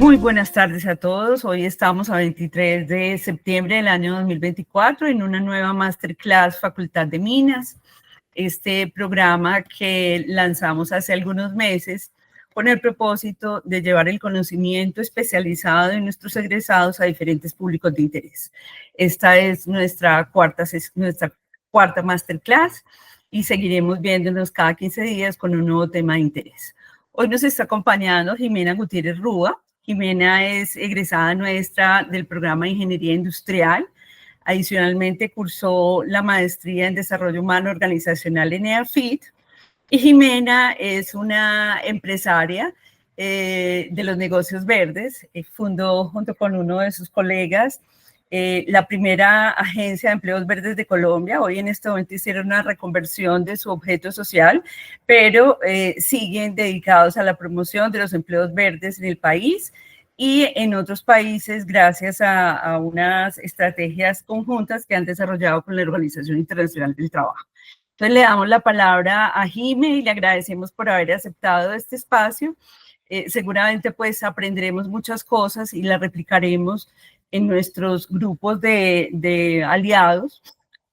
Muy buenas tardes a todos. Hoy estamos a 23 de septiembre del año 2024 en una nueva Masterclass Facultad de Minas. Este programa que lanzamos hace algunos meses con el propósito de llevar el conocimiento especializado de nuestros egresados a diferentes públicos de interés. Esta es nuestra cuarta Masterclass y seguiremos viéndonos cada 15 días con un nuevo tema de interés. Hoy nos está acompañando Jimena Gutiérrez Rúa. Jimena es egresada nuestra del programa de Ingeniería Industrial. Adicionalmente, cursó la maestría en Desarrollo Humano Organizacional en EAFIT. Y Jimena es una empresaria de los negocios verdes. Fundó junto con uno de sus colegas la primera agencia de empleos verdes de Colombia. Hoy en este momento hicieron una reconversión de su objeto social, pero siguen dedicados a la promoción de los empleos verdes en el país y en otros países gracias a unas estrategias conjuntas que han desarrollado con la Organización Internacional del Trabajo. Entonces le damos la palabra a Jime y le agradecemos por haber aceptado este espacio. Seguramente pues aprenderemos muchas cosas y las replicaremos en nuestros grupos de aliados,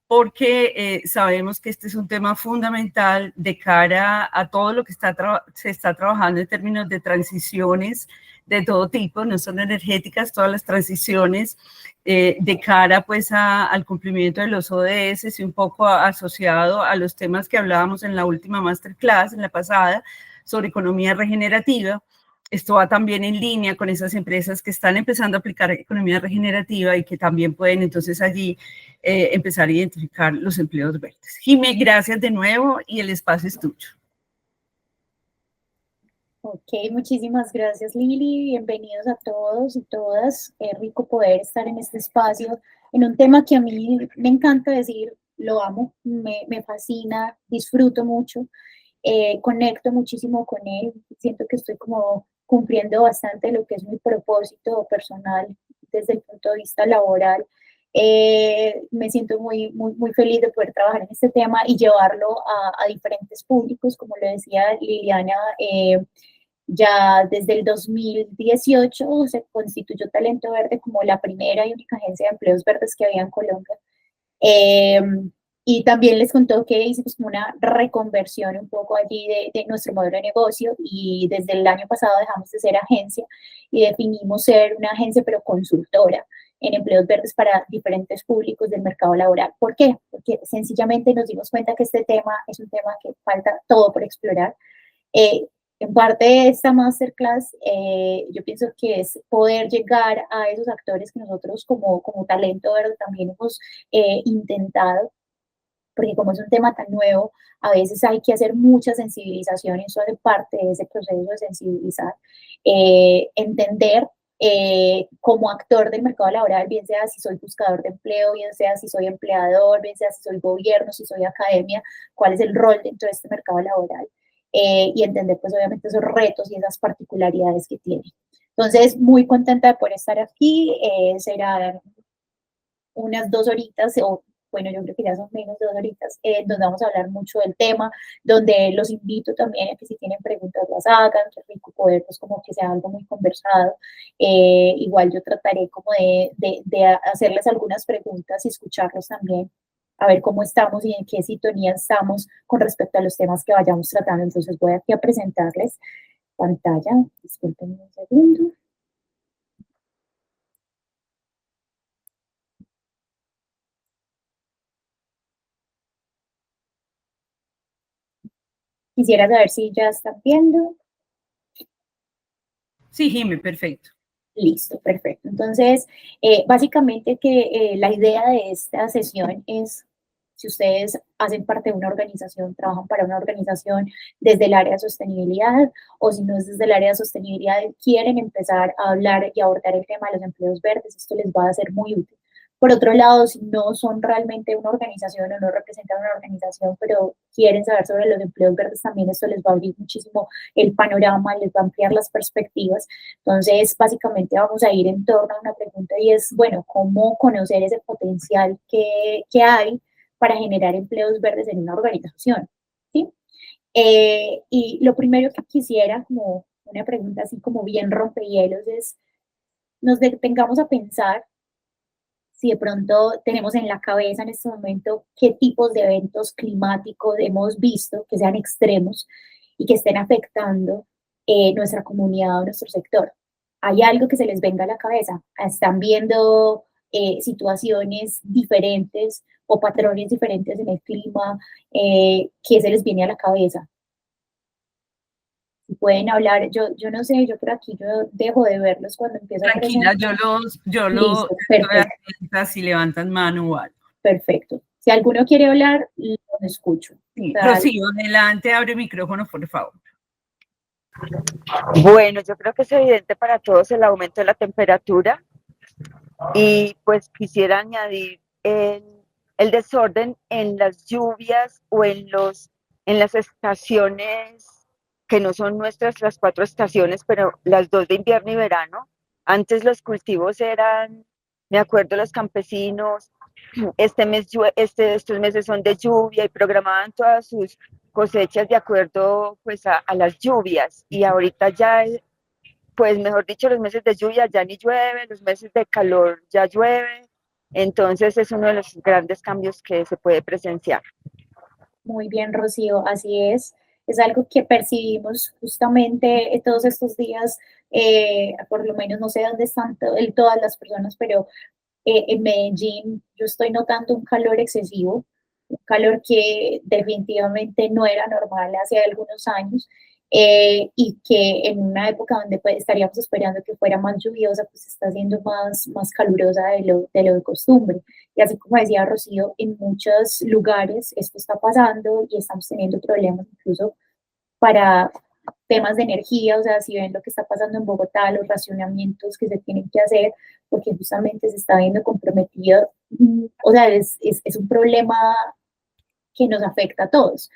porque sabemos que este es un tema fundamental de cara a todo lo que se está trabajando en términos de transiciones de todo tipo, no solo energéticas, todas las transiciones de cara pues al cumplimiento de los ODS y un poco asociado a los temas que hablábamos en la última masterclass, en la pasada, sobre economía regenerativa. Esto va también en línea con esas empresas que están empezando a aplicar economía regenerativa y que también pueden entonces allí empezar a identificar los empleos verdes. Jimé, gracias de nuevo y el espacio es tuyo. Ok, muchísimas gracias Lili, bienvenidos a todos y todas. Es rico poder estar en este espacio, en un tema que a mí me encanta decir, lo amo, me fascina, disfruto mucho, conecto muchísimo con él, siento que estoy como cumpliendo bastante lo que es mi propósito personal desde el punto de vista laboral. Me siento muy feliz de poder trabajar en este tema y llevarlo a diferentes públicos, como lo decía Liliana. Ya desde el 2018 se constituyó Talento Verde como la primera y única agencia de empleos verdes que había en Colombia. Y también les contó que hicimos como una reconversión un poco allí de nuestro modelo de negocio y desde el año pasado dejamos de ser agencia y definimos ser una agencia pero consultora en empleos verdes para diferentes públicos del mercado laboral. ¿Por qué? Porque sencillamente nos dimos cuenta que este tema es un tema que falta todo por explorar. En parte de esta masterclass, yo pienso que es poder llegar a esos actores que nosotros como Talento Verde también hemos intentado, porque como es un tema tan nuevo, a veces hay que hacer mucha sensibilización y eso hace parte de ese proceso de sensibilizar, entender como actor del mercado laboral, bien sea si soy buscador de empleo, bien sea si soy empleador, bien sea si soy gobierno, si soy academia, cuál es el rol dentro de este mercado laboral. Y entender pues obviamente esos retos y esas particularidades que tiene. Entonces, muy contenta de poder estar aquí, será unas 2 horitas, o bueno, yo creo que ya son menos de 2 horitas, donde vamos a hablar mucho del tema, donde los invito también a que si tienen preguntas las hagan, que rico poder pues como que sea algo muy conversado. Igual yo trataré como de hacerles algunas preguntas y escucharlos también, a ver cómo estamos y en qué sintonía estamos con respecto a los temas que vayamos tratando. Entonces voy aquí a presentarles pantalla, disculpen un segundo. Quisiera saber si ya están viendo. Sí, Jimé, perfecto. Listo, perfecto. Entonces, básicamente que la idea de esta sesión es, si ustedes hacen parte de una organización, trabajan para una organización desde el área de sostenibilidad, o si no es desde el área de sostenibilidad, quieren empezar a hablar y abordar el tema de los empleos verdes, esto les va a ser muy útil. Por otro lado, si no son realmente una organización o no representan una organización, pero quieren saber sobre los empleos verdes, también esto les va a abrir muchísimo el panorama, les va a ampliar las perspectivas. Entonces, básicamente vamos a ir en torno a una pregunta y es, bueno, ¿cómo conocer ese potencial que hay para generar empleos verdes en una organización? ¿Sí? Y lo primero que quisiera como una pregunta así como bien rompehielos, es nos detengamos a pensar si de pronto tenemos en la cabeza en este momento qué tipos de eventos climáticos hemos visto que sean extremos y que estén afectando nuestra comunidad o nuestro sector. ¿Hay algo que se les venga a la cabeza? ¿Están viendo situaciones diferentes o patrones diferentes en el clima? ¿Qué se les viene a la cabeza? Si pueden hablar, yo no sé, yo por aquí yo dejo de verlos cuando empiezo a Tranquila, presentar. yo lo Listo, estoy perfecto. atenta si levantan mano o algo. Perfecto. Si alguno quiere hablar, lo escucho. O Sí. sea, Rocío, adelante, abre micrófono, por favor. Bueno, yo creo que es evidente para todos el aumento de la temperatura y pues quisiera añadir el desorden en las lluvias o en las estaciones que no son nuestras las 4 estaciones, pero las 2 de invierno y verano. Antes los cultivos eran, me acuerdo, los campesinos, estos meses son de lluvia y programaban todas sus cosechas de acuerdo pues a las lluvias, y ahorita ya pues mejor dicho, los meses de lluvia ya ni llueve, los meses de calor ya llueve, entonces es uno de los grandes cambios que se puede presenciar. muy bien, Rocío, así es. Es algo que percibimos justamente todos estos días, por lo menos no sé dónde están todas las personas, pero en Medellín yo estoy notando un calor excesivo, un calor que definitivamente no era normal hace algunos años, y que en una época donde pues, estaríamos esperando que fuera más lluviosa, pues está siendo más calurosa de lo de costumbre. Y así como decía Rocío, en muchos lugares esto está pasando y estamos teniendo problemas incluso para temas de energía, o sea, si ven lo que está pasando en Bogotá, los racionamientos que se tienen que hacer, porque justamente se está viendo comprometido, o sea, es un problema que nos afecta a todos.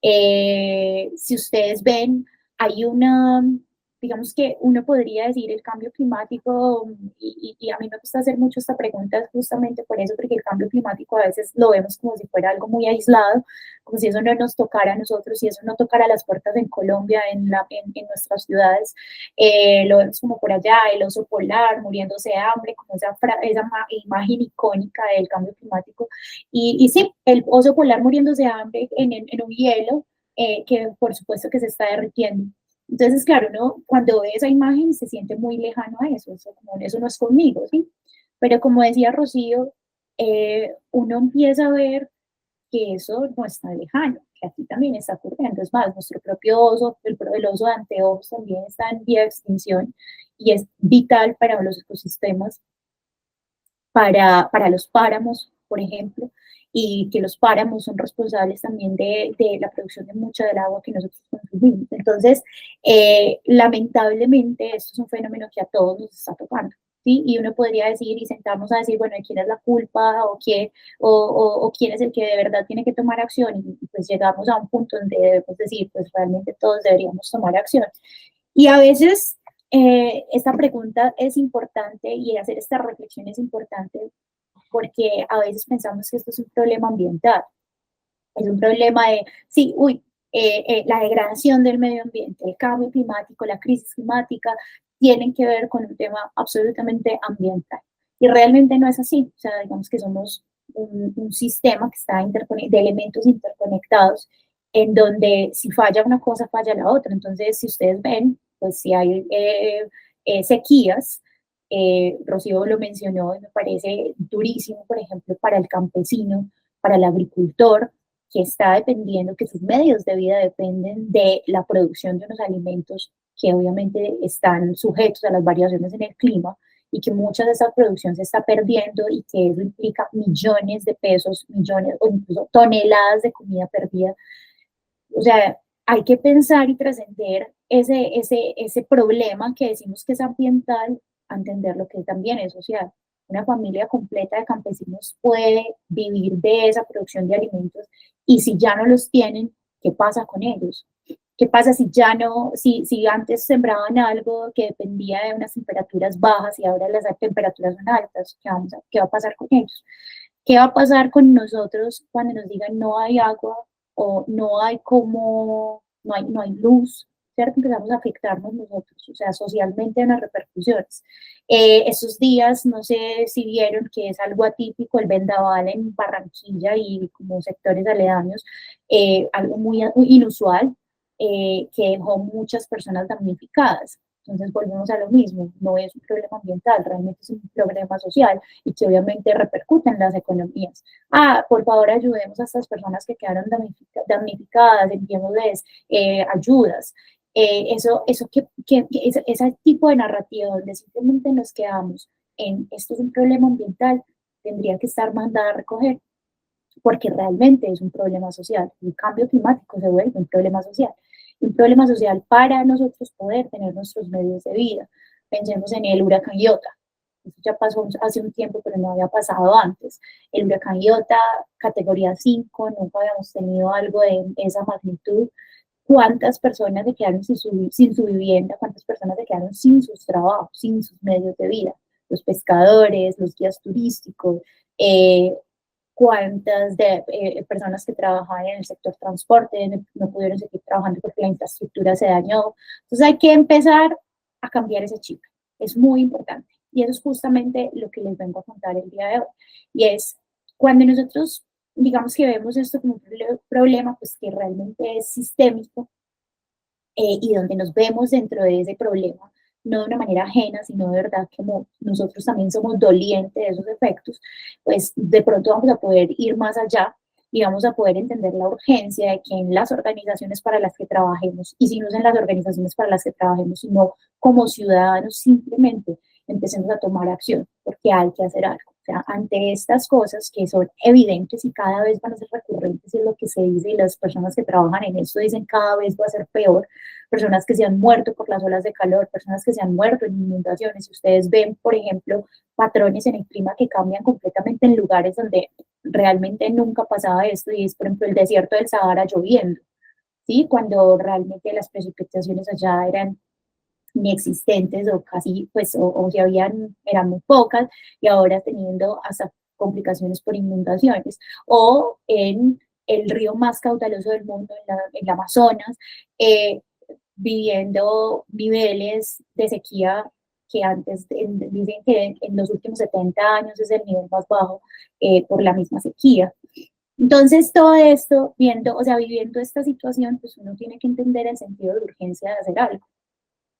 Si ustedes ven, hay una, digamos que uno podría decir el cambio climático, y a mí me gusta hacer mucho esta pregunta justamente por eso, porque el cambio climático a veces lo vemos como si fuera algo muy aislado, como si eso no nos tocara a nosotros, si eso no tocara las puertas en Colombia, en nuestras ciudades, lo vemos como por allá, el oso polar muriéndose de hambre, como esa imagen icónica del cambio climático, y sí, el oso polar muriéndose de hambre en un hielo, que por supuesto que se está derritiendo. Entonces, claro, uno cuando ve esa imagen se siente muy lejano a eso, como eso no es conmigo, ¿sí? Pero como decía Rocío, uno empieza a ver que eso no está lejano, que aquí también está ocurriendo. Es más, nuestro propio oso, el oso de anteojos también está en vía de extinción y es vital para los ecosistemas, para los páramos, por ejemplo, y que los páramos son responsables también de la producción de mucha del agua que nosotros consumimos. Entonces, lamentablemente, esto es un fenómeno que a todos nos está tocando. ¿Sí? Y uno podría decir y sentarnos a decir, bueno, ¿quién es la culpa o quién es el que de verdad tiene que tomar acción? Y pues llegamos a un punto donde debemos decir, pues realmente todos deberíamos tomar acción. Y a veces esta pregunta es importante y hacer esta reflexión es importante porque a veces pensamos que esto es un problema ambiental, es un problema de, sí, la degradación del medio ambiente, el cambio climático, la crisis climática, tienen que ver con un tema absolutamente ambiental. Y realmente no es así, o sea, digamos que somos un sistema que está de elementos interconectados, en donde si falla una cosa, falla la otra. Entonces, si ustedes ven, pues si hay sequías, Rocío lo mencionó y me parece durísimo, por ejemplo, para el campesino, para el agricultor, que está dependiendo, que sus medios de vida dependen de la producción de unos alimentos que obviamente están sujetos a las variaciones en el clima y que mucha de esa producción se está perdiendo y que eso implica millones de pesos, millones o incluso toneladas de comida perdida. O sea, hay que pensar y trascender ese problema que decimos que es ambiental, a entender lo que también es social. Una familia completa de campesinos puede vivir de esa producción de alimentos y si ya no los tienen, ¿qué pasa con ellos? ¿Qué pasa si ya no, si antes sembraban algo que dependía de unas temperaturas bajas y ahora las temperaturas son altas? ¿Qué va a pasar con ellos? ¿Qué va a pasar con nosotros cuando nos digan no hay agua o no hay luz? ¿cierto? Empezamos a afectarnos nosotros, o sea, socialmente en las repercusiones. Estos días, no sé si vieron que es algo atípico el vendaval en Barranquilla y como sectores aledaños, algo muy inusual, que dejó muchas personas damnificadas. Entonces volvemos a lo mismo, no es un problema ambiental, realmente es un problema social y que obviamente repercute en las economías. Por favor ayudemos a estas personas que quedaron damnificadas, enviémosles ayudas. Ese tipo de narrativa donde simplemente nos quedamos en esto es un problema ambiental, tendría que estar mandada a recoger, porque realmente es un problema social. El cambio climático se vuelve un problema social para nosotros poder tener nuestros medios de vida. Pensemos en el huracán Iota. Eso ya pasó hace un tiempo, pero no había pasado antes. El huracán Iota, categoría 5, nunca habíamos tenido algo de esa magnitud. ¿Cuántas personas se quedaron sin su vivienda? ¿Cuántas personas se quedaron sin sus trabajos, sin sus medios de vida? Los pescadores, los guías turísticos, cuántas personas que trabajaban en el sector transporte no pudieron seguir trabajando porque la infraestructura se dañó. Entonces hay que empezar a cambiar ese chip. Es muy importante. Y eso es justamente lo que les vengo a contar el día de hoy. Y es cuando nosotros, digamos que vemos esto como un problema, pues que realmente es sistémico, y donde nos vemos dentro de ese problema, no de una manera ajena, sino de verdad como nosotros también somos dolientes de esos efectos, pues de pronto vamos a poder ir más allá y vamos a poder entender la urgencia de que en las organizaciones para las que trabajemos, y si no es en las organizaciones para las que trabajemos, sino como ciudadanos simplemente empecemos a tomar acción, porque hay que hacer algo. O sea, ante estas cosas que son evidentes y cada vez van a ser recurrentes, es lo que se dice, y las personas que trabajan en esto dicen cada vez va a ser peor, personas que se han muerto por las olas de calor, personas que se han muerto en inundaciones. Si ustedes ven, por ejemplo, patrones en el clima que cambian completamente en lugares donde realmente nunca pasaba esto, y es, por ejemplo, el desierto del Sahara lloviendo, ¿sí? Cuando realmente las precipitaciones allá eran inexistentes o casi, pues, o si habían, eran muy pocas, y ahora teniendo hasta complicaciones por inundaciones, o en el río más caudaloso del mundo, en el Amazonas, viviendo niveles de sequía que antes, dicen que en los últimos 70 años es el nivel más bajo, por la misma sequía. Entonces, todo esto, o sea, viviendo esta situación, pues uno tiene que entender el sentido de urgencia de hacer algo.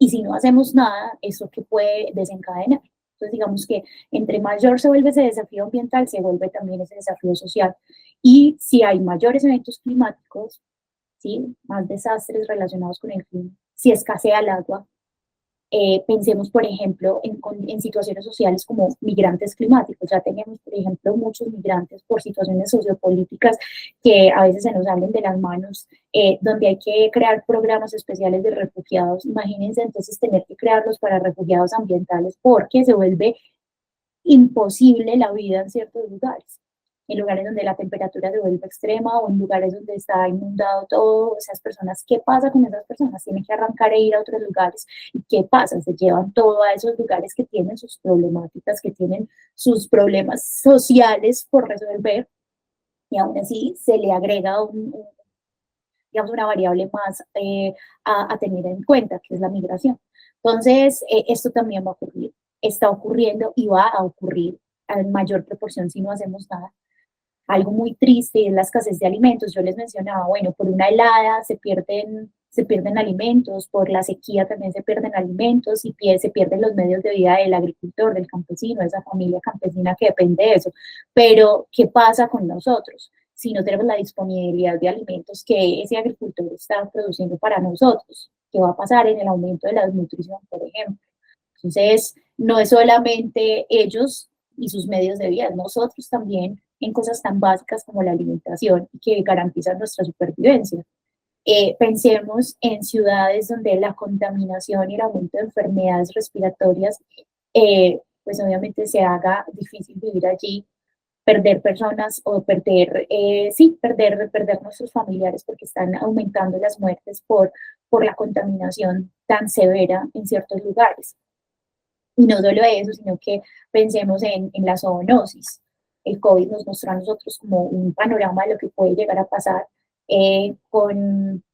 Y si no hacemos nada, ¿eso qué puede desencadenar? Entonces, digamos que entre mayor se vuelve ese desafío ambiental, se vuelve también ese desafío social. Y si hay mayores eventos climáticos, ¿sí? Más desastres relacionados con el clima, si escasea el agua, pensemos, por ejemplo, en situaciones sociales como migrantes climáticos. Ya tenemos, por ejemplo, muchos migrantes por situaciones sociopolíticas que a veces se nos salen de las manos, donde hay que crear programas especiales de refugiados. Imagínense entonces tener que crearlos para refugiados ambientales, porque se vuelve imposible la vida en ciertos lugares. En lugares donde la temperatura se vuelve extrema o en lugares donde está inundado todo, esas personas, ¿qué pasa con esas personas? Tienen que arrancar e ir a otros lugares. ¿Y qué pasa? Se llevan todo a esos lugares que tienen sus problemáticas, que tienen sus problemas sociales por resolver, y aún así se le agrega digamos, una variable más a tener en cuenta, que es la migración. Entonces, esto también va a ocurrir, está ocurriendo y va a ocurrir en mayor proporción si no hacemos nada. Algo muy triste es la escasez de alimentos. Yo les mencionaba, bueno, por una helada se pierden alimentos, por la sequía también se pierden alimentos y se pierden los medios de vida del agricultor, del campesino, de esa familia campesina que depende de eso. Pero, ¿qué pasa con nosotros si no tenemos la disponibilidad de alimentos que ese agricultor está produciendo para nosotros? ¿Qué va a pasar en el aumento de la desnutrición, por ejemplo? Entonces, no es solamente ellos y sus medios de vida, nosotros también en cosas tan básicas como la alimentación y que garantizan nuestra supervivencia. Pensemos en ciudades donde la contaminación y el aumento de enfermedades respiratorias, pues obviamente se haga difícil vivir allí, perder personas o perder nuestros familiares porque están aumentando las muertes por la contaminación tan severa en ciertos lugares. Y no solo eso, sino que pensemos en la zoonosis. El COVID nos mostró a nosotros como un panorama de lo que puede llegar a pasar con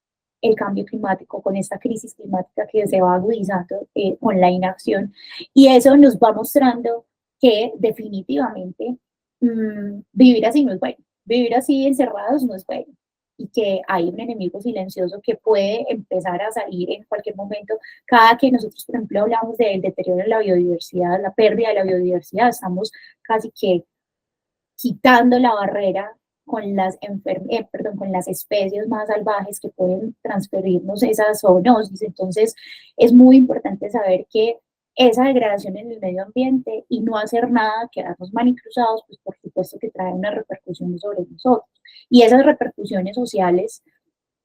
el cambio climático, con esta crisis climática que se va agudizando con la inacción. Y eso nos va mostrando que definitivamente vivir así no es bueno, vivir así encerrados no es bueno, y que hay un enemigo silencioso que puede empezar a salir en cualquier momento. Cada que nosotros, por ejemplo, hablamos del deterioro de la biodiversidad, la pérdida de la biodiversidad, estamos casi que quitando la barrera con con las especies más salvajes que pueden transferirnos esa zoonosis. Entonces, es muy importante saber que esa degradación en el medio ambiente y no hacer nada, quedarnos manicruzados, pues por supuesto que trae unas repercusiones sobre nosotros. Y esas repercusiones sociales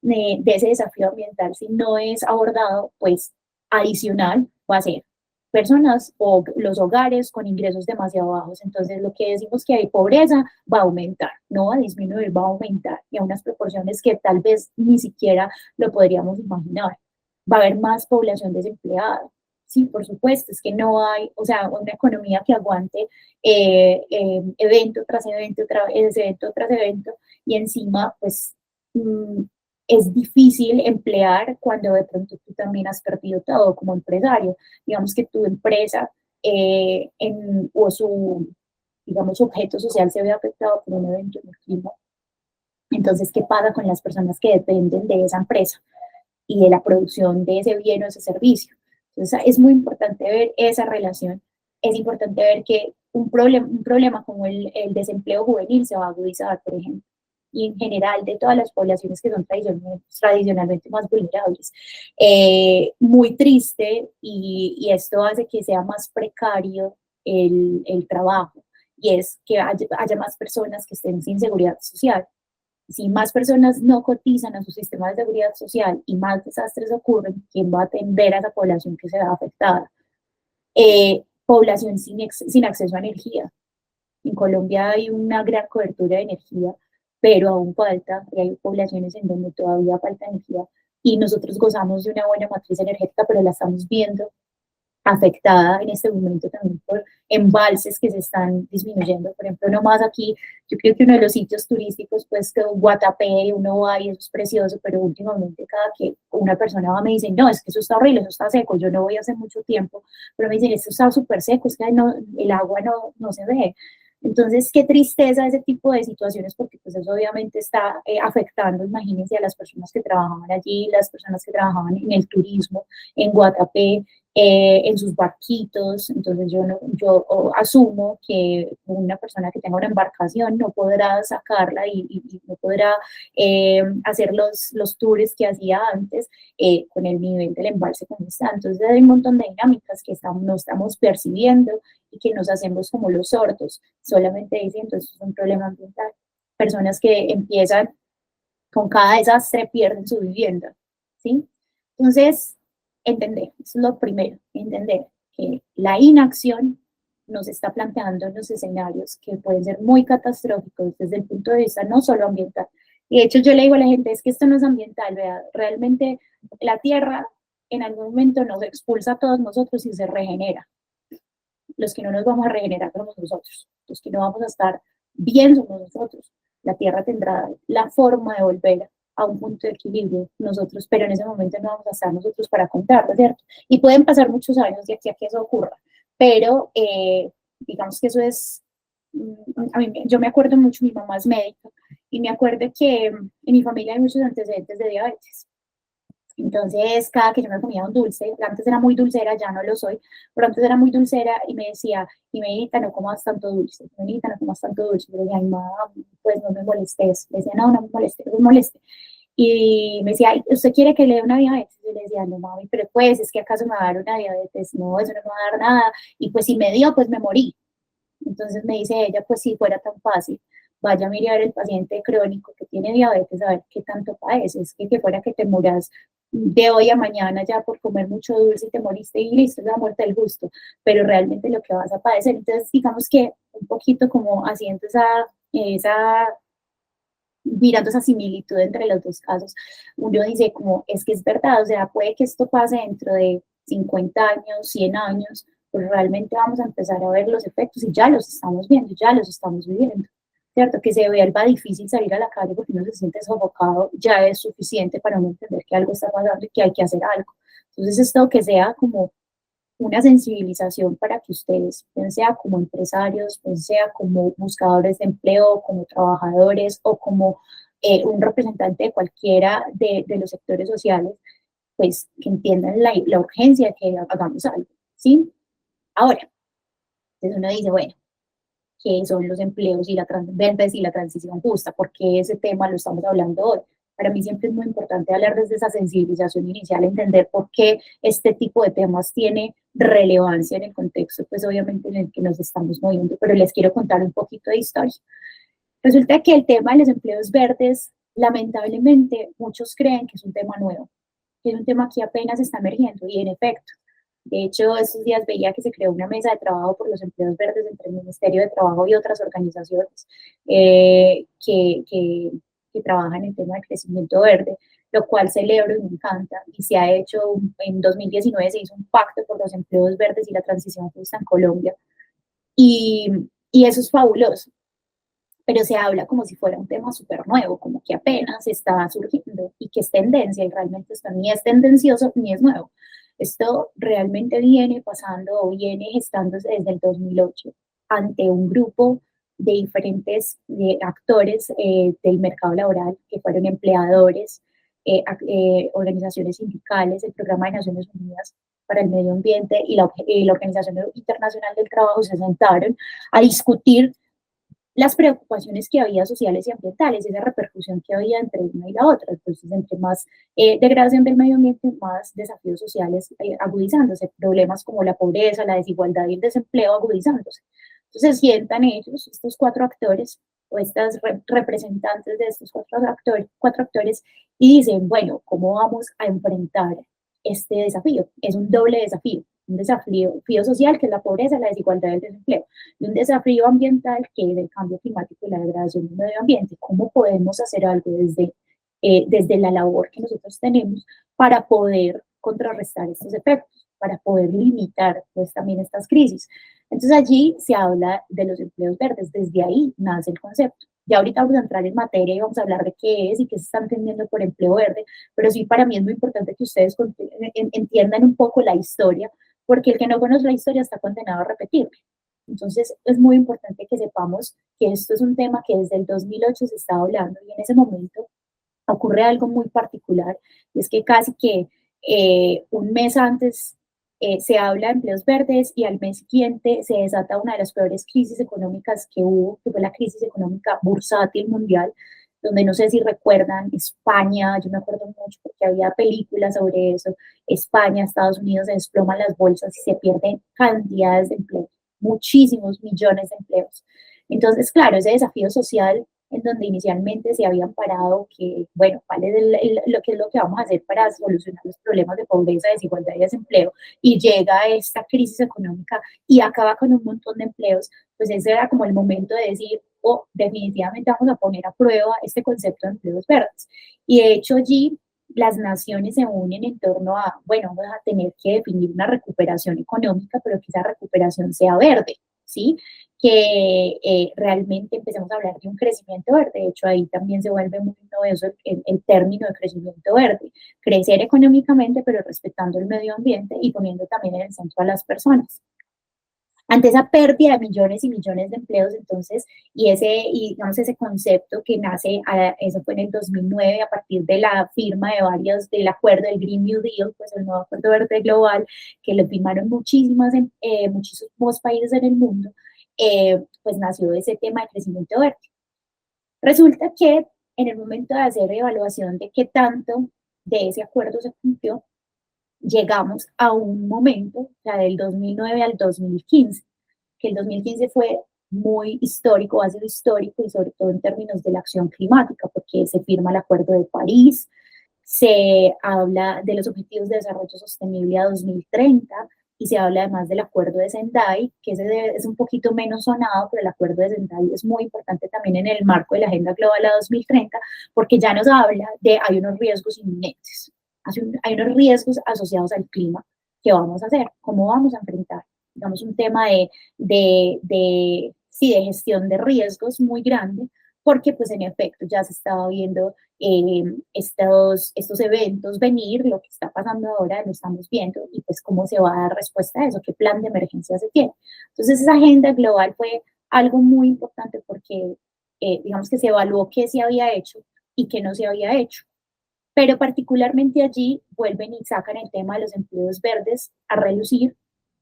de ese desafío ambiental, si no es abordado, pues adicional va a ser personas o los hogares con ingresos demasiado bajos. Entonces, lo que decimos que hay pobreza va a aumentar, no va a disminuir, va a aumentar y a unas proporciones que tal vez ni siquiera lo podríamos imaginar. Va a haber más población desempleada. Sí, por supuesto, es que no hay, o sea, una economía que aguante evento tras evento, evento tras evento, y encima, pues, es difícil emplear cuando de pronto tú también has perdido todo como empresario. Digamos que tu empresa o digamos, su objeto social se ve afectado por un evento en el clima. Entonces, ¿qué pasa con las personas que dependen de esa empresa y de la producción de ese bien o ese servicio? Entonces, es muy importante ver esa relación. Es importante ver que un problema como el desempleo juvenil se va a agudizar, por ejemplo, y en general de todas las poblaciones que son tradicionalmente más vulnerables. Muy triste, y esto hace que sea más precario el trabajo, y es que haya más personas que estén sin seguridad social. Si más personas no cotizan a su sistema de seguridad social y más desastres ocurren, ¿quién va a atender a esa población que se ve afectada? Población sin acceso a energía. En Colombia hay una gran cobertura de energía, pero aún falta, y hay poblaciones en donde todavía falta energía, y nosotros gozamos de una buena matriz energética, pero la estamos viendo afectada en este momento también por embalses que se están disminuyendo. Por ejemplo, nomás aquí, yo creo que uno de los sitios turísticos, pues que Guatapé, uno va y eso es precioso, pero últimamente cada que una persona va me dice, no, es que eso está horrible, eso está seco, yo no voy hace mucho tiempo, pero me dicen, esto está súper seco, es que no, el agua no se ve. Entonces, qué tristeza ese tipo de situaciones, porque pues eso obviamente está afectando, imagínense, a las personas que trabajaban allí, las personas que trabajaban en el turismo, en Guatapé, en sus barquitos. Entonces yo asumo que una persona que tenga una embarcación no podrá sacarla y no podrá hacer los tours que hacía antes con el nivel del embalse como está. Entonces hay un montón de dinámicas que no estamos percibiendo y que nos hacemos como los sordos, solamente diciendo eso es un problema ambiental. Personas que empiezan con cada desastre pierden su vivienda, ¿sí? Entonces, entender, eso es lo primero, entender que la inacción nos está planteando unos escenarios que pueden ser muy catastróficos desde el punto de vista no solo ambiental. Y de hecho yo le digo a la gente, es que esto no es ambiental, ¿verdad? Realmente la Tierra en algún momento nos expulsa a todos nosotros y se regenera. Los que no nos vamos a regenerar somos nosotros, los que no vamos a estar bien somos nosotros. La Tierra tendrá la forma de volver a un punto de equilibrio nosotros, pero en ese momento no vamos a estar nosotros para contarlo, ¿cierto? Y pueden pasar muchos años de aquí a que eso ocurra, pero digamos que eso es, yo me acuerdo mucho, mi mamá es médica, y me acuerdo que en mi familia hay muchos antecedentes de diabetes. Entonces, cada que yo me comía un dulce, antes era muy dulcera, ya no lo soy, pero antes era muy dulcera y me decía, y Medita, no comas tanto dulce, Medita, no comas tanto dulce. Yo le decía, ay, mamá, pues no me molestes. Le decía, no me moleste, no me moleste. Y me decía, ¿usted quiere que le dé una diabetes? Yo le decía, no, mami, pero pues, es que acaso me va a dar una diabetes. No, eso no me va a dar nada. Y pues si me dio, pues me morí. Entonces me dice ella, pues si fuera tan fácil, vaya a mirar el paciente crónico que tiene diabetes, a ver qué tanto padece. Es que fuera que te muras de hoy a mañana ya por comer mucho dulce y te moriste y listo, es la muerte del gusto, pero realmente lo que vas a padecer. Entonces, digamos que un poquito como haciendo mirando esa similitud entre los dos casos, uno dice como, es que es verdad, o sea, puede que esto pase dentro de 50 años, 100 años, pues realmente vamos a empezar a ver los efectos y ya los estamos viendo, ya los estamos viviendo, ¿cierto? Que se vuelva difícil salir a la calle porque uno se siente sofocado, ya es suficiente para uno entender que algo está pasando y que hay que hacer algo. Entonces, esto que sea como una sensibilización para que ustedes, bien sea como empresarios, bien sea como buscadores de empleo, como trabajadores o como un representante de cualquiera de los sectores sociales, pues que entiendan la urgencia de que hagamos algo, ¿sí? Ahora, entonces uno dice, bueno, ¿qué son los empleos y ventas y la transición justa? ¿Por qué ese tema lo estamos hablando hoy? Para mí siempre es muy importante hablar desde esa sensibilización inicial, entender por qué este tipo de temas tiene relevancia en el contexto, pues obviamente en el que nos estamos moviendo, pero les quiero contar un poquito de historia. Resulta que el tema de los empleos verdes, lamentablemente, muchos creen que es un tema nuevo, que es un tema que apenas está emergiendo, y en efecto, de hecho, estos días veía que se creó una mesa de trabajo por los empleos verdes entre el Ministerio de Trabajo y otras organizaciones que trabajan en el tema de crecimiento verde, lo cual celebro y me encanta. Y se ha hecho, en 2019 se hizo un pacto por los empleos verdes y la transición justa en Colombia. Y eso es fabuloso, pero se habla como si fuera un tema súper nuevo, como que apenas está surgiendo y que es tendencia, y realmente esto ni es tendencioso ni es nuevo. Esto realmente viene pasando o viene gestándose desde el 2008 ante un grupo de diferentes actores del mercado laboral, que fueron empleadores, organizaciones sindicales, el Programa de Naciones Unidas para el Medio Ambiente y la Organización Internacional del Trabajo se sentaron a discutir las preocupaciones que había sociales y ambientales, esa repercusión que había entre una y la otra. Entonces, entre más degradación del medio ambiente, más desafíos sociales agudizándose, problemas como la pobreza, la desigualdad y el desempleo agudizándose. Entonces, sientan ellos, estos cuatro actores, o estas representantes de estos cuatro actores, y dicen, bueno, ¿cómo vamos a enfrentar este desafío? Es un doble desafío. Un desafío social, que es la pobreza, la desigualdad y el desempleo, y un desafío ambiental, que es el cambio climático y la degradación del medio ambiente. ¿Cómo podemos hacer algo desde la labor que nosotros tenemos para poder contrarrestar estos efectos, para poder limitar pues también estas crisis? Entonces allí se habla de los empleos verdes, desde ahí nace el concepto. Ya ahorita vamos a entrar en materia y vamos a hablar de qué es y qué se está entendiendo por empleo verde, pero sí, para mí es muy importante que ustedes entiendan un poco la historia, porque el que no conoce la historia está condenado a repetirla. Entonces, es muy importante que sepamos que esto es un tema que desde el 2008 se está hablando, y en ese momento ocurre algo muy particular, y es que casi que un mes antes se habla de empleos verdes, y al mes siguiente se desata una de las peores crisis económicas que hubo, que fue la crisis económica bursátil mundial, donde no sé si recuerdan, España, yo me acuerdo mucho porque había películas sobre eso, España, Estados Unidos, se desploman las bolsas y se pierden cantidades de empleos, muchísimos millones de empleos. Entonces, claro, ese desafío social en donde inicialmente se habían parado que, bueno, ¿cuál es lo que vamos a hacer para solucionar los problemas de pobreza, desigualdad y desempleo? Y llega esta crisis económica y acaba con un montón de empleos. Pues ese era como el momento de decir, oh, definitivamente vamos a poner a prueba este concepto de empleos verdes. Y de hecho allí las naciones se unen en torno a, bueno, vamos a tener que definir una recuperación económica, pero que esa recuperación sea verde, ¿sí? Que realmente empecemos a hablar de un crecimiento verde. De hecho, ahí también se vuelve muy novedoso el término de crecimiento verde. Crecer económicamente, pero respetando el medio ambiente y poniendo también en el centro a las personas. Ante esa pérdida de millones y millones de empleos, entonces, y digamos ese concepto que nace, eso fue en el 2009, a partir de la firma de del acuerdo del Green New Deal, pues el nuevo acuerdo verde global, que lo firmaron muchísimos países en el mundo, pues nació ese tema de crecimiento verde. Resulta que en el momento de hacer evaluación de qué tanto de ese acuerdo se cumplió, llegamos a un momento, o sea, del 2009 al 2015, que el 2015 fue muy histórico, ha sido histórico, y sobre todo en términos de la acción climática, porque se firma el Acuerdo de París, se habla de los Objetivos de Desarrollo Sostenible a 2030, y se habla además del Acuerdo de Sendai, que es un poquito menos sonado, pero el Acuerdo de Sendai es muy importante también en el marco de la Agenda Global a 2030, porque ya nos habla de hay unos riesgos inminentes, hay unos riesgos asociados al clima. ¿Qué vamos a hacer? ¿Cómo vamos a enfrentar? Digamos, un tema de sí, de gestión de riesgos muy grande, porque pues en efecto ya se estaba viendo estos eventos venir, lo que está pasando ahora lo estamos viendo y pues cómo se va a dar respuesta a eso, qué plan de emergencia se tiene. Entonces esa agenda global fue algo muy importante porque digamos que se evaluó qué se había hecho y qué no se había hecho. Pero particularmente allí vuelven y sacan el tema de los empleos verdes a relucir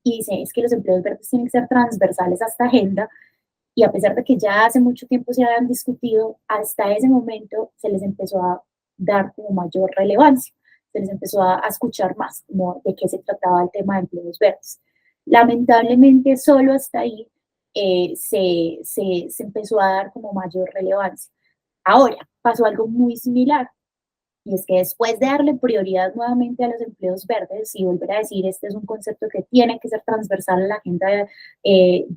y dicen es que los empleos verdes tienen que ser transversales a esta agenda y a pesar de que ya hace mucho tiempo se habían discutido, hasta ese momento se les empezó a dar como mayor relevancia, se les empezó a escuchar más como de qué se trataba el tema de empleos verdes. Lamentablemente solo hasta ahí se empezó a dar como mayor relevancia. Ahora pasó algo muy similar. Y es que después de darle prioridad nuevamente a los empleos verdes y volver a decir, este es un concepto que tiene que ser transversal a la agenda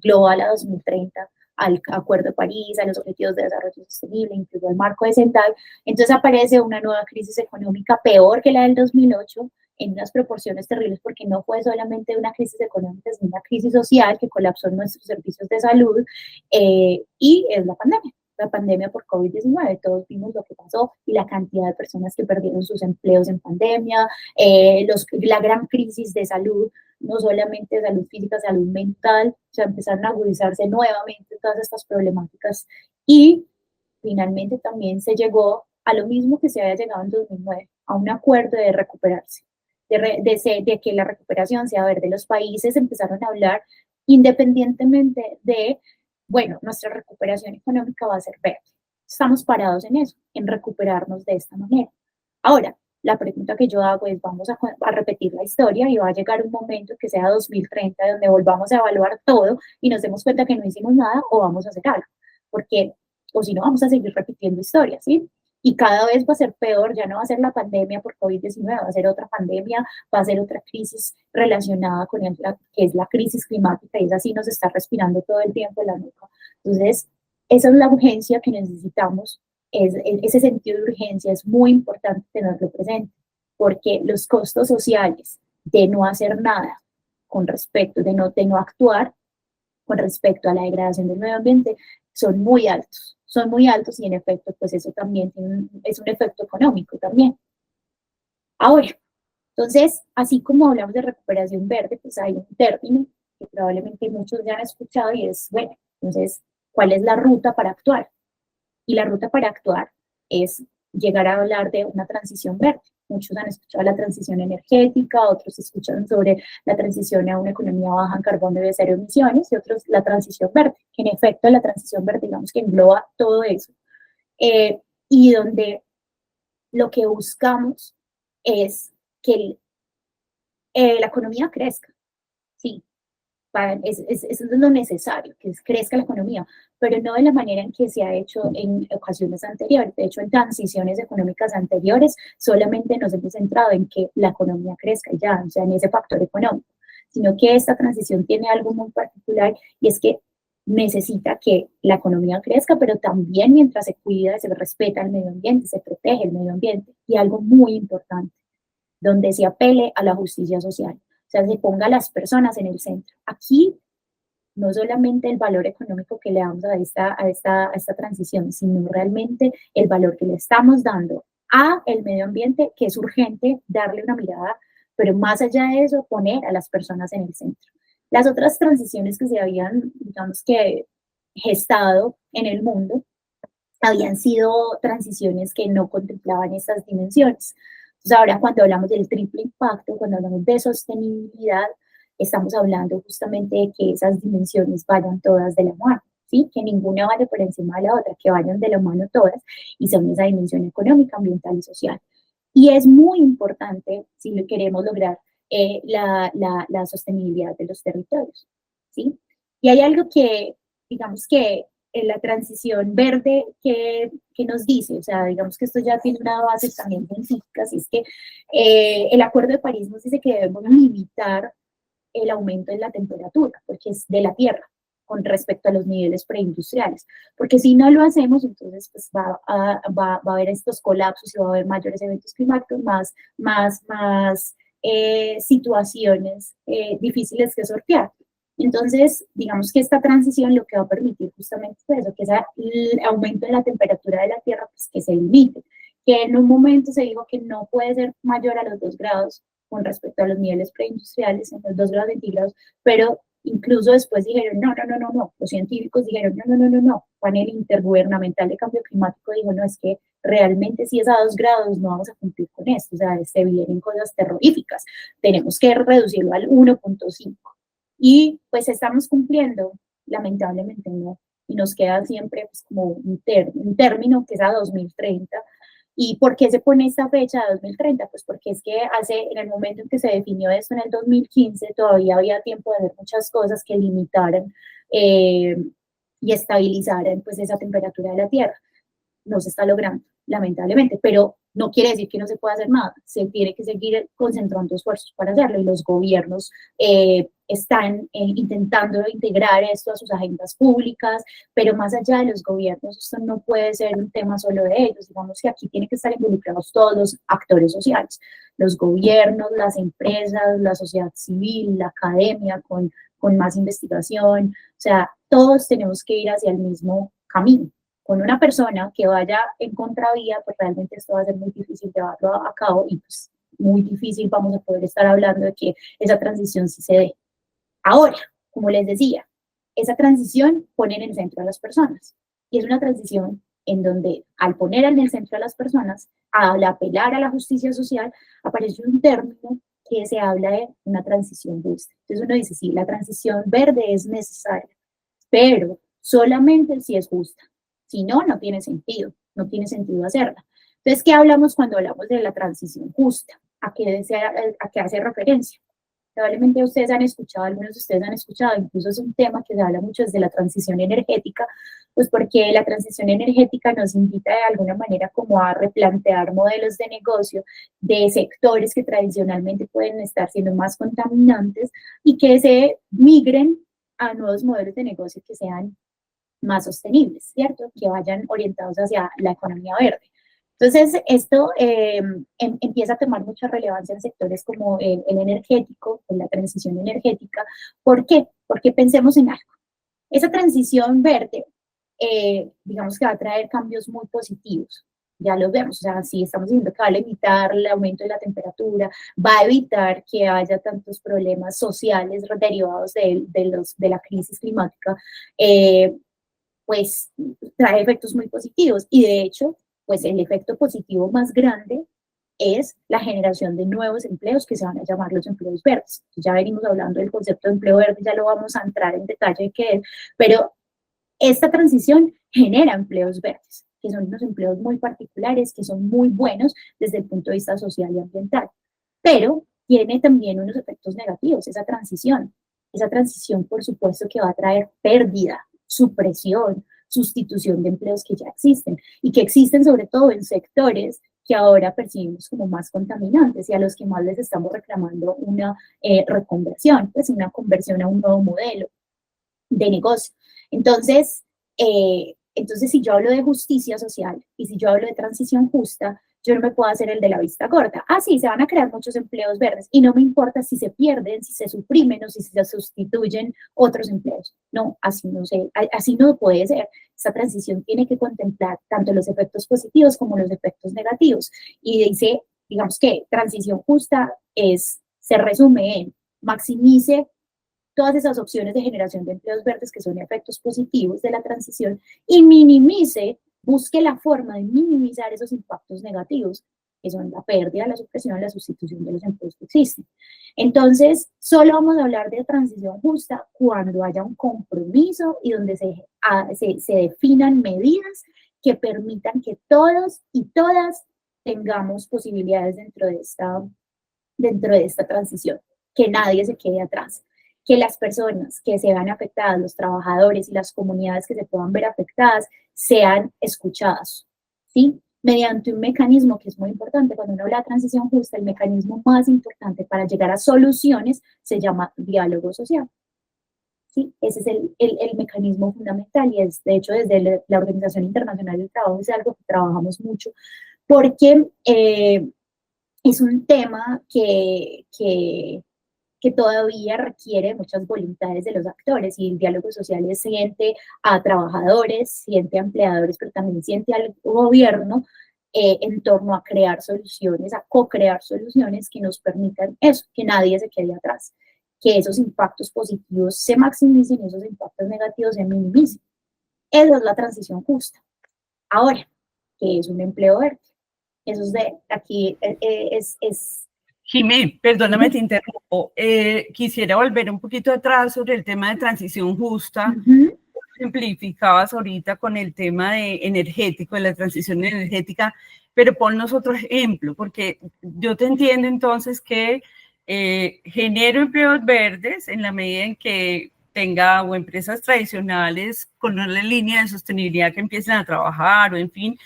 global a 2030, al Acuerdo de París, a los Objetivos de Desarrollo Sostenible, incluso al marco decental, entonces aparece una nueva crisis económica peor que la del 2008, en unas proporciones terribles, porque no fue solamente una crisis económica, sino una crisis social que colapsó nuestros servicios de salud y es la pandemia por COVID-19, todos vimos lo que pasó y la cantidad de personas que perdieron sus empleos en pandemia, la gran crisis de salud, no solamente de salud física, salud mental, o sea, empezaron a agudizarse nuevamente todas estas problemáticas y finalmente también se llegó a lo mismo que se había llegado en 2009, a un acuerdo de recuperarse, de que la recuperación sea verde. Los países empezaron a hablar independientemente de bueno, nuestra recuperación económica va a ser verde. Estamos parados en eso, en recuperarnos de esta manera. Ahora, la pregunta que yo hago es, vamos a repetir la historia y va a llegar un momento que sea 2030 donde volvamos a evaluar todo y nos demos cuenta que no hicimos nada o vamos a hacer algo. Porque, o si no, vamos a seguir repitiendo historias, ¿sí? Y cada vez va a ser peor, ya no va a ser la pandemia por COVID-19, va a ser otra pandemia, va a ser otra crisis relacionada con que es la crisis climática, y es así, nos está respirando todo el tiempo la nuca. Entonces, esa es la urgencia que necesitamos, ese sentido de urgencia es muy importante tenerlo presente, porque los costos sociales de no hacer nada con respecto, de no actuar con respecto a la degradación del medio ambiente, son muy altos y en efecto, pues eso también es un efecto económico también. Ahora, entonces, así como hablamos de recuperación verde, pues hay un término que probablemente muchos ya han escuchado y es, bueno, entonces, ¿cuál es la ruta para actuar? Y la ruta para actuar es llegar a hablar de una transición verde. Muchos han escuchado la transición energética, otros escuchan sobre la transición a una economía baja en carbono de cero emisiones y otros la transición verde, que en efecto la transición verde digamos que engloba todo eso. Y donde lo que buscamos es que la economía crezca, sí, es lo necesario, que crezca la economía, pero no de la manera en que se ha hecho en ocasiones anteriores. De hecho, en transiciones económicas anteriores solamente nos hemos centrado en que la economía crezca ya, o sea, en ese factor económico, sino que esta transición tiene algo muy particular y es que necesita que la economía crezca, pero también mientras se cuida, se respeta el medio ambiente, se protege el medio ambiente. Y algo muy importante, donde se apele a la justicia social. O sea, se ponga a las personas en el centro. Aquí no solamente el valor económico que le damos a esta transición, sino realmente el valor que le estamos dando a el medio ambiente, que es urgente darle una mirada, pero más allá de eso, poner a las personas en el centro. Las otras transiciones que se habían, digamos que, gestado en el mundo, habían sido transiciones que no contemplaban estas dimensiones. Entonces, ahora cuando hablamos del triple impacto, cuando hablamos de sostenibilidad, estamos hablando justamente de que esas dimensiones vayan todas de la mano, ¿sí? Que ninguna vaya por encima de la otra, que vayan de la mano todas, y son esa dimensión económica, ambiental y social. Y es muy importante si queremos lograr la sostenibilidad de los territorios, ¿sí? Y hay algo que, digamos que en la transición verde que nos dice, o sea, digamos que esto ya tiene una base también científica, así es que el Acuerdo de París nos dice que debemos limitar el aumento en la temperatura, porque es de la Tierra, con respecto a los niveles preindustriales, porque si no lo hacemos, entonces pues va a haber estos colapsos y va a haber mayores eventos climáticos, más situaciones difíciles que sortear. Entonces, digamos que esta transición lo que va a permitir justamente es eso, que el aumento en la temperatura de la Tierra, pues que se limite, que en un momento se dijo que no puede ser mayor a los 2 grados con respecto a los niveles preindustriales, en los 2 grados centígrados, pero incluso después dijeron, no, los científicos dijeron, no, panel intergubernamental de cambio climático dijo, no, es que realmente si es a 2 grados no vamos a cumplir con esto, o sea, se vienen cosas terroríficas, tenemos que reducirlo al 1.5. Y pues estamos cumpliendo, lamentablemente no, y nos queda siempre pues, como un término que es a 2030. ¿Y por qué se pone esta fecha de 2030? Pues porque es que en el momento en que se definió esto en el 2015, todavía había tiempo de hacer muchas cosas que limitaran y estabilizaran pues esa temperatura de la Tierra. No se está logrando, lamentablemente, pero no quiere decir que no se pueda hacer nada, se tiene que seguir concentrando esfuerzos para hacerlo y los gobiernos están intentando integrar esto a sus agendas públicas, pero más allá de los gobiernos, esto no puede ser un tema solo de ellos, digamos que aquí tienen que estar involucrados todos los actores sociales, los gobiernos, las empresas, la sociedad civil, la academia con más investigación, o sea, todos tenemos que ir hacia el mismo camino. Con una persona que vaya en contravía, pues realmente esto va a ser muy difícil llevarlo a cabo y pues muy difícil vamos a poder estar hablando de que esa transición sí se dé. Ahora, como les decía, esa transición pone en el centro a las personas y es una transición en donde al poner en el centro a las personas, al apelar a la justicia social, aparece un término que se habla de una transición justa. Entonces uno dice, sí, la transición verde es necesaria, pero solamente si es justa. Si no, no tiene sentido hacerla. Entonces, ¿qué hablamos cuando hablamos de la transición justa? ¿A qué hace referencia? Probablemente ustedes han escuchado, algunos de ustedes han escuchado, incluso es un tema que se habla mucho desde la transición energética, pues porque la transición energética nos invita de alguna manera como a replantear modelos de negocio de sectores que tradicionalmente pueden estar siendo más contaminantes y que se migren a nuevos modelos de negocio que sean más sostenibles, ¿cierto? Que vayan orientados hacia la economía verde. Entonces, esto empieza a tomar mucha relevancia en sectores como el energético, en la transición energética. ¿Por qué? Porque pensemos en algo. Esa transición verde, digamos que va a traer cambios muy positivos. Ya los vemos, o sea, sí estamos diciendo que va a limitar el aumento de la temperatura, va a evitar que haya tantos problemas sociales derivados de la crisis climática, pues trae efectos muy positivos y de hecho, pues el efecto positivo más grande es la generación de nuevos empleos que se van a llamar los empleos verdes. Ya venimos hablando del concepto de empleo verde, ya lo vamos a entrar en detalle de qué es, pero esta transición genera empleos verdes, que son unos empleos muy particulares, que son muy buenos desde el punto de vista social y ambiental, pero tiene también unos efectos negativos, esa transición. Esa transición, por supuesto, que va a traer pérdida, supresión, sustitución de empleos que ya existen y que existen sobre todo en sectores que ahora percibimos como más contaminantes y a los que más les estamos reclamando una reconversión, pues una conversión a un nuevo modelo de negocio. Entonces, si yo hablo de justicia social y si yo hablo de transición justa, yo no me puedo hacer el de la vista corta. Ah, sí, se van a crear muchos empleos verdes y no me importa si se pierden, si se suprimen o si se sustituyen otros empleos. No, así no puede ser. Esta transición tiene que contemplar tanto los efectos positivos como los efectos negativos. Y dice, digamos que transición justa se resume en maximice todas esas opciones de generación de empleos verdes que son efectos positivos de la transición y busque la forma de minimizar esos impactos negativos, que son la pérdida, la supresión, la sustitución de los empleos que existen. Entonces, solo vamos a hablar de transición justa cuando haya un compromiso y donde se definan medidas que permitan que todos y todas tengamos posibilidades dentro de esta transición, que nadie se quede atrás, que las personas que se vean afectadas, los trabajadores y las comunidades que se puedan ver afectadas, sean escuchadas, ¿sí? Mediante un mecanismo que es muy importante, cuando uno habla de transición justa, el mecanismo más importante para llegar a soluciones se llama diálogo social, ¿sí? Ese es el mecanismo fundamental y es, de hecho, desde la Organización Internacional del Trabajo es algo que trabajamos mucho, porque es un tema que que todavía requiere muchas voluntades de los actores, y el diálogo social siente a trabajadores, siente a empleadores, pero también siente al gobierno en torno a crear soluciones, a co-crear soluciones que nos permitan eso, que nadie se quede atrás, que esos impactos positivos se maximicen y esos impactos negativos se minimicen. Esa es la transición justa. Ahora, ¿qué es un empleo verde? Eso es de aquí, Jimé, perdóname, te interrumpo. Quisiera volver un poquito atrás sobre el tema de transición justa. Simplificabas ahorita con el tema de energético, de la transición energética, pero ponnos otro ejemplo, porque yo te entiendo entonces que genero empleos verdes en la medida en que tenga o empresas tradicionales con una línea de sostenibilidad que empiecen a trabajar, o en fin,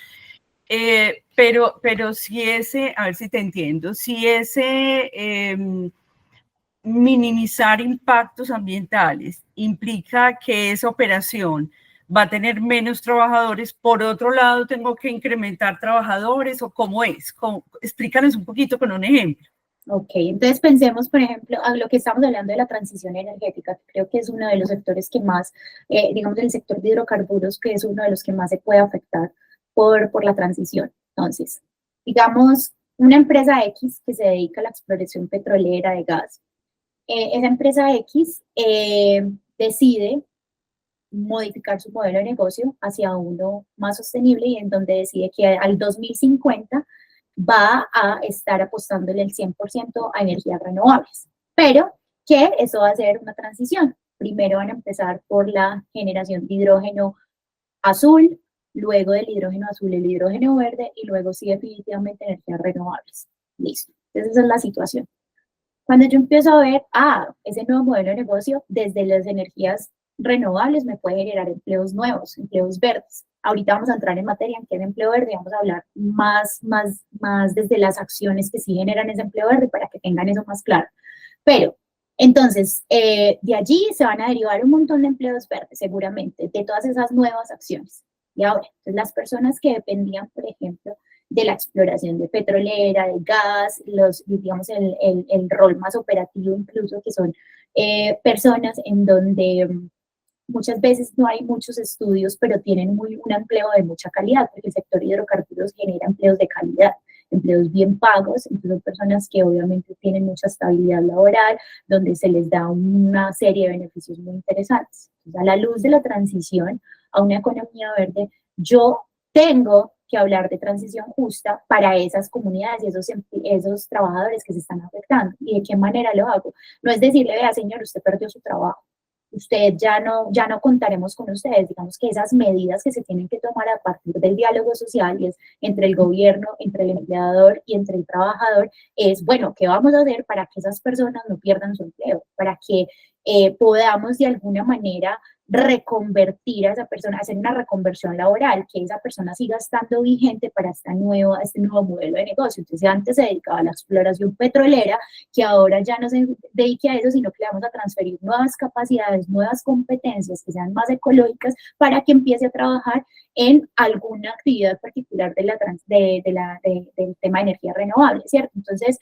pero si ese, a ver si te entiendo, si ese minimizar impactos ambientales implica que esa operación va a tener menos trabajadores, por otro lado tengo que incrementar trabajadores, o cómo es, explícanos un poquito con un ejemplo. Ok, entonces pensemos, por ejemplo, a lo que estamos hablando de la transición energética, que creo que es uno de los sectores que más, digamos, el sector de hidrocarburos, que es uno de los que más se puede afectar por la transición. Entonces, digamos, una empresa X que se dedica a la exploración petrolera de gas, esa empresa X decide modificar su modelo de negocio hacia uno más sostenible, y en donde decide que al 2050 va a estar apostándole el 100% a energías renovables, pero que eso va a ser una transición. Primero van a empezar por la generación de hidrógeno azul, luego del hidrógeno azul el hidrógeno verde, y luego sí definitivamente energías renovables. Listo. Entonces esa es la situación. Cuando yo empiezo a ver, ese nuevo modelo de negocio desde las energías renovables me puede generar empleos nuevos, empleos verdes. Ahorita vamos a entrar en materia en qué es empleo verde, vamos a hablar más desde las acciones que sí generan ese empleo verde para que tengan eso más claro. Pero, entonces, de allí se van a derivar un montón de empleos verdes, seguramente, de todas esas nuevas acciones. Y ahora, entonces, las personas que dependían, por ejemplo, de la exploración de petrolera, de gas, digamos, el rol más operativo incluso, que son personas en donde muchas veces no hay muchos estudios, pero tienen un empleo de mucha calidad, porque el sector hidrocarburos genera empleos de calidad, empleos bien pagos, entonces son personas que obviamente tienen mucha estabilidad laboral, donde se les da una serie de beneficios muy interesantes. Entonces, a la luz de la transición a una economía verde, yo tengo que hablar de transición justa para esas comunidades y esos trabajadores que se están afectando. ¿Y de qué manera lo hago? No es decirle, vea, señor, usted perdió su trabajo, usted ya no contaremos con ustedes. Digamos que esas medidas que se tienen que tomar a partir del diálogo social, y es entre el gobierno, entre el empleador y entre el trabajador, es, bueno, ¿qué vamos a hacer para que esas personas no pierdan su empleo? Para que podamos de alguna manera reconvertir a esa persona, hacer una reconversión laboral, que esa persona siga estando vigente para este nuevo modelo de negocio. Entonces, antes se dedicaba a la exploración petrolera, que ahora ya no se dedique a eso, sino que le vamos a transferir nuevas capacidades, nuevas competencias que sean más ecológicas, para que empiece a trabajar en alguna actividad particular del tema de energía renovable, ¿cierto? Entonces,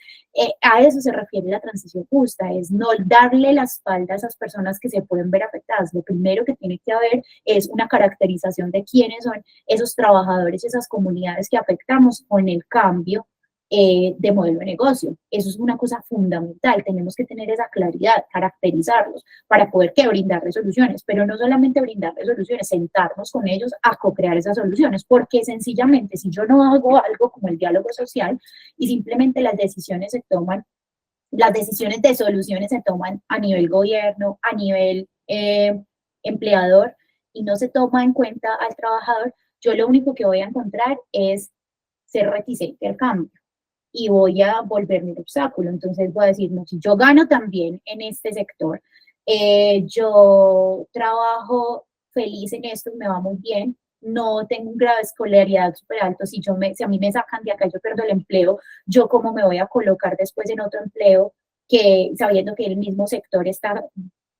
a eso se refiere la transición justa, es no darle la espalda a esas personas que se pueden ver afectadas. Lo primero que tiene que haber es una caracterización de quiénes son esos trabajadores, esas comunidades que afectamos con el cambio de modelo de negocio. Eso es una cosa fundamental, tenemos que tener esa claridad, caracterizarlos para poder brindarles soluciones, pero no solamente brindarles soluciones, sentarnos con ellos a co-crear esas soluciones, porque sencillamente si yo no hago algo como el diálogo social y simplemente las decisiones de soluciones se toman a nivel gobierno, a nivel empleador, y no se toma en cuenta al trabajador, yo lo único que voy a encontrar es ser reticente al cambio y voy a volverme un obstáculo. Entonces voy a decir, no, si yo gano también en este sector, yo trabajo feliz en esto, me va muy bien, no tengo un grado de escolaridad súper alto, si a mí me sacan de acá, yo pierdo el empleo, yo cómo me voy a colocar después en otro empleo, sabiendo que el mismo sector está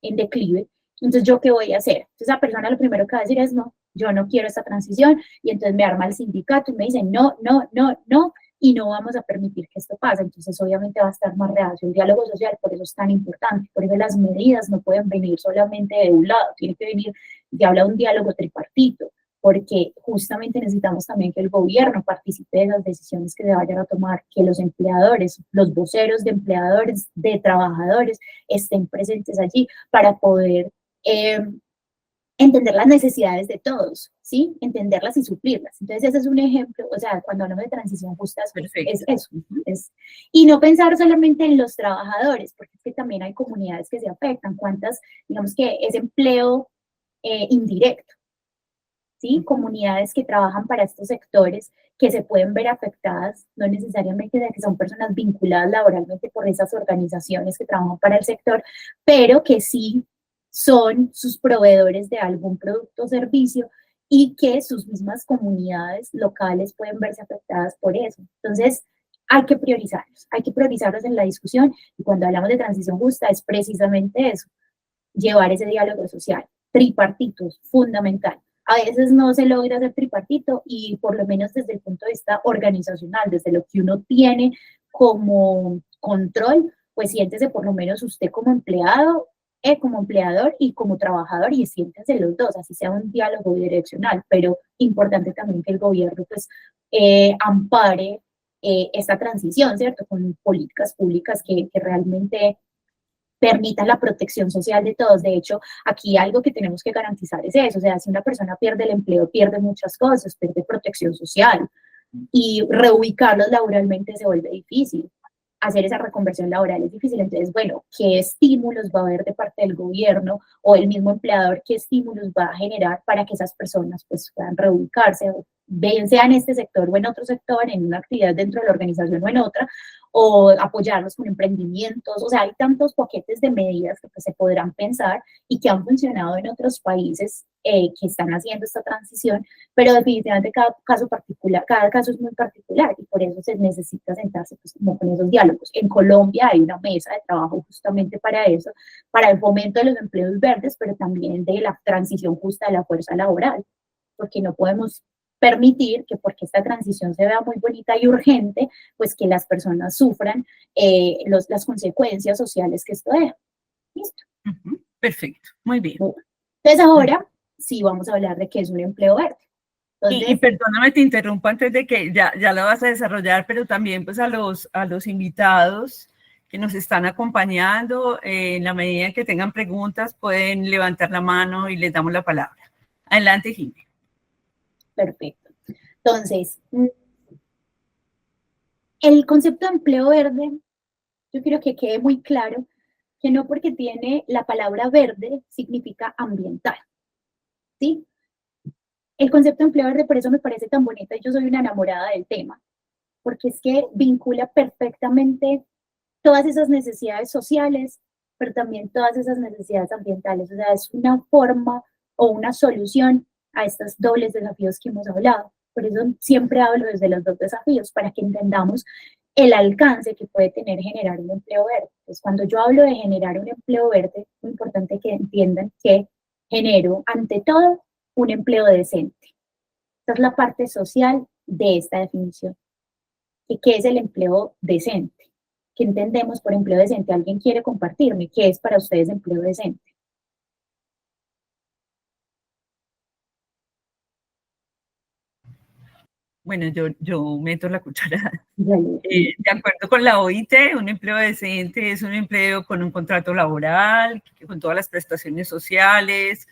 en declive. Entonces, ¿yo qué voy a hacer? Entonces, esa persona lo primero que va a decir es, no, yo no quiero esta transición, y entonces me arma el sindicato y me dice, no, no, no, no, y no vamos a permitir que esto pase. Entonces, obviamente va a estar más reacio el diálogo social, por eso es tan importante, por eso las medidas no pueden venir solamente de un lado, tiene que venir de hablar un diálogo tripartito, porque justamente necesitamos también que el gobierno participe de las decisiones que se vayan a tomar, que los empleadores, los voceros de empleadores, de trabajadores, estén presentes allí para poder entender las necesidades de todos, ¿sí? Entenderlas y suplirlas. Entonces, ese es un ejemplo, o sea, cuando hablamos de transición justa, es eso. Y no pensar solamente en los trabajadores, porque es que también hay comunidades que se afectan. ¿Cuántas, digamos que es empleo indirecto? ¿Sí? Comunidades que trabajan para estos sectores que se pueden ver afectadas, no necesariamente de que son personas vinculadas laboralmente por esas organizaciones que trabajan para el sector, pero que sí son sus proveedores de algún producto o servicio y que sus mismas comunidades locales pueden verse afectadas por eso. Entonces, hay que priorizarlos en la discusión, y cuando hablamos de transición justa es precisamente eso, llevar ese diálogo social, tripartito, fundamental. A veces no se logra hacer tripartito y por lo menos desde el punto de vista organizacional, desde lo que uno tiene como control, pues siéntese por lo menos usted como empleado, como empleador y como trabajador, y siéntense los dos, así sea un diálogo direccional, pero importante también que el gobierno pues ampare esta transición, ¿cierto? Con políticas públicas que realmente permitan la protección social de todos. De hecho, aquí algo que tenemos que garantizar es eso, o sea, si una persona pierde el empleo, pierde muchas cosas, pierde protección social, y reubicarlos laboralmente se vuelve difícil. Hacer esa reconversión laboral es difícil. Entonces, bueno, ¿qué estímulos va a haber de parte del gobierno o el mismo empleador? ¿Qué estímulos va a generar para que esas personas pues puedan reubicarse, bien sea en este sector o en otro sector, en una actividad dentro de la organización o en otra, o apoyarlos con emprendimientos? O sea, hay tantos paquetes de medidas que pues, se podrán pensar y que han funcionado en otros países que están haciendo esta transición, pero definitivamente cada caso particular, cada caso es muy particular, y por eso se necesita sentarse pues, como con esos diálogos. En Colombia hay una mesa de trabajo justamente para eso, para el fomento de los empleos verdes, pero también de la transición justa de la fuerza laboral, porque no podemos permitir que porque esta transición se vea muy bonita y urgente, pues que las personas sufran las consecuencias sociales que esto deja. ¿Listo? Perfecto, muy bien. Entonces ahora sí vamos a hablar de qué es un empleo verde. Entonces, y perdóname, te interrumpo antes de que ya lo vas a desarrollar, pero también pues a los invitados que nos están acompañando, en la medida en que tengan preguntas, pueden levantar la mano y les damos la palabra. Adelante, Jimmy. Perfecto. Entonces, el concepto de empleo verde, yo quiero que quede muy claro que no porque tiene la palabra verde significa ambiental, ¿sí? El concepto de empleo verde por eso me parece tan bonito y yo soy una enamorada del tema, porque es que vincula perfectamente todas esas necesidades sociales, pero también todas esas necesidades ambientales. O sea, es una forma o una solución a estos dobles desafíos que hemos hablado. Por eso siempre hablo desde los dos desafíos, para que entendamos el alcance que puede tener generar un empleo verde. Entonces, cuando yo hablo de generar un empleo verde, es muy importante que entiendan que genero, ante todo, un empleo decente. Esta es la parte social de esta definición. ¿Y qué es el empleo decente? ¿Qué entendemos por empleo decente? ¿Alguien quiere compartirme qué es para ustedes empleo decente? Bueno, yo meto la cucharada. De acuerdo con la OIT, un empleo decente es un empleo con un contrato laboral, con todas las prestaciones sociales,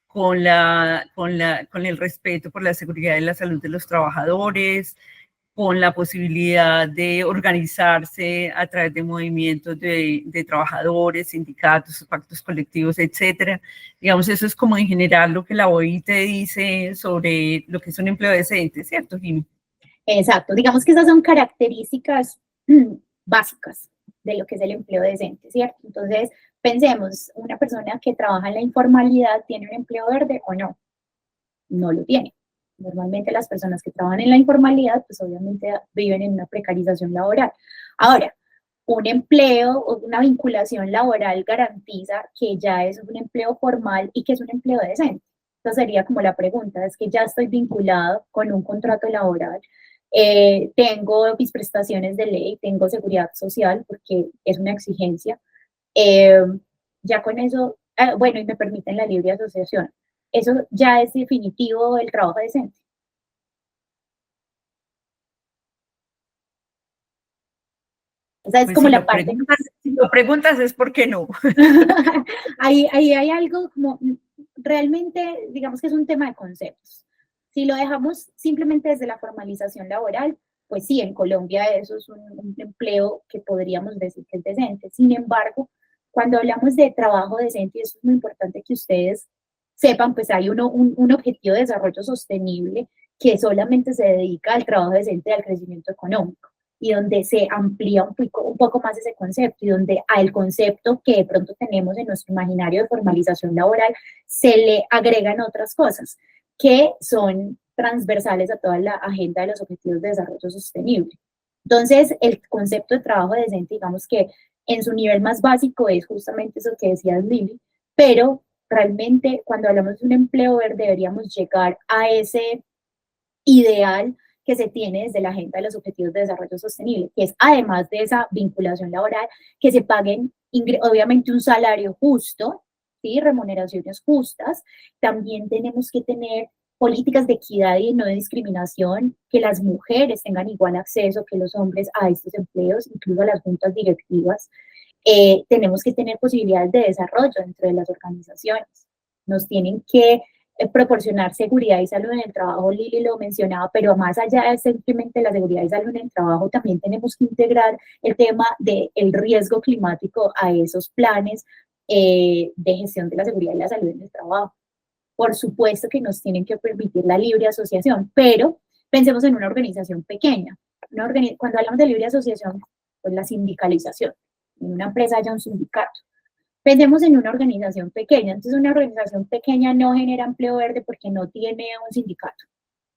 con el respeto por la seguridad y la salud de los trabajadores, con la posibilidad de organizarse a través de movimientos de trabajadores, sindicatos, pactos colectivos, etcétera. Digamos, eso es como en general lo que la OIT dice sobre lo que es un empleo decente, ¿cierto, Jimmy? Exacto. Digamos que esas son características básicas de lo que es el empleo decente, ¿cierto? Entonces, pensemos, una persona que trabaja en la informalidad, ¿tiene un empleo verde o no? No lo tiene. Normalmente las personas que trabajan en la informalidad, pues obviamente viven en una precarización laboral. Ahora, un empleo o una vinculación laboral garantiza que ya es un empleo formal y que es un empleo decente. Esa sería como la pregunta, es que ya estoy vinculado con un contrato laboral tengo mis prestaciones de ley, tengo seguridad social porque es una exigencia. Ya con eso, bueno, y me permiten la libre asociación. Eso ya es definitivo el trabajo decente. Esa es Pues como la parte. si lo preguntas es porque no. ahí hay algo como, realmente, digamos que es un tema de conceptos. Si lo dejamos simplemente desde la formalización laboral, pues sí, en Colombia eso es un empleo que podríamos decir que es decente. Sin embargo, cuando hablamos de trabajo decente, y eso es muy importante que ustedes sepan, pues hay un objetivo de desarrollo sostenible que solamente se dedica al trabajo decente y al crecimiento económico, y donde se amplía un poco más ese concepto, y donde al concepto que de pronto tenemos en nuestro imaginario de formalización laboral se le agregan otras cosas que son transversales a toda la agenda de los objetivos de desarrollo sostenible. Entonces, el concepto de trabajo decente, digamos que en su nivel más básico es justamente eso que decías, Lili, pero realmente cuando hablamos de un empleo verde deberíamos llegar a ese ideal que se tiene desde la agenda de los objetivos de desarrollo sostenible, que es además de esa vinculación laboral, que se paguen obviamente un salario justo, ¿sí? Remuneraciones justas. También tenemos que tener políticas de equidad y no de discriminación, que las mujeres tengan igual acceso que los hombres a estos empleos, incluso a las juntas directivas. Tenemos que tener posibilidades de desarrollo dentro de las organizaciones. Nos tienen que proporcionar seguridad y salud en el trabajo, Lili lo mencionaba, pero más allá de simplemente la seguridad y salud en el trabajo, también tenemos que integrar el tema del riesgo climático a esos planes de gestión de la seguridad y la salud en el trabajo. Por supuesto que nos tienen que permitir la libre asociación, pero pensemos en una organización pequeña. Cuando hablamos de libre asociación, pues la sindicalización. En una empresa haya un sindicato. Pensemos en una organización pequeña. Entonces, una organización pequeña no genera empleo verde porque no tiene un sindicato.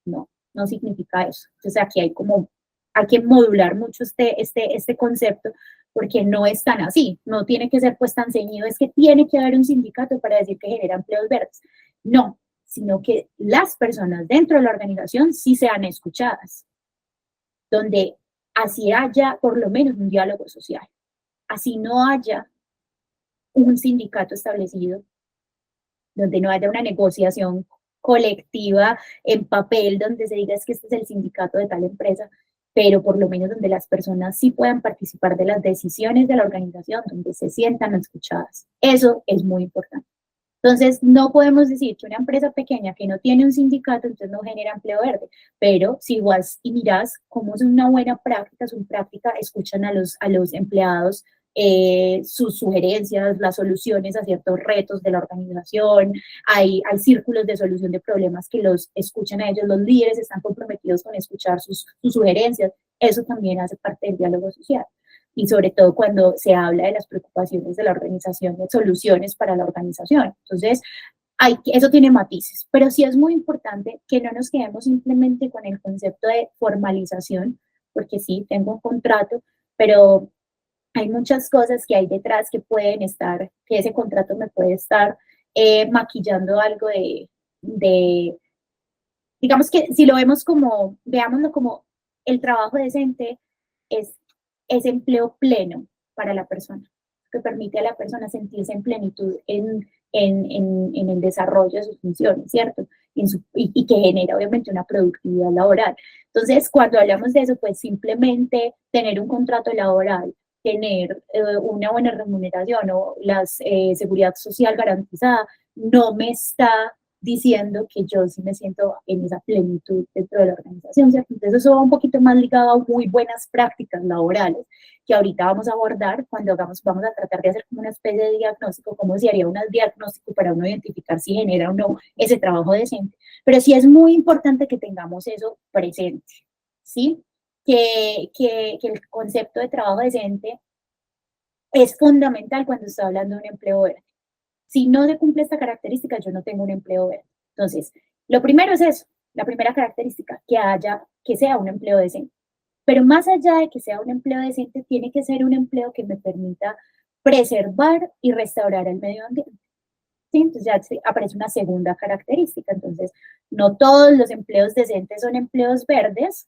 No, no significa eso. Entonces, aquí hay que modular mucho este concepto, porque no es tan así. No tiene que ser pues tan ceñido, es que tiene que haber un sindicato para decir que genera empleos verdes. No, sino que las personas dentro de la organización sí sean escuchadas, donde así haya por lo menos un diálogo social. Así no haya un sindicato establecido, donde no haya una negociación colectiva en papel, donde se diga es que este es el sindicato de tal empresa, pero por lo menos donde las personas sí puedan participar de las decisiones de la organización, donde se sientan escuchadas. Eso es muy importante. Entonces, no podemos decir que una empresa pequeña que no tiene un sindicato, entonces no genera empleo verde, pero si vas y miras cómo es una buena práctica, su práctica, escuchan a los empleados, sus sugerencias, las soluciones a ciertos retos de la organización, hay círculos de solución de problemas que los escuchan a ellos, los líderes están comprometidos con escuchar sus sugerencias, eso también hace parte del diálogo social. Y sobre todo cuando se habla de las preocupaciones de la organización, de soluciones para la organización. Entonces, eso tiene matices, pero sí es muy importante que no nos quedemos simplemente con el concepto de formalización, porque sí, tengo un contrato, pero hay muchas cosas que hay detrás que pueden estar, que ese contrato me puede estar maquillando algo de, digamos que si lo vemos como, veámoslo como el trabajo decente es empleo pleno para la persona, que permite a la persona sentirse en plenitud en el desarrollo de sus funciones, ¿cierto? Y que genera obviamente una productividad laboral. Entonces, cuando hablamos de eso, pues simplemente tener un contrato laboral, tener una buena remuneración o la seguridad social garantizada, no me está diciendo que yo sí me siento en esa plenitud dentro de la organización, ¿cierto? Entonces eso va un poquito más ligado a muy buenas prácticas laborales que ahorita vamos a abordar cuando vamos a tratar de hacer como una especie de diagnóstico, cómo se haría un diagnóstico para uno identificar si genera o no ese trabajo decente. Pero sí es muy importante que tengamos eso presente, ¿sí? Que el concepto de trabajo decente es fundamental cuando está hablando de un empleo verde. Si no se cumple esta característica, yo no tengo un empleo verde. Entonces, lo primero es eso, la primera característica, que sea un empleo decente. Pero más allá de que sea un empleo decente, tiene que ser un empleo que me permita preservar y restaurar el medio ambiente. ¿Sí? Entonces ya aparece una segunda característica. Entonces, no todos los empleos decentes son empleos verdes,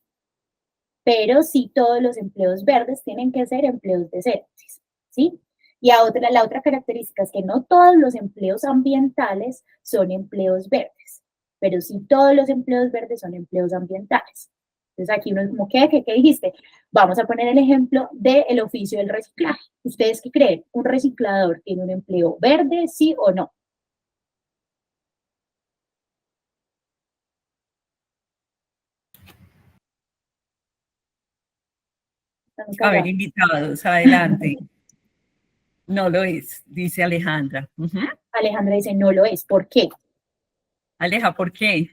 pero sí todos los empleos verdes tienen que ser empleos decentes, ¿sí? Y la otra característica es que no todos los empleos ambientales son empleos verdes, pero sí todos los empleos verdes son empleos ambientales. Entonces aquí uno es como, ¿qué dijiste? Vamos a poner el ejemplo del oficio del reciclaje. ¿Ustedes qué creen? ¿Un reciclador tiene un empleo verde, sí o no? A ver, invitados, adelante. No lo es, dice Alejandra. Alejandra dice, no lo es. ¿Por qué? Aleja, ¿por qué?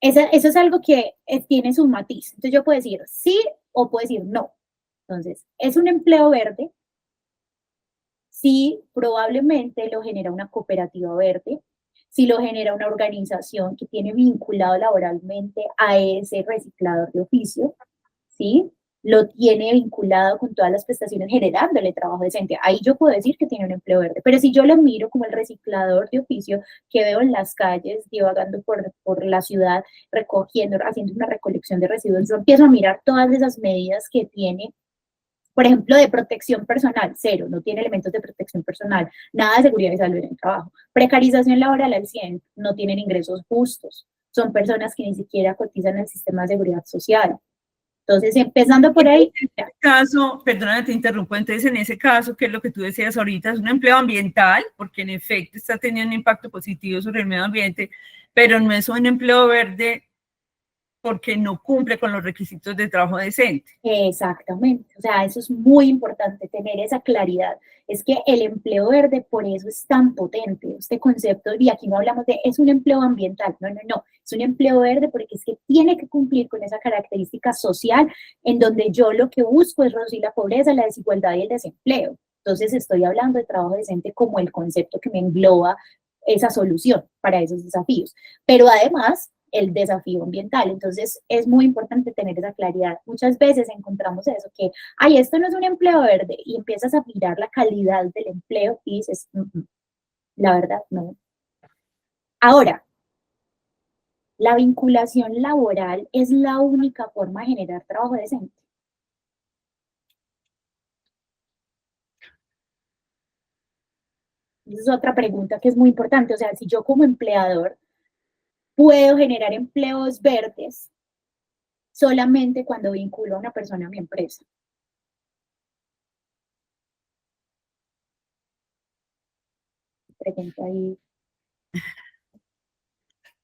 Eso es algo que tiene su matiz. Entonces yo puedo decir sí o puedo decir no. Entonces, ¿es un empleo verde? Sí, probablemente lo genera una cooperativa verde, si lo genera una organización que tiene vinculado laboralmente a ese reciclador de oficio, ¿sí? Lo tiene vinculado con todas las prestaciones generándole trabajo decente. Ahí yo puedo decir que tiene un empleo verde. Pero si yo lo miro como el reciclador de oficio que veo en las calles, divagando por la ciudad, recogiendo, haciendo una recolección de residuos, yo empiezo a mirar todas esas medidas que tiene, por ejemplo, de protección personal, cero, no tiene elementos de protección personal, nada de seguridad y salud en el trabajo. Precarización laboral al 100, no tienen ingresos justos, son personas que ni siquiera cotizan al sistema de seguridad social. Entonces, empezando por ahí. En ese caso, perdóname, te interrumpo, entonces en ese caso, que es lo que tú decías ahorita, es un empleo ambiental, porque en efecto está teniendo un impacto positivo sobre el medio ambiente, pero no es un empleo verde porque no cumple con los requisitos de trabajo decente. Exactamente, o sea, eso es muy importante, tener esa claridad. Es que el empleo verde, por eso es tan potente, este concepto, y aquí no hablamos de, es un empleo ambiental, no, es un empleo verde porque es que tiene que cumplir con esa característica social en donde yo lo que busco es reducir la pobreza, la desigualdad y el desempleo. Entonces estoy hablando de trabajo decente como el concepto que me engloba esa solución para esos desafíos. Pero además, el desafío ambiental. Entonces, es muy importante tener esa claridad. Muchas veces encontramos eso, que, ay, esto no es un empleo verde, y empiezas a mirar la calidad del empleo y dices, la verdad, no. Ahora, la vinculación laboral es la única forma de generar trabajo decente. Esa es otra pregunta que es muy importante. O sea, si yo como empleador puedo generar empleos verdes solamente cuando vinculo a una persona a mi empresa. Pregunta ahí.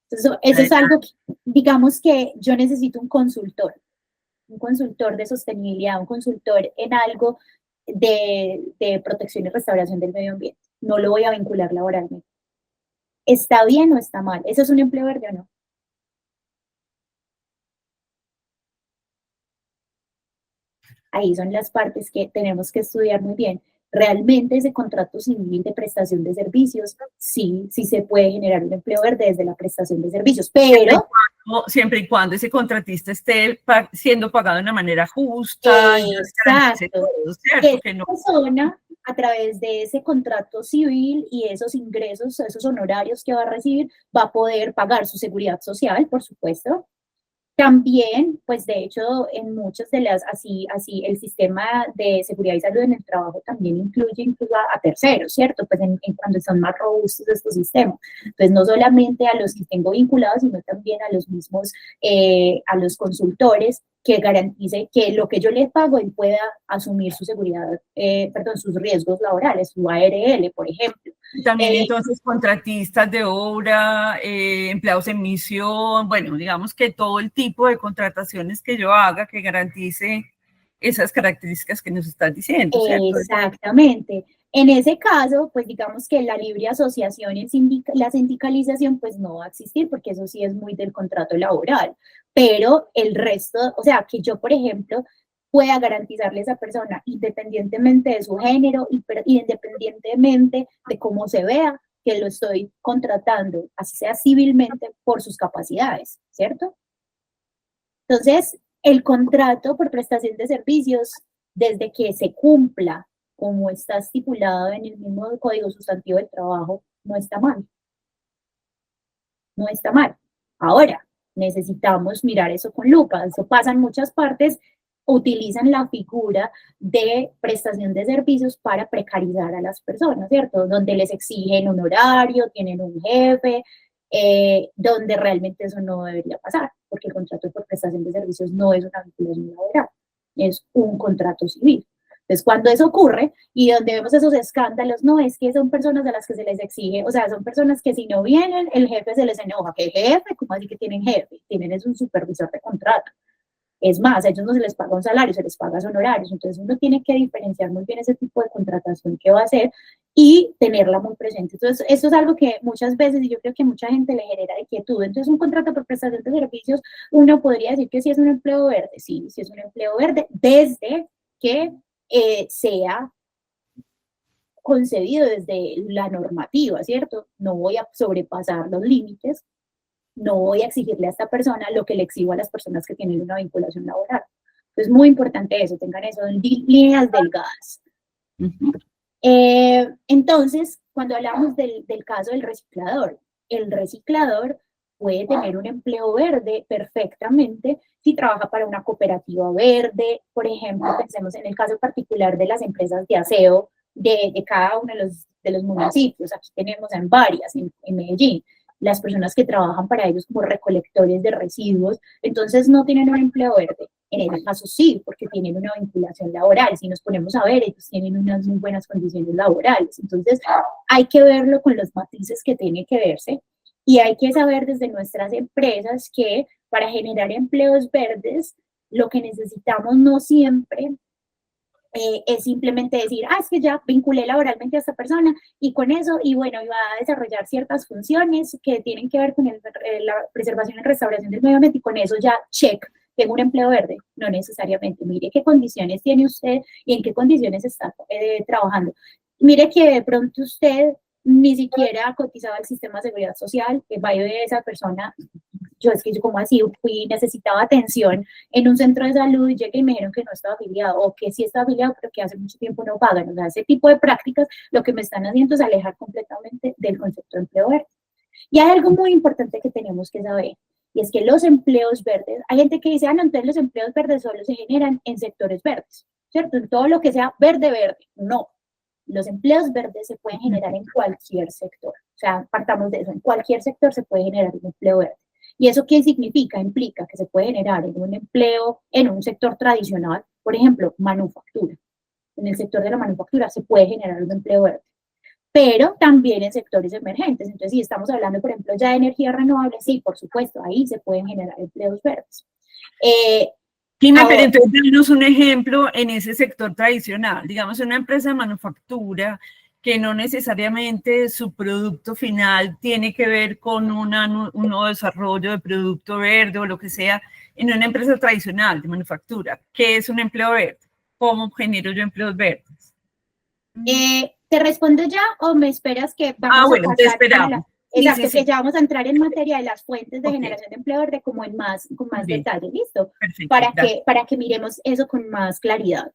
Entonces, eso es algo que, digamos que yo necesito un consultor de sostenibilidad, un consultor en algo de protección y restauración del medio ambiente. No lo voy a vincular laboralmente. ¿Está bien o está mal? ¿Eso es un empleo verde o no? Ahí son las partes que tenemos que estudiar muy bien. Realmente ese contrato civil de prestación de servicios, sí se puede generar un empleo verde desde la prestación de servicios, pero siempre y cuando ese contratista esté siendo pagado de una manera justa, exacto, todo, ¿cierto? que no. Persona, a través de ese contrato civil y esos ingresos, esos honorarios que va a recibir, va a poder pagar su seguridad social, por supuesto. También, pues de hecho, en muchas de las, así, el sistema de seguridad y salud en el trabajo también incluye incluso a terceros, ¿cierto? Pues en cuando son más robustos estos sistemas. Entonces, no solamente a los que tengo vinculados, sino también a los mismos, a los consultores, que garantice que lo que yo les pago, él pueda asumir su seguridad, sus riesgos laborales, su ARL, por ejemplo. También entonces contratistas de obra, empleados en misión, bueno, digamos que todo el tipo de contrataciones que yo haga que garantice esas características que nos estás diciendo, ¿cierto? Exactamente. En ese caso, pues digamos que la libre asociación y la sindicalización pues no va a existir porque eso sí es muy del contrato laboral, pero el resto, o sea, que yo, por ejemplo, pueda garantizarle a esa persona, independientemente de su género y independientemente de cómo se vea, que lo estoy contratando, así sea civilmente, por sus capacidades, ¿cierto? Entonces, el contrato por prestación de servicios, desde que se cumpla como está estipulado en el mismo Código Sustantivo del Trabajo, no está mal. no está mal. Ahora, necesitamos mirar eso con lupa. Eso pasa en muchas partes, utilizan la figura de prestación de servicios para precarizar a las personas, ¿cierto? Donde les exigen un horario, tienen un jefe, donde realmente eso no debería pasar, porque el contrato por prestación de servicios no es una vinculación laboral, es un contrato civil. Entonces, cuando eso ocurre y donde vemos esos escándalos, no, es que son personas a las que se les exige, o sea, son personas que si no vienen, el jefe se les enoja. ¿Qué jefe? ¿Cómo así que tienen jefe? Tienen es un supervisor de contrato. Es más, a ellos no se les paga un salario, se les paga honorarios. Entonces, uno tiene que diferenciar muy bien ese tipo de contratación que va a hacer y tenerla muy presente. Entonces, esto es algo que muchas veces, y yo creo que a mucha gente le genera inquietud. Entonces, un contrato por prestación de servicios, uno podría decir que sí es un empleo verde. Sí, sí es un empleo verde, desde que sea concebido desde la normativa, ¿cierto? No voy a sobrepasar los límites, no voy a exigirle a esta persona lo que le exijo a las personas que tienen una vinculación laboral. Entonces, muy importante eso, tengan eso en líneas delgadas. Entonces, cuando hablamos del caso del reciclador, el reciclador puede tener un empleo verde perfectamente si trabaja para una cooperativa verde. Por ejemplo, pensemos en el caso particular de las empresas de aseo de cada uno de los municipios. Aquí tenemos en varias, en Medellín, las personas que trabajan para ellos como recolectores de residuos, entonces no tienen un empleo verde. En ese caso sí, porque tienen una vinculación laboral. Si nos ponemos a ver, ellos tienen unas muy buenas condiciones laborales. Entonces hay que verlo con los matices que tiene que verse y hay que saber desde nuestras empresas que para generar empleos verdes, lo que necesitamos no siempre es simplemente decir, es que ya vinculé laboralmente a esta persona y con eso, y bueno, iba a desarrollar ciertas funciones que tienen que ver con la preservación y restauración del medio ambiente y con eso ya, check, tengo un empleo verde. No necesariamente. Mire qué condiciones tiene usted y en qué condiciones está trabajando. Mire que de pronto usted ni siquiera cotizaba el sistema de seguridad social, que vaya de esa persona. Yo es que yo como así necesitaba atención en un centro de salud y llegué y me dijeron que no estaba afiliado o que sí estaba afiliado pero que hace mucho tiempo no pagan. O sea, ese tipo de prácticas lo que me están haciendo es alejar completamente del concepto de empleo verde. Y hay algo muy importante que tenemos que saber y es que los empleos verdes, hay gente que dice, no, entonces los empleos verdes solo se generan en sectores verdes, ¿cierto? En todo lo que sea verde, verde. No, los empleos verdes se pueden generar en cualquier sector. O sea, partamos de eso, en cualquier sector se puede generar un empleo verde. ¿Y eso qué significa? Implica que se puede generar en un empleo, en un sector tradicional, por ejemplo, manufactura. En el sector de la manufactura se puede generar un empleo verde, pero también en sectores emergentes. Entonces, si estamos hablando, por ejemplo, ya de energías renovables, sí, por supuesto, ahí se pueden generar empleos verdes. Dime, pero entonces danos un ejemplo en ese sector tradicional, digamos una empresa de manufactura que no necesariamente su producto final tiene que ver con un nuevo desarrollo de producto verde o lo que sea, en una empresa tradicional de manufactura. ¿Qué es un empleo verde? ¿Cómo genero yo empleos verdes? ¿Te respondo ya o me esperas que vamos bueno, a pasar te esperamos. Exacto, que ya vamos a entrar en materia de las fuentes de generación de empleo verde como con más detalle, ¿listo? Perfecto, para que miremos eso con más claridad.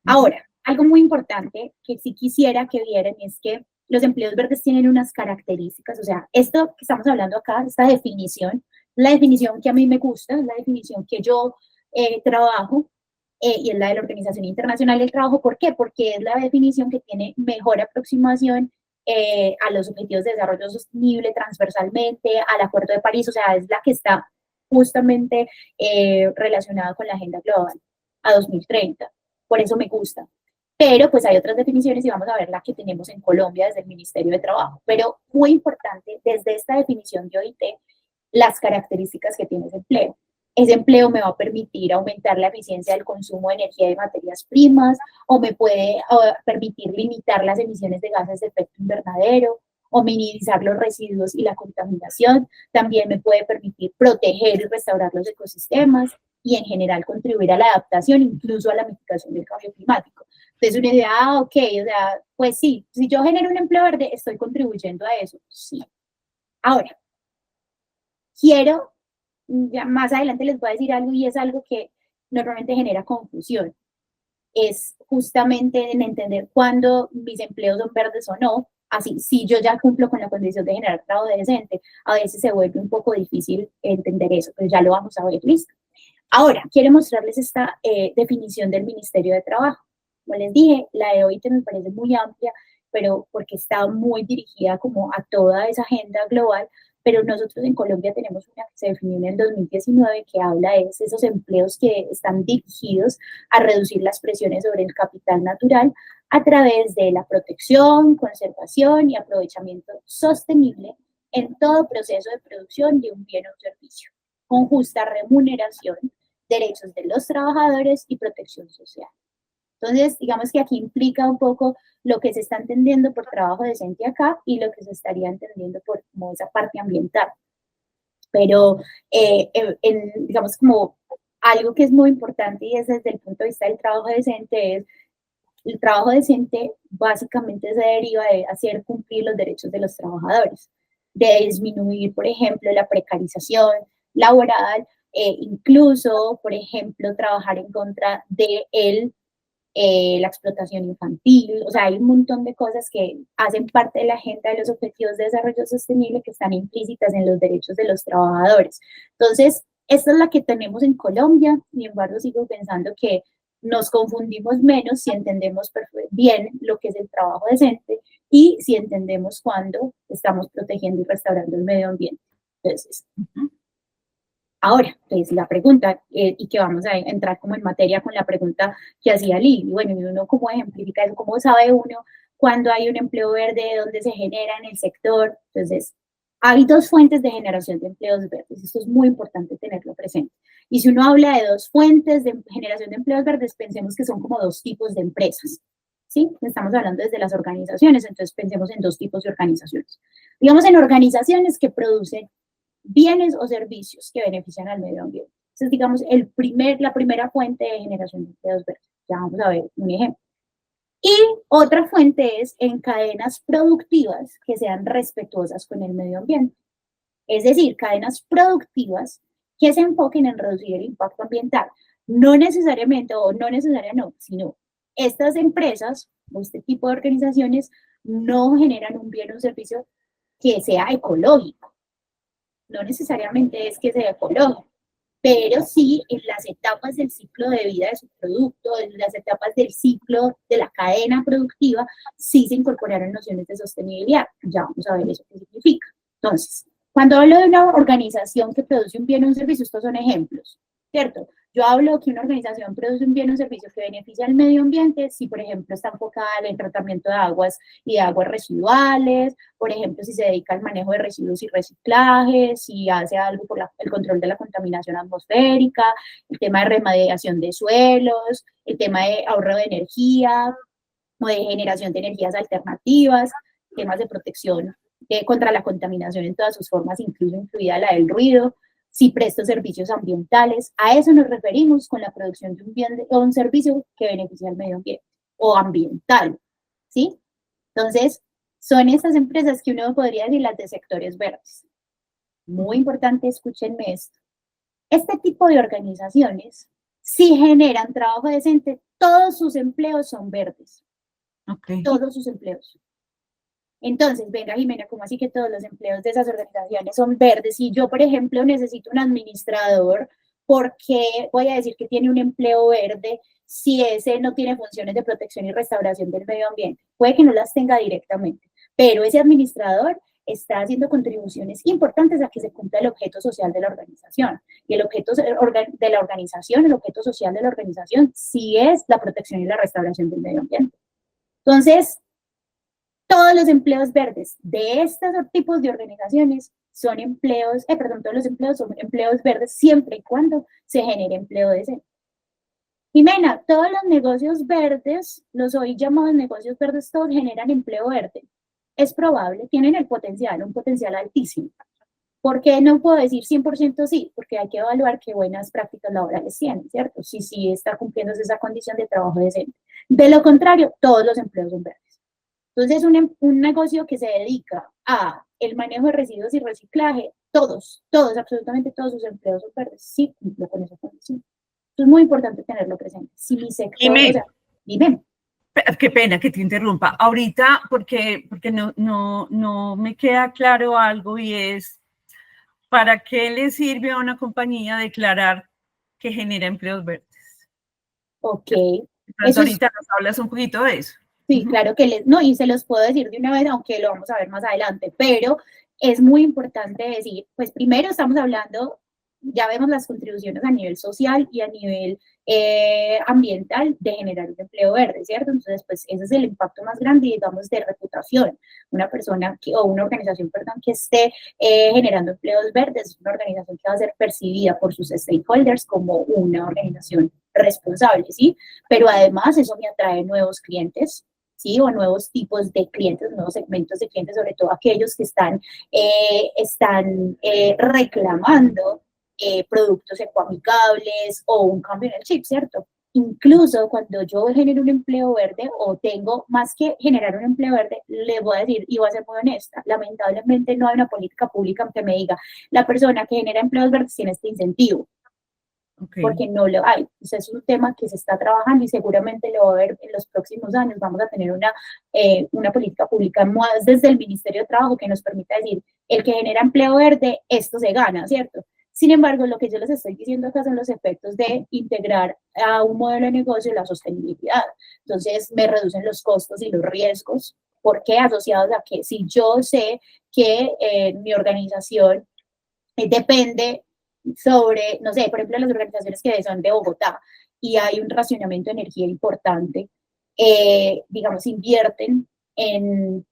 Ahora, algo muy importante que sí quisiera que vieran es que los empleos verdes tienen unas características, o sea, esto que estamos hablando acá, esta definición, la definición que a mí me gusta, la definición que yo trabajo, y es la de la Organización Internacional del Trabajo. ¿Por qué? Porque es la definición que tiene mejor aproximación a los objetivos de desarrollo sostenible transversalmente, al Acuerdo de París, o sea, es la que está justamente relacionada con la Agenda Global a 2030. Por eso me gusta. Pero pues hay otras definiciones y vamos a ver la que tenemos en Colombia desde el Ministerio de Trabajo. Pero muy importante, desde esta definición de OIT, las características que tiene ese empleo. Ese empleo me va a permitir aumentar la eficiencia del consumo de energía y de materias primas, o me puede permitir limitar las emisiones de gases de efecto invernadero, o minimizar los residuos y la contaminación. También me puede permitir proteger y restaurar los ecosistemas y en general contribuir a la adaptación, incluso a la mitigación del cambio climático. Entonces uno dice, ok, o sea, pues sí, si yo genero un empleo verde, estoy contribuyendo a eso, sí. Ahora, quiero, ya más adelante les voy a decir algo y es algo que normalmente genera confusión. Es justamente en entender cuándo mis empleos son verdes o no, así, si yo ya cumplo con la condición de generar trabajo decente, a veces se vuelve un poco difícil entender eso, pero ya lo vamos a ver, listo. Ahora, quiero mostrarles esta definición del Ministerio de Trabajo. Como les dije, la de OIT me parece muy amplia, pero porque está muy dirigida como a toda esa agenda global, pero nosotros en Colombia tenemos una que se definió en el 2019 que habla de esos empleos que están dirigidos a reducir las presiones sobre el capital natural a través de la protección, conservación y aprovechamiento sostenible en todo proceso de producción de un bien o un servicio, con justa remuneración, derechos de los trabajadores y protección social. Entonces, digamos que aquí implica un poco lo que se está entendiendo por trabajo decente acá y lo que se estaría entendiendo por como esa parte ambiental. Pero, digamos, como algo que es muy importante y es desde el punto de vista del trabajo decente es el trabajo decente básicamente se deriva de hacer cumplir los derechos de los trabajadores, de disminuir, por ejemplo, la precarización laboral, incluso, por ejemplo, trabajar en contra de la explotación infantil, o sea, hay un montón de cosas que hacen parte de la agenda de los objetivos de desarrollo sostenible que están implícitas en los derechos de los trabajadores. Entonces, esta es la que tenemos en Colombia, sin embargo, sigo pensando que nos confundimos menos si entendemos bien lo que es el trabajo decente y si entendemos cuándo estamos protegiendo y restaurando el medio ambiente. Entonces, ahora, pues la pregunta, y que vamos a entrar como en materia con la pregunta que hacía Lili, bueno, y uno cómo ejemplifica eso, cómo sabe uno cuando hay un empleo verde, dónde se genera en el sector. Entonces, hay dos fuentes de generación de empleos verdes, esto es muy importante tenerlo presente. Y si uno habla de dos fuentes de generación de empleos verdes, pensemos que son como dos tipos de empresas, ¿sí? Estamos hablando desde las organizaciones, entonces pensemos en dos tipos de organizaciones. Digamos en organizaciones que producen bienes o servicios que benefician al medio ambiente. Entonces, digamos, la primera fuente de generación de empleos verdes. Ya vamos a ver un ejemplo. Y otra fuente es en cadenas productivas que sean respetuosas con el medio ambiente. Es decir, cadenas productivas que se enfoquen en reducir el impacto ambiental. No necesariamente, o no necesariamente no, sino estas empresas o este tipo de organizaciones no generan un bien o un servicio que sea ecológico. No necesariamente es que sea ecológico, pero sí en las etapas del ciclo de vida de su producto, en las etapas del ciclo de la cadena productiva, sí se incorporaron nociones de sostenibilidad. Ya vamos a ver eso qué significa. Entonces, cuando hablo de una organización que produce un bien o un servicio, estos son ejemplos, ¿cierto? Yo hablo que una organización produce un bien o un servicio que beneficia al medio ambiente si, por ejemplo, está enfocada en el tratamiento de aguas y de aguas residuales, por ejemplo, si se dedica al manejo de residuos y reciclaje, si hace algo por el control de la contaminación atmosférica, el tema de remediación de suelos, el tema de ahorro de energía o de generación de energías alternativas, temas de protección contra la contaminación en todas sus formas, incluso incluida la del ruido, si presto servicios ambientales. A eso nos referimos con la producción de un bien o un servicio que beneficia al medio ambiente o ambiental, ¿sí? Entonces, son estas empresas que uno podría decir las de sectores verdes. Muy importante, escúchenme esto. Este tipo de organizaciones, si generan trabajo decente, todos sus empleos son verdes. Okay. Todos sus empleos. Entonces, venga Jimena, ¿cómo así que todos los empleos de esas organizaciones son verdes? Si yo, por ejemplo, necesito un administrador, ¿por qué voy a decir que tiene un empleo verde si ese no tiene funciones de protección y restauración del medio ambiente? Puede que no las tenga directamente, pero ese administrador está haciendo contribuciones importantes a que se cumpla el objeto social de la organización. Y el objeto de la organización, el objeto social de la organización, sí es la protección y la restauración del medio ambiente. Entonces, todos los empleos verdes de estos tipos de organizaciones son empleos, todos los empleos son empleos verdes siempre y cuando se genere empleo decente. Jimena, todos los negocios verdes, los hoy llamados negocios verdes, todos generan empleo verde. Es probable, tienen el potencial, un potencial altísimo. ¿Por qué no puedo decir 100% sí? Porque hay que evaluar qué buenas prácticas laborales tienen, ¿cierto? Si sí está cumpliéndose esa condición de trabajo decente. De lo contrario, todos los empleos son verdes. Entonces, un negocio que se dedica a el manejo de residuos y reciclaje, todos, absolutamente todos sus empleos son verdes, sí cumplo con esa condición. Entonces, es muy importante tenerlo presente. Si mi sector, Dime. o sea, dime. Qué pena que te interrumpa. Ahorita, porque no me queda claro algo y es, ¿para qué le sirve a una compañía declarar que genera empleos verdes? Ok, De pronto eso es, ahorita nos hablas un poquito de eso. sí, claro que les, no, y se los puedo decir de una vez, aunque lo vamos a ver más adelante, pero es muy importante decir, pues primero estamos hablando, ya vemos las contribuciones a nivel social y a nivel ambiental de generar un empleo verde, ¿cierto? Entonces, pues ese es el impacto más grande, digamos, de reputación. Una persona que, o una organización, perdón, que esté generando empleos verdes, es una organización que va a ser percibida por sus stakeholders como una organización responsable, ¿sí? Pero además eso me atrae nuevos clientes, ¿sí? O nuevos tipos de clientes, nuevos segmentos de clientes, sobre todo aquellos que están reclamando productos ecoamigables o un cambio en el chip, ¿cierto? Incluso cuando yo genero un empleo verde o tengo más que generar un empleo verde, le voy a decir, y voy a ser muy honesta, lamentablemente no hay una política pública que me diga, la persona que genera empleos verdes tiene este incentivo, Okay. porque no lo hay. Entonces es un tema que se está trabajando y seguramente lo va a ver en los próximos años. Vamos a tener una política pública más desde el Ministerio de Trabajo que nos permita decir, el que genera empleo verde, esto se gana, ¿cierto? Sin embargo, lo que yo les estoy diciendo acá son los efectos de integrar a un modelo de negocio la sostenibilidad. Entonces, me reducen los costos y los riesgos. ¿Por qué? Asociados a que si yo sé que mi organización depende sobre, no sé, por ejemplo, las organizaciones que son de Bogotá y hay un racionamiento de energía importante, digamos, invierten en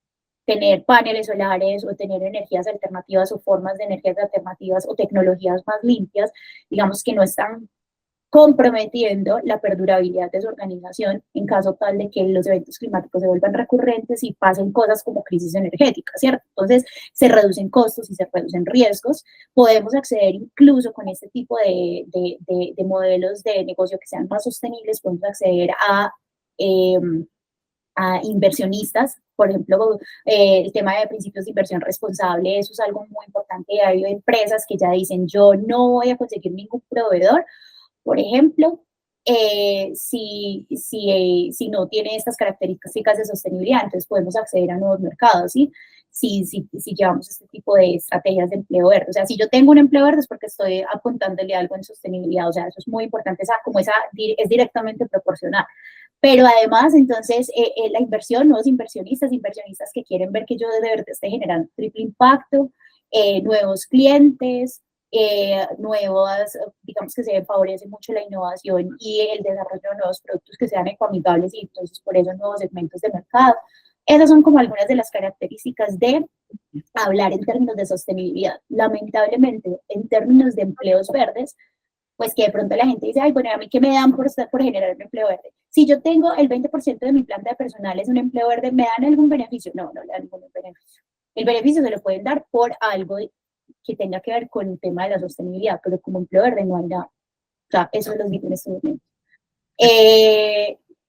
tener paneles solares o tener energías alternativas o formas de energías alternativas o tecnologías más limpias, digamos que no están comprometiendo la perdurabilidad de su organización en caso tal de que los eventos climáticos se vuelvan recurrentes y pasen cosas como crisis energética, ¿cierto? Entonces, se reducen costos y se reducen riesgos. Podemos acceder incluso con este tipo de modelos de negocio que sean más sostenibles, podemos acceder eh, a inversionistas, por ejemplo, el tema de principios de inversión responsable, eso es algo muy importante. Hay empresas que ya dicen, yo no voy a conseguir ningún proveedor, por ejemplo, si no tiene estas características de sostenibilidad, entonces podemos acceder a nuevos mercados, ¿sí? Si llevamos este tipo de estrategias de empleo verde. O sea, si yo tengo un empleo verde es porque estoy apuntándole algo en sostenibilidad. O sea, eso es muy importante, es directamente proporcional. Pero además, entonces, la inversión, nuevos inversionistas que quieren ver que yo de verdad esté generando triple impacto, nuevos clientes, nuevas, digamos que se favorece mucho la innovación y el desarrollo de nuevos productos que sean ecoamigables y entonces por eso nuevos segmentos de mercado. Esas son como algunas de las características de hablar en términos de sostenibilidad. Lamentablemente, en términos de empleos verdes, pues que de pronto la gente dice, ay, bueno, a mí qué me dan por generar un empleo verde. Si yo tengo el 20% de mi planta de personal es un empleo verde, ¿me dan algún beneficio? No, no le dan ningún beneficio. El beneficio se lo pueden dar por algo que tenga que ver con el tema de la sostenibilidad, pero como empleo verde no hay nada. O sea, eso los digo en este momento.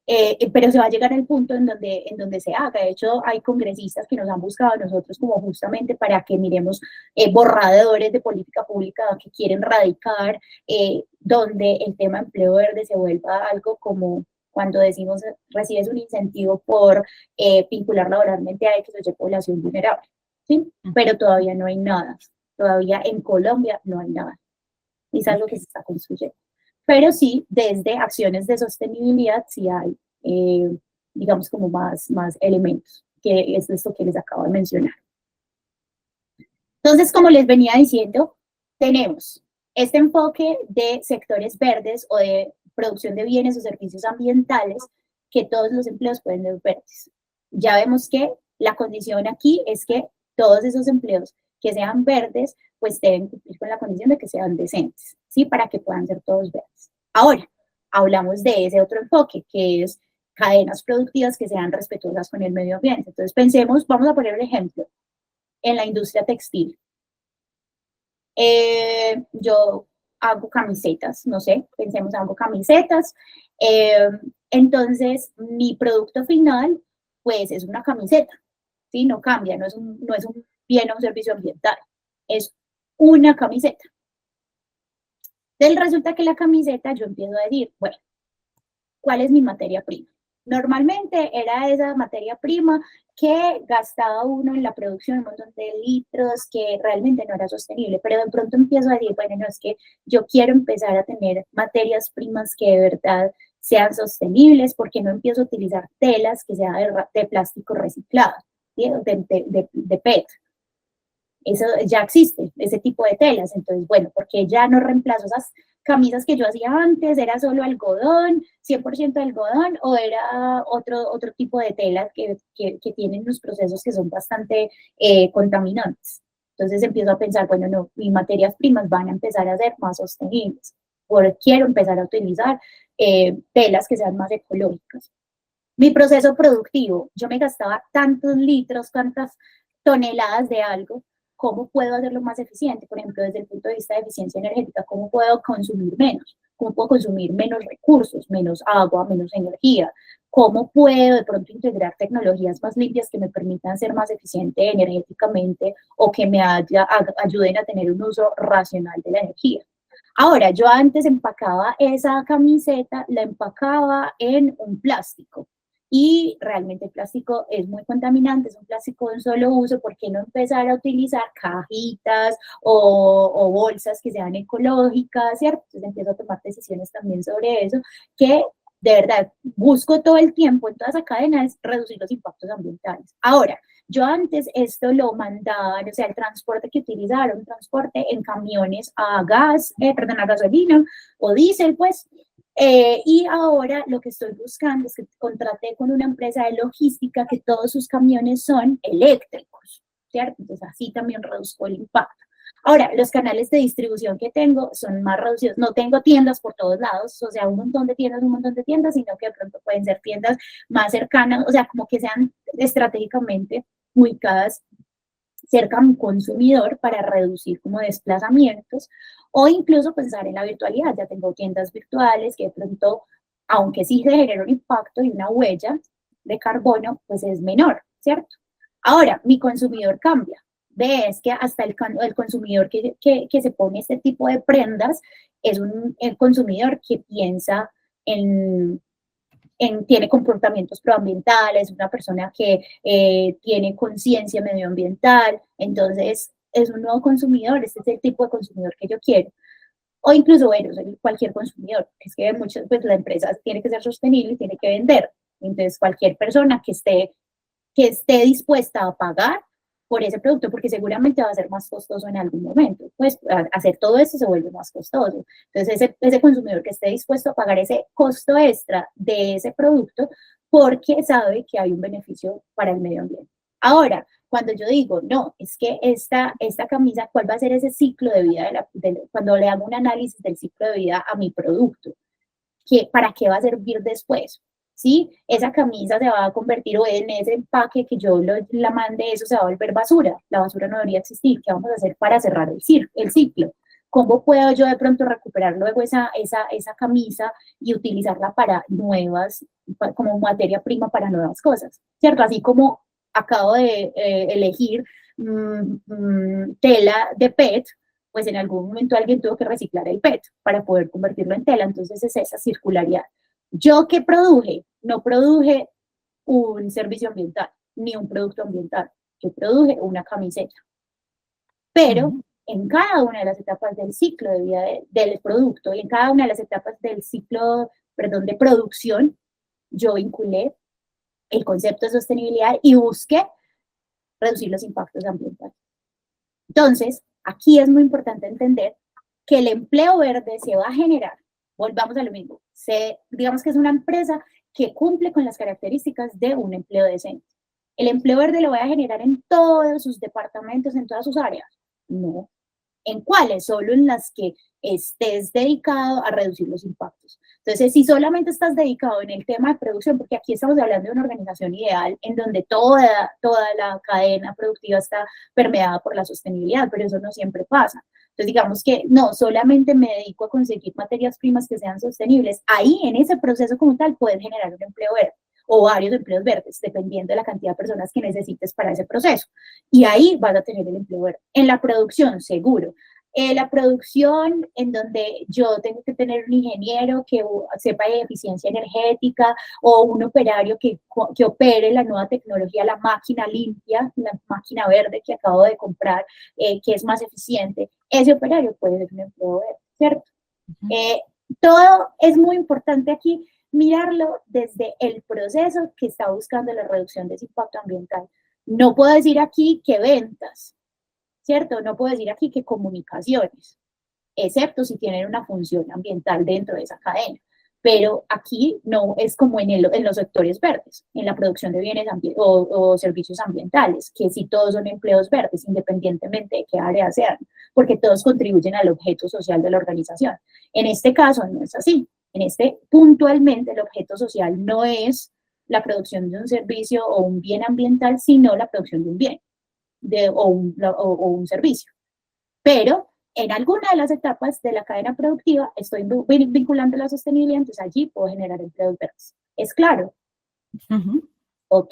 Pero se va a llegar al punto en donde se haga. De hecho, hay congresistas que nos han buscado a nosotros como justamente para que miremos borradores de política pública que quieren radicar, donde el tema de empleo verde se vuelva algo como cuando decimos recibes un incentivo por vincular laboralmente a X o Y población vulnerable, ¿sí? Pero todavía no hay nada. Todavía en Colombia no hay nada. Es algo que se está construyendo. Pero sí, desde acciones de sostenibilidad sí hay, digamos, como más elementos, que es esto que les acabo de mencionar. Entonces, como les venía diciendo, tenemos este enfoque de sectores verdes o de producción de bienes o servicios ambientales, que todos los empleos pueden ser verdes. Ya vemos que la condición aquí es que todos esos empleos que sean verdes, pues deben cumplir con la condición de que sean decentes, ¿sí? Para que puedan ser todos verdes. Ahora, hablamos de ese otro enfoque, que es cadenas productivas que sean respetuosas con el medio ambiente. Entonces, pensemos, vamos a poner un ejemplo, en la industria textil. Yo hago camisetas, no sé, pensemos, hago camisetas. Entonces, mi producto final, pues, es una camiseta, ¿sí? No cambia, no es un bien o un servicio ambiental, es una camiseta. Entonces, resulta que la camiseta, yo empiezo a decir, bueno, ¿cuál es mi materia prima? Normalmente era esa materia prima que gastaba uno en la producción un montón de litros, que realmente no era sostenible, pero de pronto empiezo a decir, bueno, no, es que yo quiero empezar a tener materias primas que de verdad sean sostenibles, porque no empiezo a utilizar telas que sean de plástico reciclado, ¿sí? De PET. Eso ya existe, ese tipo de telas. Entonces, bueno, porque ya no reemplazo esas camisas que yo hacía antes, era solo algodón, 100% algodón, o era otro tipo de telas que tienen unos procesos que son bastante contaminantes. Entonces empiezo a pensar, bueno, no, mis materias primas van a empezar a ser más sostenibles, porque quiero empezar a utilizar telas que sean más ecológicas. Mi proceso productivo, yo me gastaba tantos litros, tantas toneladas de algo, ¿cómo puedo hacerlo más eficiente? Por ejemplo, desde el punto de vista de eficiencia energética, ¿cómo puedo consumir menos? ¿Cómo puedo consumir menos recursos, menos agua, menos energía? ¿Cómo puedo de pronto integrar tecnologías más limpias que me permitan ser más eficiente energéticamente o que me ayuden a tener un uso racional de la energía? Ahora, yo antes empacaba esa camiseta, la empacaba en un plástico y realmente el plástico es muy contaminante, es un plástico de un solo uso. ¿Por qué no empezar a utilizar cajitas o bolsas que sean ecológicas, cierto? Entonces empiezo a tomar decisiones también sobre eso, que de verdad busco todo el tiempo en toda esa cadena es reducir los impactos ambientales. Ahora, yo antes esto lo mandaban, o sea, el transporte que utilizaron, transporte en camiones a gas, perdón, a gasolina o diésel, pues, y ahora lo que estoy buscando es que contraté con una empresa de logística que todos sus camiones son eléctricos, ¿cierto? Entonces así también reduzco el impacto. Ahora, los canales de distribución que tengo son más reducidos. No tengo tiendas por todos lados, o sea, un montón de tiendas, sino que de pronto pueden ser tiendas más cercanas, o sea, como que sean estratégicamente ubicadas cerca a mi consumidor para reducir como desplazamientos o incluso pensar en la virtualidad. Ya tengo tiendas virtuales que de pronto, aunque sí se genera un impacto y una huella de carbono, pues es menor, ¿cierto? Ahora, mi consumidor cambia. Ves que hasta el consumidor que se pone este tipo de prendas es el consumidor que piensa tiene comportamientos proambientales, una persona que tiene conciencia medioambiental, entonces es un nuevo consumidor, este es el tipo de consumidor que yo quiero. O incluso, bueno, cualquier consumidor, que es que muchas, pues la empresa tiene que ser sostenible y tiene que vender. Entonces, cualquier persona que esté dispuesta a pagar por ese producto, porque seguramente va a ser más costoso en algún momento. Pues hacer todo esto se vuelve más costoso. Entonces, ese consumidor que esté dispuesto a pagar ese costo extra de ese producto porque sabe que hay un beneficio para el medio ambiente. Ahora, cuando yo digo, no, es que esta camisa, ¿cuál va a ser ese ciclo de vida cuando le hago un análisis del ciclo de vida a mi producto? ¿Para qué va a servir después? ¿Sí? Esa camisa se va a convertir, o en ese empaque que yo la mande, eso se va a volver basura. La basura no debería existir. ¿Qué vamos a hacer para cerrar el ciclo? ¿Cómo puedo yo de pronto recuperar luego esa camisa y utilizarla para nuevas, como materia prima para nuevas cosas? ¿Cierto? Así como acabo de elegir tela de PET, pues en algún momento alguien tuvo que reciclar el PET para poder convertirlo en tela. Entonces es esa circularidad. ¿Yo qué produje? No produje un servicio ambiental ni un producto ambiental. Yo produje una camiseta. Pero en cada una de las etapas del ciclo de vida del producto y en cada una de las etapas del ciclo, perdón, de producción, yo vinculé el concepto de sostenibilidad y busqué reducir los impactos ambientales. Entonces, aquí es muy importante entender que el empleo verde se va a generar, volvamos a lo mismo, digamos que es una empresa que cumple con las características de un empleo decente. ¿El empleo verde lo voy a generar en todos sus departamentos, en todas sus áreas? No. ¿En cuáles? Solo en las que estés dedicado a reducir los impactos. Entonces, si solamente estás dedicado en el tema de producción, porque aquí estamos hablando de una organización ideal en donde toda la cadena productiva está permeada por la sostenibilidad, pero eso no siempre pasa. Entonces, digamos que no, solamente me dedico a conseguir materias primas que sean sostenibles. Ahí, en ese proceso como tal, puedes generar un empleo verde o varios empleos verdes, dependiendo de la cantidad de personas que necesites para ese proceso. Y ahí vas a tener el empleo verde. En la producción, seguro. La producción, en donde yo tengo que tener un ingeniero que sepa de eficiencia energética o un operario que opere la nueva tecnología, la máquina limpia, la máquina verde que acabo de comprar, que es más eficiente. Ese operario puede ser un empleo verde, ¿cierto? Todo es muy importante aquí mirarlo desde el proceso que está buscando la reducción de ese impacto ambiental. No puedo decir aquí que ventas, ¿cierto? No puedo decir aquí que comunicaciones, excepto si tienen una función ambiental dentro de esa cadena. Pero aquí no es como en los sectores verdes, en la producción de bienes o servicios ambientales, que sí todos son empleos verdes, independientemente de qué área sean, porque todos contribuyen al objeto social de la organización. En este caso no es así. En este, puntualmente, el objeto social no es la producción de un servicio o un bien ambiental, sino la producción de un bien o un servicio. Pero en alguna de las etapas de la cadena productiva estoy vinculando la sostenibilidad, entonces allí puedo generar empleos verdes. ¿Es claro? Ok.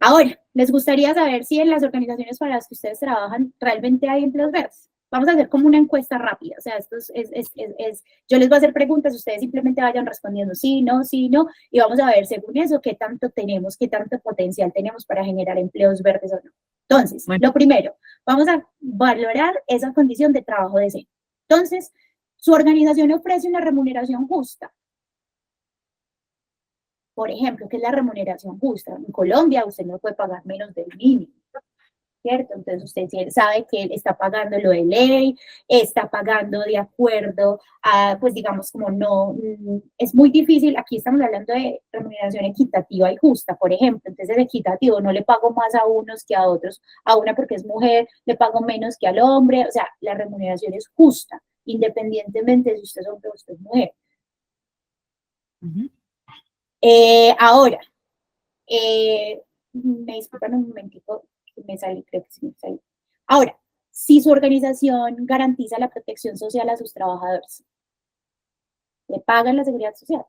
Ahora, ¿les gustaría saber si en las organizaciones para las que ustedes trabajan realmente hay empleos verdes? Vamos a hacer como una encuesta rápida, o sea, esto yo les voy a hacer preguntas, ustedes simplemente vayan respondiendo sí, no, y vamos a ver según eso qué tanto tenemos, qué tanto potencial tenemos para generar empleos verdes o no. Entonces, lo primero, vamos a valorar esa condición de trabajo decente. Entonces, su organización ofrece una remuneración justa. Por ejemplo, ¿qué es la remuneración justa? En Colombia usted no puede pagar menos del mínimo, ¿cierto? Entonces usted sabe que él está pagando lo de ley, está pagando de acuerdo a, pues digamos, como no, es muy difícil, aquí estamos hablando de remuneración equitativa y justa, por ejemplo, entonces equitativo, no le pago más a unos que a otros, a una porque es mujer, le pago menos que al hombre, o sea, la remuneración es justa, independientemente de si usted es hombre o usted es mujer. Ahora, me disculpan un momentito, que me salí, creo que sí me salí. Ahora, si su organización garantiza la protección social a sus trabajadores, le pagan la seguridad social,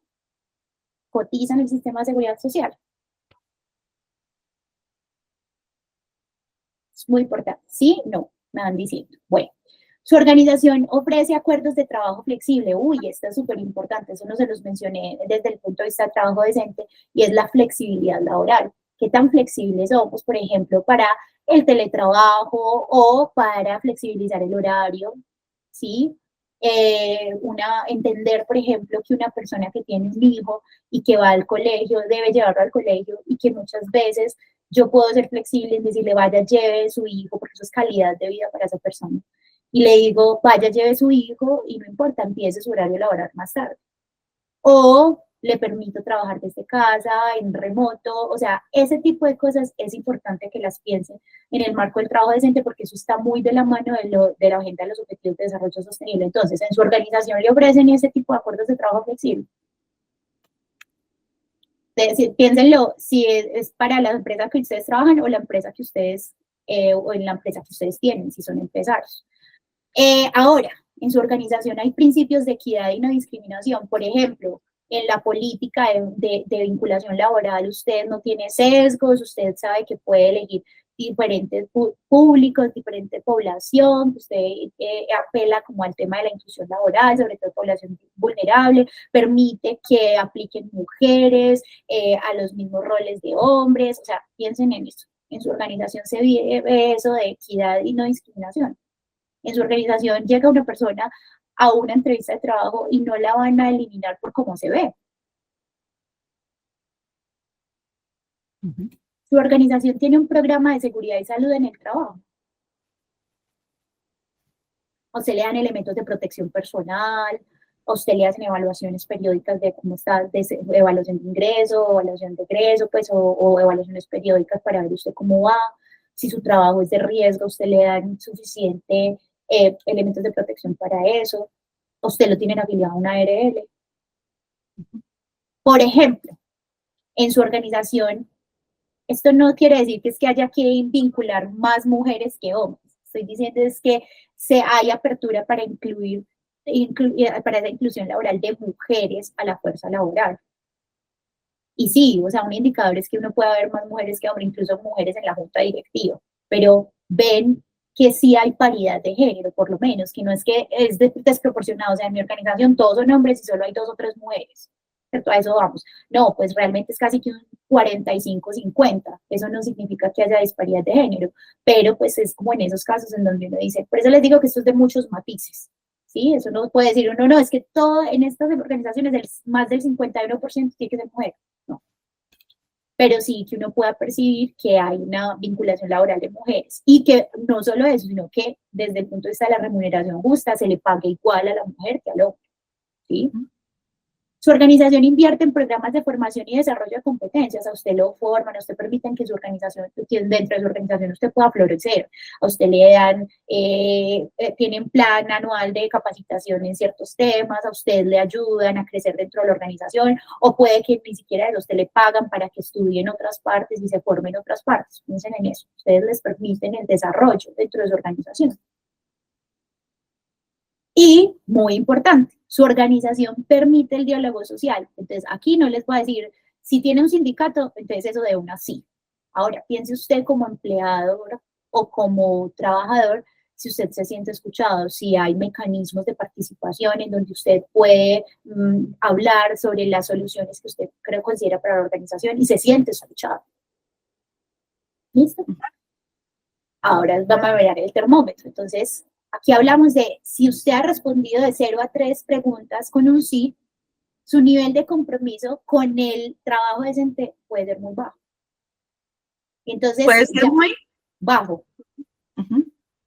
cotizan el sistema de seguridad social. Es muy importante. ¿Sí? No, me van diciendo. Bueno, su organización ofrece acuerdos de trabajo flexible. Uy, esto es súper importante, eso no se los mencioné desde el punto de vista de trabajo decente, y es la flexibilidad laboral. ¿Qué tan flexibles somos, por ejemplo, para el teletrabajo o para flexibilizar el horario? ¿Sí? Entender, por ejemplo, que una persona que tiene un hijo y que va al colegio debe llevarlo al colegio y que muchas veces yo puedo ser flexible en decirle, vaya, lleve su hijo, porque eso es calidad de vida para esa persona. Y le digo, vaya, lleve su hijo y no importa, empiece su horario laboral más tarde. O le permito trabajar desde casa, en remoto, o sea, ese tipo de cosas es importante que las piensen en el marco del trabajo decente porque eso está muy de la mano de la agenda de los objetivos de desarrollo sostenible. Entonces, en su organización le ofrecen ese tipo de acuerdos de trabajo flexible. Piénsenlo si es para la empresa que ustedes trabajan o la empresa que ustedes, o en la empresa que ustedes tienen, si son empresarios. Ahora, en su organización hay principios de equidad y no discriminación. Por ejemplo, en la política de vinculación laboral, usted no tiene sesgos, usted sabe que puede elegir diferentes públicos, diferente población, usted apela como al tema de la inclusión laboral, sobre todo población vulnerable, permite que apliquen mujeres a los mismos roles de hombres, o sea, piensen en eso. En su organización se vive eso de equidad y no discriminación. En su organización llega una persona a una entrevista de trabajo y no la van a eliminar por cómo se ve. Su organización tiene un programa de seguridad y salud en el trabajo. A usted le dan elementos de protección personal, a usted le hacen evaluaciones periódicas de cómo está, evaluación de ingreso, evaluación de egreso, pues, o evaluaciones periódicas para ver usted cómo va. Si su trabajo es de riesgo, usted le dan suficiente elementos de protección para eso. Usted lo tienen afiliado a una ARL. Por ejemplo, en su organización, esto no quiere decir que es que haya que vincular más mujeres que hombres. Estoy diciendo es que hay apertura para para esa inclusión laboral de mujeres a la fuerza laboral. Y sí, o sea, un indicador es que uno puede haber más mujeres que hombres, incluso mujeres en la junta directiva, pero ven que sí hay paridad de género, por lo menos, que no es que es desproporcionado, o sea, en mi organización todos son hombres y solo hay 2 o 3 mujeres, ¿cierto? A eso vamos. No, pues realmente es casi que un 45-50, eso no significa que haya disparidad de género, pero pues es como en esos casos en donde uno dice, por eso les digo que esto es de muchos matices, ¿sí? Eso no puede decir uno, no, es que todo en estas organizaciones más del 51% tiene que ser mujer, no, pero sí que uno pueda percibir que hay una vinculación laboral de mujeres y que no solo eso, sino que desde el punto de vista de la remuneración justa se le pague igual a la mujer que al hombre, ¿sí? Su organización invierte en programas de formación y desarrollo de competencias, a usted lo forman, a usted permiten que su organización, que dentro de su organización usted pueda florecer, a usted le dan, tienen plan anual de capacitación en ciertos temas, a usted le ayudan a crecer dentro de la organización, o puede que ni siquiera a usted le pagan para que estudie en otras partes y se forme en otras partes, piensen en eso, ustedes les permiten el desarrollo dentro de su organización. Y, muy importante, su organización permite el diálogo social. Entonces, aquí no les voy a decir, si tiene un sindicato, entonces eso de una sí. Ahora, piense usted como empleador o como trabajador, si usted se siente escuchado, si hay mecanismos de participación en donde usted puede hablar sobre las soluciones que usted creo considera para la organización y se siente escuchado. ¿Listo? Ahora vamos a ver el termómetro. Entonces, aquí hablamos de si usted ha respondido de 0 a 3 preguntas con un sí, su nivel de compromiso con el trabajo decente puede ser muy bajo. Entonces, puede ser muy bajo.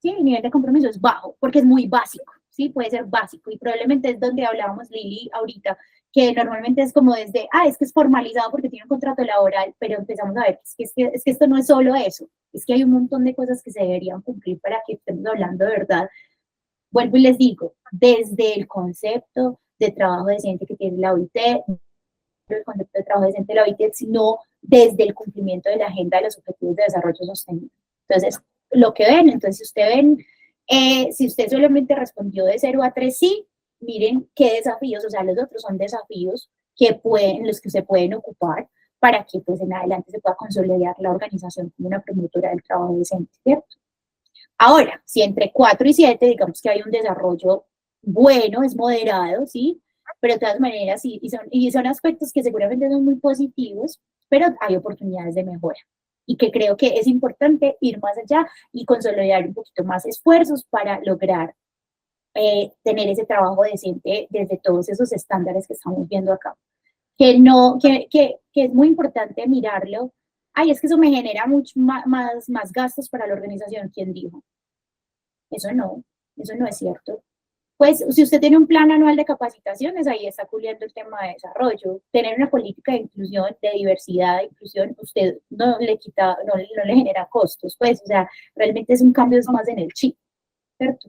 Sí, el nivel de compromiso es bajo, porque es muy básico, ¿sí? Puede ser básico y probablemente es donde hablábamos, Lili, ahorita, que normalmente es como desde, es que es formalizado porque tiene un contrato laboral, pero empezamos a ver, es que esto no es solo eso, es que hay un montón de cosas que se deberían cumplir para que estemos hablando de verdad. Vuelvo y les digo, desde el concepto de trabajo decente que tiene la OIT, el concepto de trabajo decente de la OIT, sino desde el cumplimiento de la agenda de los objetivos de desarrollo sostenible. Entonces, lo que ven, entonces si usted ven, si usted solamente respondió de 0 a 3 sí, miren qué desafíos, o sea, los otros son desafíos en los que se pueden ocupar para que pues en adelante se pueda consolidar la organización como una promotora del trabajo decente, ¿cierto? Ahora, si entre 4 y 7, digamos que hay un desarrollo bueno, es moderado, ¿sí? Pero de todas maneras, sí, y son aspectos que seguramente son muy positivos, pero hay oportunidades de mejora. Y que creo que es importante ir más allá y consolidar un poquito más esfuerzos para lograr tener ese trabajo decente desde todos esos estándares que estamos viendo acá. Que es muy importante mirarlo. Es que eso me genera mucho más gastos para la organización. ¿Quién dijo? Eso no es cierto. Pues si usted tiene un plan anual de capacitaciones, ahí está cubriendo el tema de desarrollo. Tener una política de inclusión, de diversidad, de inclusión, usted no le genera costos, pues, o sea, realmente es un cambio más en el chip, ¿cierto?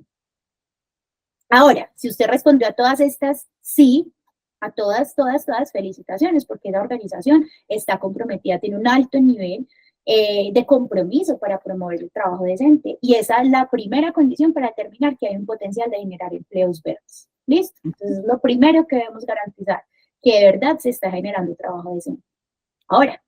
Ahora, si usted respondió a todas estas, sí, a todas, felicitaciones, porque la organización está comprometida, tiene un alto nivel de compromiso para promover el trabajo decente. Y esa es la primera condición para determinar que hay un potencial de generar empleos verdes. ¿Listo? Entonces, es lo primero que debemos garantizar, que de verdad se está generando trabajo decente. Ahora,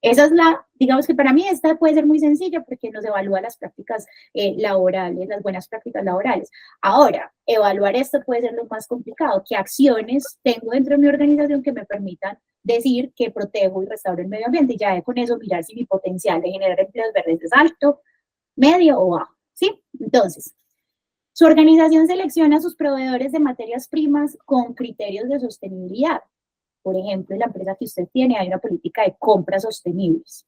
esa es digamos que para mí esta puede ser muy sencilla porque nos evalúa las prácticas laborales, las buenas prácticas laborales. Ahora, evaluar esto puede ser lo más complicado. ¿Qué acciones tengo dentro de mi organización que me permitan decir que protejo y restauro el medio ambiente? Y ya con eso mirar si mi potencial de generar empleos verdes es alto, medio o bajo, ¿sí? Entonces, su organización selecciona a sus proveedores de materias primas con criterios de sostenibilidad. Por ejemplo, en la empresa que usted tiene hay una política de compras sostenibles.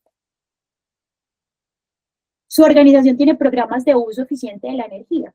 Su organización tiene programas de uso eficiente de la energía.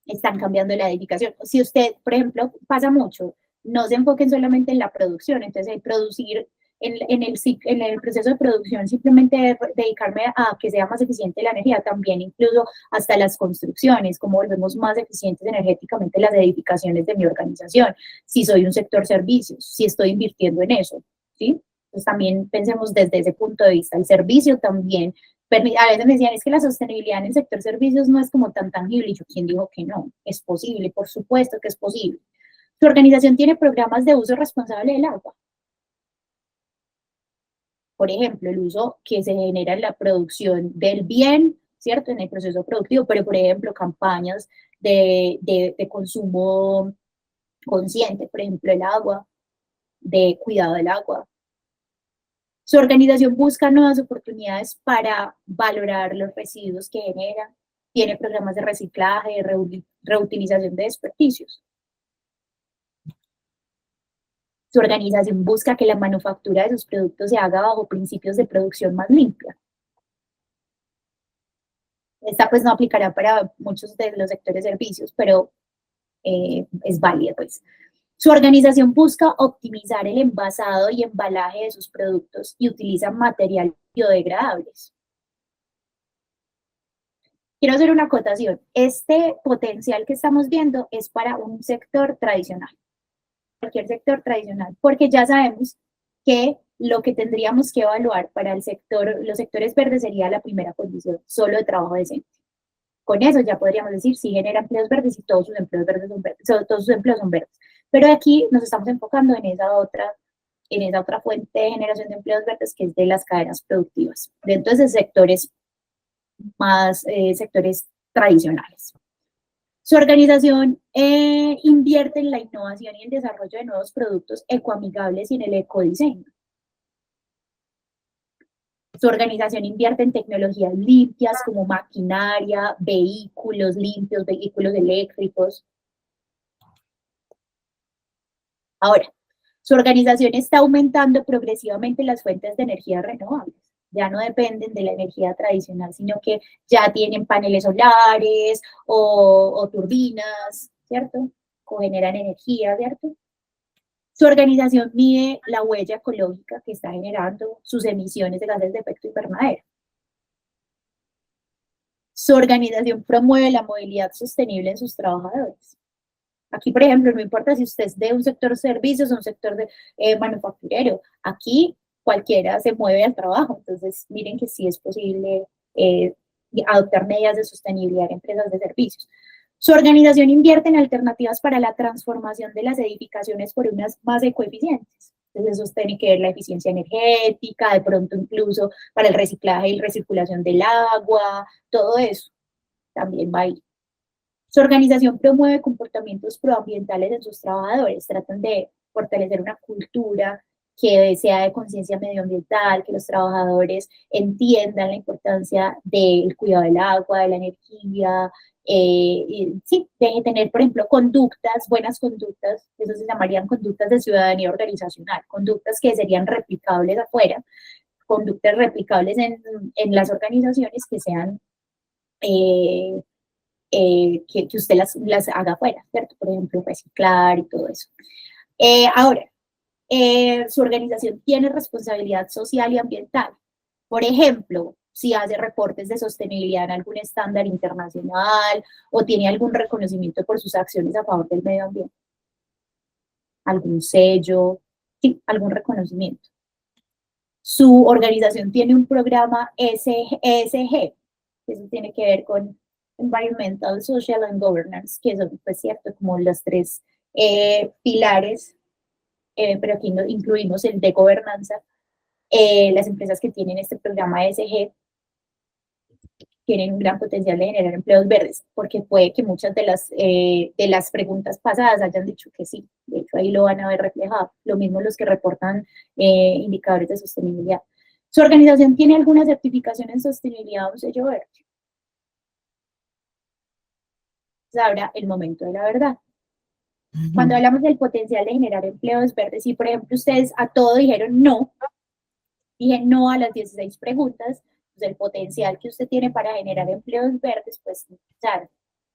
Están cambiando la edificación. Si usted, por ejemplo, pasa mucho, no se enfoquen solamente en la producción, entonces producir en el proceso de producción, simplemente dedicarme a que sea más eficiente la energía, también incluso hasta las construcciones, cómo volvemos más eficientes energéticamente las edificaciones de mi organización, si soy un sector servicios, si estoy invirtiendo en eso, ¿sí? Entonces también pensemos desde ese punto de vista, el servicio también, a veces me decían, es que la sostenibilidad en el sector servicios no es como tan tangible, y yo, ¿quién dijo que no? Es posible, por supuesto que es posible. Su organización tiene programas de uso responsable del agua. por ejemplo, el uso que se genera en la producción del bien, ¿cierto? En el proceso productivo, pero por ejemplo, campañas de consumo consciente, por ejemplo, el agua, de cuidado del agua. Su organización busca nuevas oportunidades para valorar los residuos que genera, tiene programas de reciclaje, de reutilización de desperdicios. Su organización busca que la manufactura de sus productos se haga bajo principios de producción más limpia. Esta pues no aplicará para muchos de los sectores de servicios, pero es válida pues. Su organización busca optimizar el envasado y embalaje de sus productos y utiliza materiales biodegradables. Quiero hacer una acotación. Este potencial que estamos viendo es para un sector tradicional, cualquier sector tradicional, porque ya sabemos que lo que tendríamos que evaluar para el sector, los sectores verdes sería la primera condición, solo de trabajo decente. Con eso ya podríamos decir si genera empleos verdes y todos sus empleos verdes son verdes, todos sus empleos son verdes. Pero aquí nos estamos enfocando en esa otra fuente de generación de empleos verdes que es de las cadenas productivas, de entonces sectores más sectores tradicionales. Su organización invierte en la innovación y el desarrollo de nuevos productos ecoamigables y en el ecodiseño. Su organización invierte en tecnologías limpias como maquinaria, vehículos limpios, vehículos eléctricos. Ahora, su organización está aumentando progresivamente las fuentes de energía renovables. Ya no dependen de la energía tradicional, sino que ya tienen paneles solares o turbinas, ¿cierto? Cogeneran energía, ¿cierto? Su organización mide la huella ecológica que está generando, sus emisiones de gases de efecto invernadero. Su organización promueve la movilidad sostenible en sus trabajadores. Aquí, por ejemplo, no importa si usted es de un sector servicios o un sector de, manufacturero, aquí cualquiera se mueve al trabajo, entonces miren que sí es posible adoptar medidas de sostenibilidad en empresas de servicios. Su organización invierte en alternativas para la transformación de las edificaciones por unas más ecoeficientes. Entonces eso tiene que ver la eficiencia energética, de pronto incluso para el reciclaje y recirculación del agua, todo eso también va ahí. Su organización promueve comportamientos proambientales en sus trabajadores, tratan de fortalecer una cultura que sea de conciencia medioambiental, que los trabajadores entiendan la importancia del cuidado del agua, de la energía, sí, de tener, por ejemplo, conductas, buenas conductas, eso se llamarían conductas de ciudadanía organizacional, conductas que serían replicables afuera, conductas replicables en las organizaciones que sean que usted las haga afuera, ¿cierto? Por ejemplo, reciclar y todo eso. Ahora, su organización tiene responsabilidad social y ambiental. Por ejemplo, si hace reportes de sostenibilidad en algún estándar internacional o tiene algún reconocimiento por sus acciones a favor del medio ambiente. Algún sello, sí, algún reconocimiento. Su organización tiene un programa ESG, eso tiene que ver con Environmental, Social and Governance, que son, pues cierto, como los tres pilares, pero aquí incluimos el de gobernanza. Las empresas que tienen este programa ESG tienen un gran potencial de generar empleos verdes, porque puede que muchas de las preguntas pasadas hayan dicho que sí, de hecho ahí lo van a ver reflejado, lo mismo los que reportan indicadores de sostenibilidad. Su organización tiene alguna certificación en sostenibilidad o un sello verde. Ahora el momento de la verdad. Cuando hablamos del potencial de generar empleos verdes, si por ejemplo ustedes a todo dijeron no, dije no a las 16 preguntas, pues el potencial que usted tiene para generar empleos verdes, pues claro,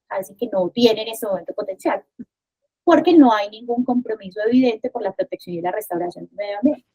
así que no tiene en este momento potencial, porque no hay ningún compromiso evidente por la protección y la restauración del medio ambiente.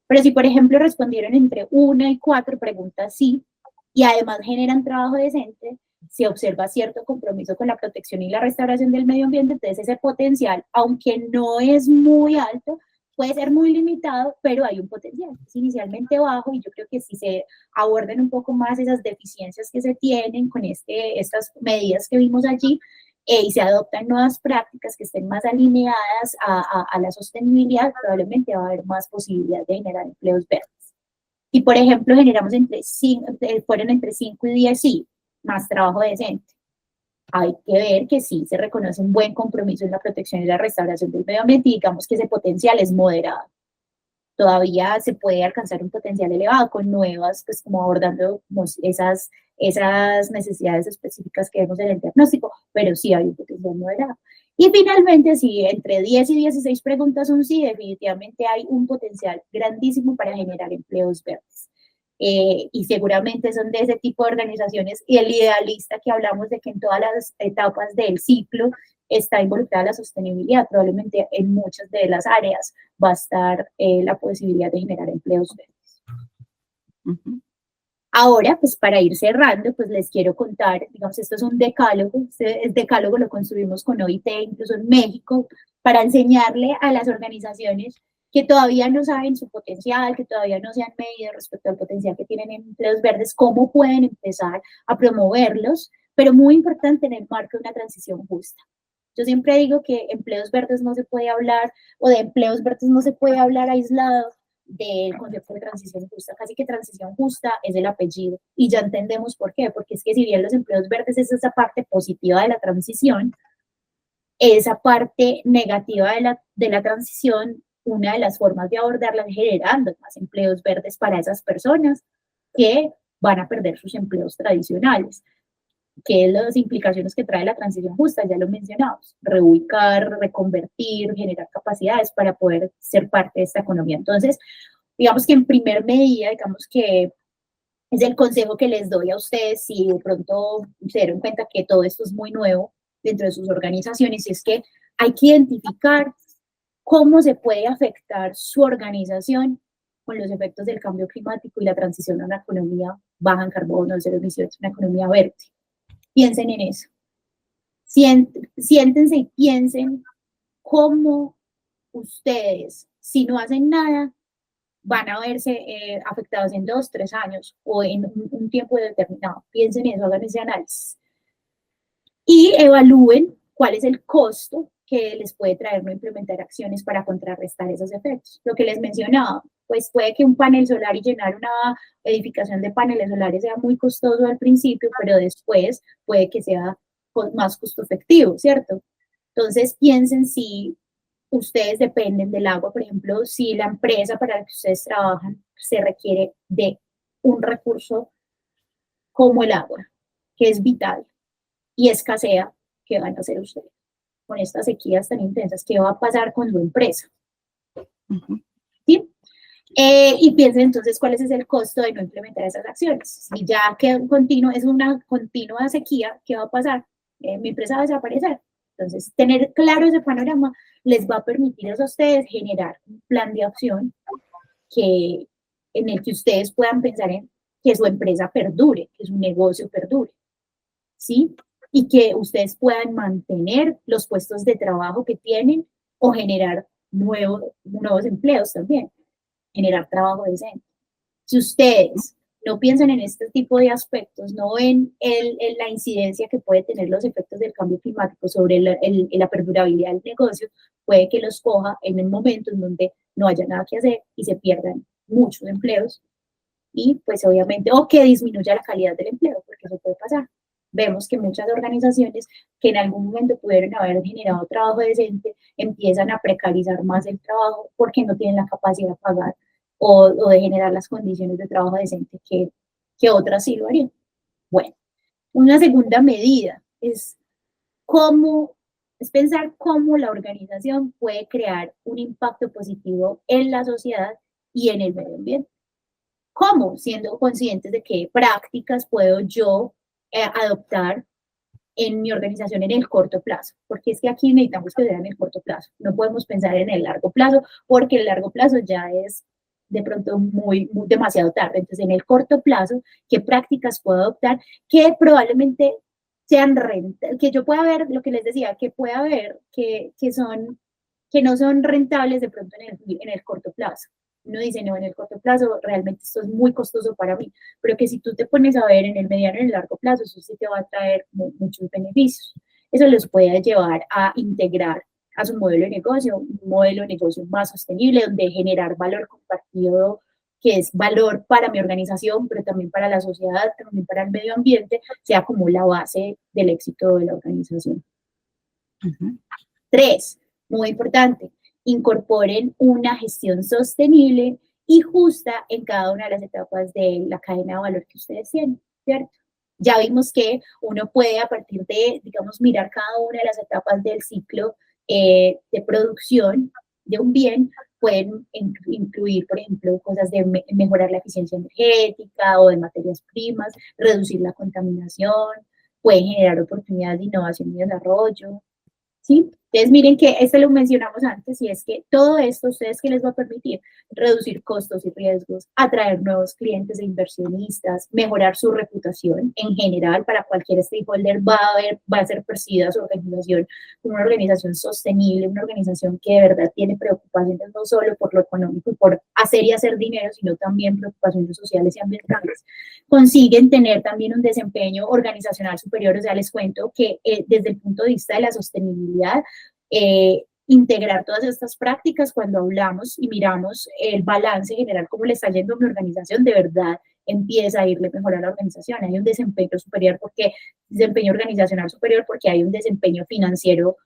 Pero si por ejemplo respondieron entre 1 y 4 preguntas sí, y además generan trabajo decente, se observa cierto compromiso con la protección y la restauración del medio ambiente, entonces ese potencial, aunque no es muy alto, puede ser muy limitado, pero hay un potencial, es inicialmente bajo, y yo creo que si se abordan un poco más esas deficiencias que se tienen con estas medidas que vimos allí, y se adoptan nuevas prácticas que estén más alineadas a la sostenibilidad, probablemente va a haber más posibilidad de generar empleos verdes. Y, por ejemplo, generamos fueron entre 5 y 10, sí, más trabajo decente. Hay que ver que sí se reconoce un buen compromiso en la protección y la restauración del medio ambiente y digamos que ese potencial es moderado. Todavía se puede alcanzar un potencial elevado con nuevas, pues como abordando como esas necesidades específicas que vemos en el diagnóstico, pero sí hay un potencial moderado. Y finalmente, si entre 10 y 16 preguntas son sí, definitivamente hay un potencial grandísimo para generar empleos verdes. Y seguramente son de ese tipo de organizaciones y el idealista que hablamos de que en todas las etapas del ciclo está involucrada la sostenibilidad, probablemente en muchas de las áreas va a estar la posibilidad de generar empleos verdes. Ahora, pues para ir cerrando, pues les quiero contar, digamos, esto es un decálogo, este decálogo lo construimos con OIT, incluso en México, para enseñarle a las organizaciones que todavía no saben su potencial, que todavía no se han medido respecto al potencial que tienen en empleos verdes, cómo pueden empezar a promoverlos, pero muy importante en el marco de una transición justa. Yo siempre digo que empleos verdes no se puede hablar, o de empleos verdes no se puede hablar aislado del concepto de transición justa. Casi que transición justa es el apellido. Y ya entendemos por qué. Porque es que si bien los empleos verdes es esa parte positiva de la transición, esa parte negativa de la transición, una de las formas de abordarla es generando más empleos verdes para esas personas que van a perder sus empleos tradicionales. ¿Qué es las implicaciones que trae la transición justa? Ya lo mencionamos, reubicar, reconvertir, generar capacidades para poder ser parte de esta economía. Entonces, digamos que en primer medida, digamos que es el consejo que les doy a ustedes si de pronto se dieron cuenta que todo esto es muy nuevo dentro de sus organizaciones, y es que hay que identificar cómo se puede afectar su organización con los efectos del cambio climático y la transición a una economía baja en carbono, cero emisiones, una economía verde. Piensen en eso. Siéntense y piensen cómo ustedes, si no hacen nada, van a verse afectados en 2, 3 años o en un tiempo determinado. Piensen en eso, hagan ese análisis. Y evalúen cuál es el costo que les puede traer no implementar acciones para contrarrestar esos efectos. Lo que les mencionaba, pues puede que un panel solar y llenar una edificación de paneles solares sea muy costoso al principio, pero después puede que sea más costo efectivo, ¿cierto? Entonces piensen si ustedes dependen del agua, por ejemplo, si la empresa para la que ustedes trabajan se requiere de un recurso como el agua, que es vital y escasea, ¿qué van a hacer ustedes con estas sequías tan intensas? ¿Qué va a pasar con su empresa? ¿Sí? Y piensen entonces cuál es el costo de no implementar esas acciones. Si ya que es una continua sequía, ¿qué va a pasar? Mi empresa va a desaparecer. Entonces, tener claro ese panorama les va a permitir a ustedes generar un plan de acción en el que ustedes puedan pensar en que su empresa perdure, que su negocio perdure, ¿sí? Y que ustedes puedan mantener los puestos de trabajo que tienen o generar nuevos empleos también, generar trabajo decente. Si ustedes no piensan en este tipo de aspectos, no ven la incidencia que puede tener los efectos del cambio climático sobre la perdurabilidad del negocio, puede que los coja en un momento en donde no haya nada que hacer y se pierdan muchos empleos y pues obviamente, o que disminuya la calidad del empleo, porque eso puede pasar. Vemos que muchas organizaciones que en algún momento pudieron haber generado trabajo decente empiezan a precarizar más el trabajo porque no tienen la capacidad de pagar o de generar las condiciones de trabajo decente que otras sí lo harían. Bueno, una segunda medida es pensar cómo la organización puede crear un impacto positivo en la sociedad y en el medio ambiente. ¿Cómo? Siendo conscientes de qué prácticas puedo yo adoptar en mi organización en el corto plazo, porque es que aquí necesitamos que sea en el corto plazo, no podemos pensar en el largo plazo, porque el largo plazo ya es de pronto demasiado tarde. Entonces, en el corto plazo, ¿qué prácticas puedo adoptar que probablemente sean rentables, que yo pueda ver, lo que les decía, que pueda ver que no son rentables de pronto en el corto plazo? Uno dice, no, en el corto plazo realmente esto es muy costoso para mí, pero que si tú te pones a ver en el mediano y en el largo plazo, eso sí te va a traer muchos beneficios. Eso los puede llevar a integrar a su modelo de negocio, un modelo de negocio más sostenible, donde generar valor compartido que es valor para mi organización, pero también para la sociedad, también para el medio ambiente, sea como la base del éxito de la organización. 3, muy importante, incorporen una gestión sostenible y justa en cada una de las etapas de la cadena de valor que ustedes tienen, ¿cierto? Ya vimos que uno puede, a partir de, digamos, mirar cada una de las etapas del ciclo de producción de un bien, pueden incluir, por ejemplo, cosas de mejorar la eficiencia energética o de materias primas, reducir la contaminación, pueden generar oportunidades de innovación y desarrollo, ¿sí? Entonces, miren que esto lo mencionamos antes, y es que todo esto, ¿ustedes qué les va a permitir? Reducir costos y riesgos, atraer nuevos clientes e inversionistas, mejorar su reputación en general. Para cualquier stakeholder va a ser percibida su organización como una organización sostenible, una organización que de verdad tiene preocupaciones no solo por lo económico y por hacer y hacer dinero, sino también preocupaciones sociales y ambientales. Consiguen tener también un desempeño organizacional superior. O sea, les cuento que desde el punto de vista de la sostenibilidad, integrar todas estas prácticas, cuando hablamos y miramos el balance general, cómo le está yendo a mi organización, de verdad empieza a irle mejor a la organización. Hay un desempeño superior, desempeño organizacional superior, porque hay un desempeño financiero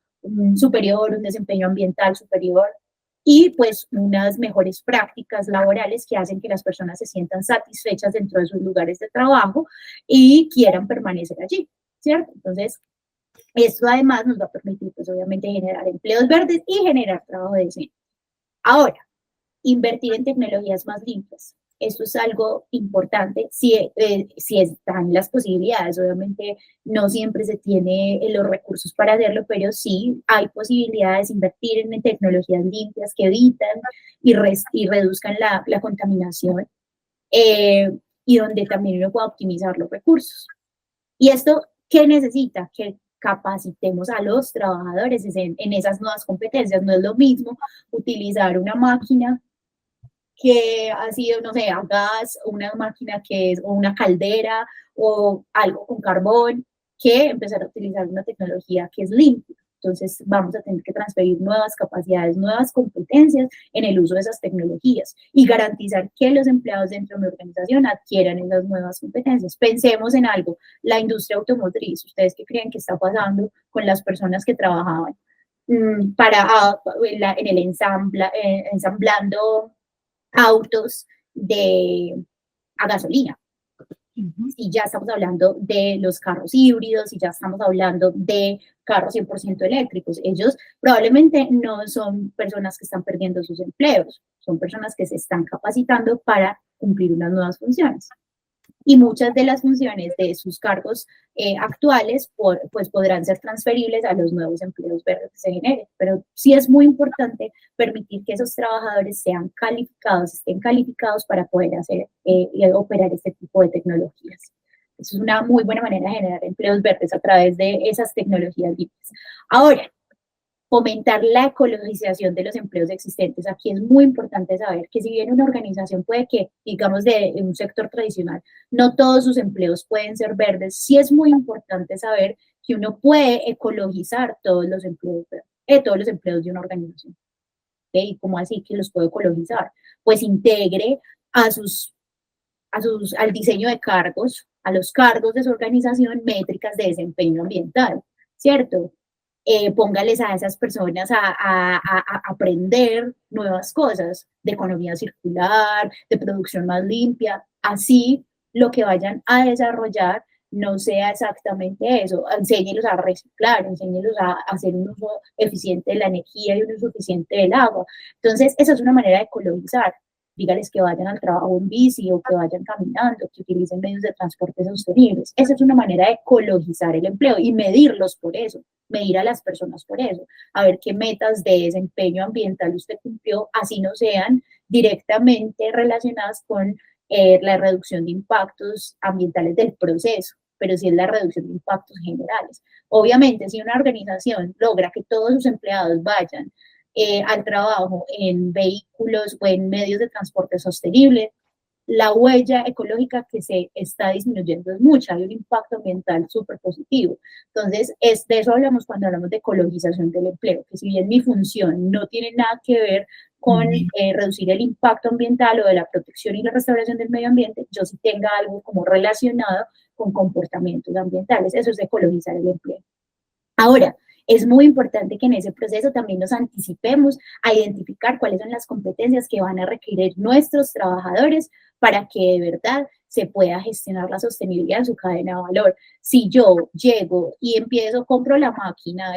superior, un desempeño ambiental superior, y pues unas mejores prácticas laborales que hacen que las personas se sientan satisfechas dentro de sus lugares de trabajo y quieran permanecer allí, ¿cierto? Entonces, esto además nos va a permitir, pues obviamente, generar empleos verdes y generar trabajo decente. Ahora, invertir en tecnologías más limpias. Esto es algo importante si están las posibilidades. Obviamente no siempre se tiene los recursos para hacerlo, pero sí hay posibilidades de invertir en tecnologías limpias que evitan y reduzcan la contaminación, y donde también uno pueda optimizar los recursos. ¿Y esto qué necesita? Que capacitemos a los trabajadores en esas nuevas competencias. No es lo mismo utilizar una máquina que ha sido, no sé, a gas, una máquina que es, o una caldera, o algo con carbón, que empezar a utilizar una tecnología que es limpia. Entonces vamos a tener que transferir nuevas capacidades, nuevas competencias en el uso de esas tecnologías y garantizar que los empleados dentro de mi organización adquieran esas nuevas competencias. Pensemos en algo, la industria automotriz. ¿Ustedes qué creen que está pasando con las personas que trabajaban en el ensamblando autos a gasolina? Y ya estamos hablando de los carros híbridos, y ya estamos hablando de carros 100% eléctricos. Ellos probablemente no son personas que están perdiendo sus empleos, son personas que se están capacitando para cumplir unas nuevas funciones. Y muchas de las funciones de sus cargos actuales pues podrán ser transferibles a los nuevos empleos verdes que se generen. Pero sí es muy importante permitir que esos trabajadores sean calificados, estén calificados para poder hacer y operar este tipo de tecnologías. Eso es una muy buena manera de generar empleos verdes a través de esas tecnologías limpias. Ahora, fomentar la ecologización de los empleos existentes. Aquí es muy importante saber que si bien una organización puede que, digamos, de un sector tradicional, no todos sus empleos pueden ser verdes, sí es muy importante saber que uno puede ecologizar todos los empleos de una organización. ¿Y cómo así que los puede ecologizar? Pues integre al diseño de cargos, a los cargos de su organización, métricas de desempeño ambiental, ¿cierto? Póngales a esas personas a aprender nuevas cosas de economía circular, de producción más limpia. Así lo que vayan a desarrollar no sea exactamente eso. Enséñelos a reciclar, enséñelos a hacer un uso eficiente de la energía y un uso eficiente del agua. Entonces, esa es una manera de ecologizar. Dígales que vayan al trabajo en bici o que vayan caminando, que utilicen medios de transporte sostenibles. Esa es una manera de ecologizar el empleo y medirlos por eso, medir a las personas por eso, a ver qué metas de desempeño ambiental usted cumplió, así no sean directamente relacionadas con la reducción de impactos ambientales del proceso, pero sí es la reducción de impactos generales. Obviamente, si una organización logra que todos sus empleados vayan al trabajo en vehículos o en medios de transporte sostenible, la huella ecológica que se está disminuyendo es mucha, hay un impacto ambiental súper positivo. Entonces, de eso hablamos cuando hablamos de ecologización del empleo, que si bien mi función no tiene nada que ver con reducir el impacto ambiental o de la protección y la restauración del medio ambiente, yo sí tenga algo como relacionado con comportamientos ambientales. Eso es ecologizar el empleo. Ahora, es muy importante que en ese proceso también nos anticipemos a identificar cuáles son las competencias que van a requerir nuestros trabajadores para que de verdad se pueda gestionar la sostenibilidad en su cadena de valor. Si yo llego y empiezo, compro la máquina,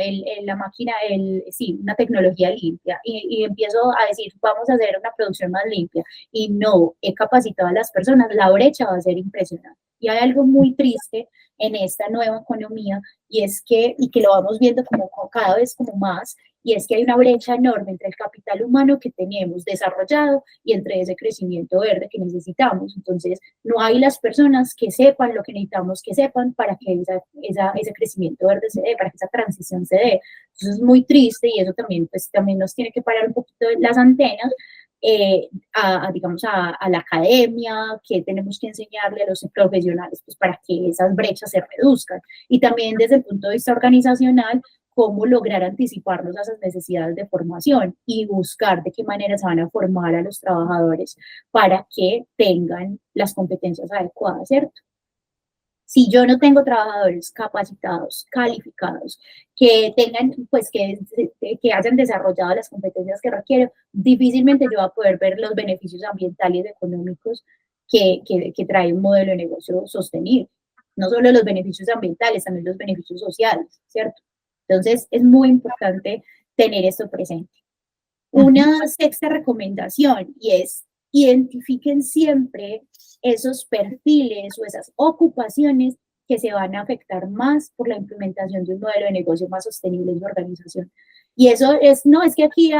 una tecnología limpia, y empiezo a decir, vamos a hacer una producción más limpia, y no he capacitado a las personas, la brecha va a ser impresionante. Y hay algo muy triste en esta nueva economía, y que lo vamos viendo como cada vez como más, y es que hay una brecha enorme entre el capital humano que tenemos desarrollado y entre ese crecimiento verde que necesitamos. Entonces, no hay las personas que sepan lo que necesitamos que sepan para que ese crecimiento verde se dé, para que esa transición se dé. Eso es muy triste, y eso también, pues, también nos tiene que parar un poquito las antenas, digamos, a la academia, que tenemos que enseñarle a los profesionales, pues, para que esas brechas se reduzcan. Y también desde el punto de vista organizacional, cómo lograr anticiparnos a esas necesidades de formación y buscar de qué manera se van a formar a los trabajadores para que tengan las competencias adecuadas, ¿cierto? Si yo no tengo trabajadores capacitados, calificados, que tengan, pues, que hayan desarrollado las competencias que requiero, difícilmente yo voy a poder ver los beneficios ambientales y económicos que trae un modelo de negocio sostenible. No solo los beneficios ambientales, también los beneficios sociales, ¿cierto? Entonces, es muy importante tener esto presente. Una sexta recomendación, y es: identifiquen siempre esos perfiles o esas ocupaciones que se van a afectar más por la implementación de un modelo de negocio más sostenible en su organización. Y eso no es que aquí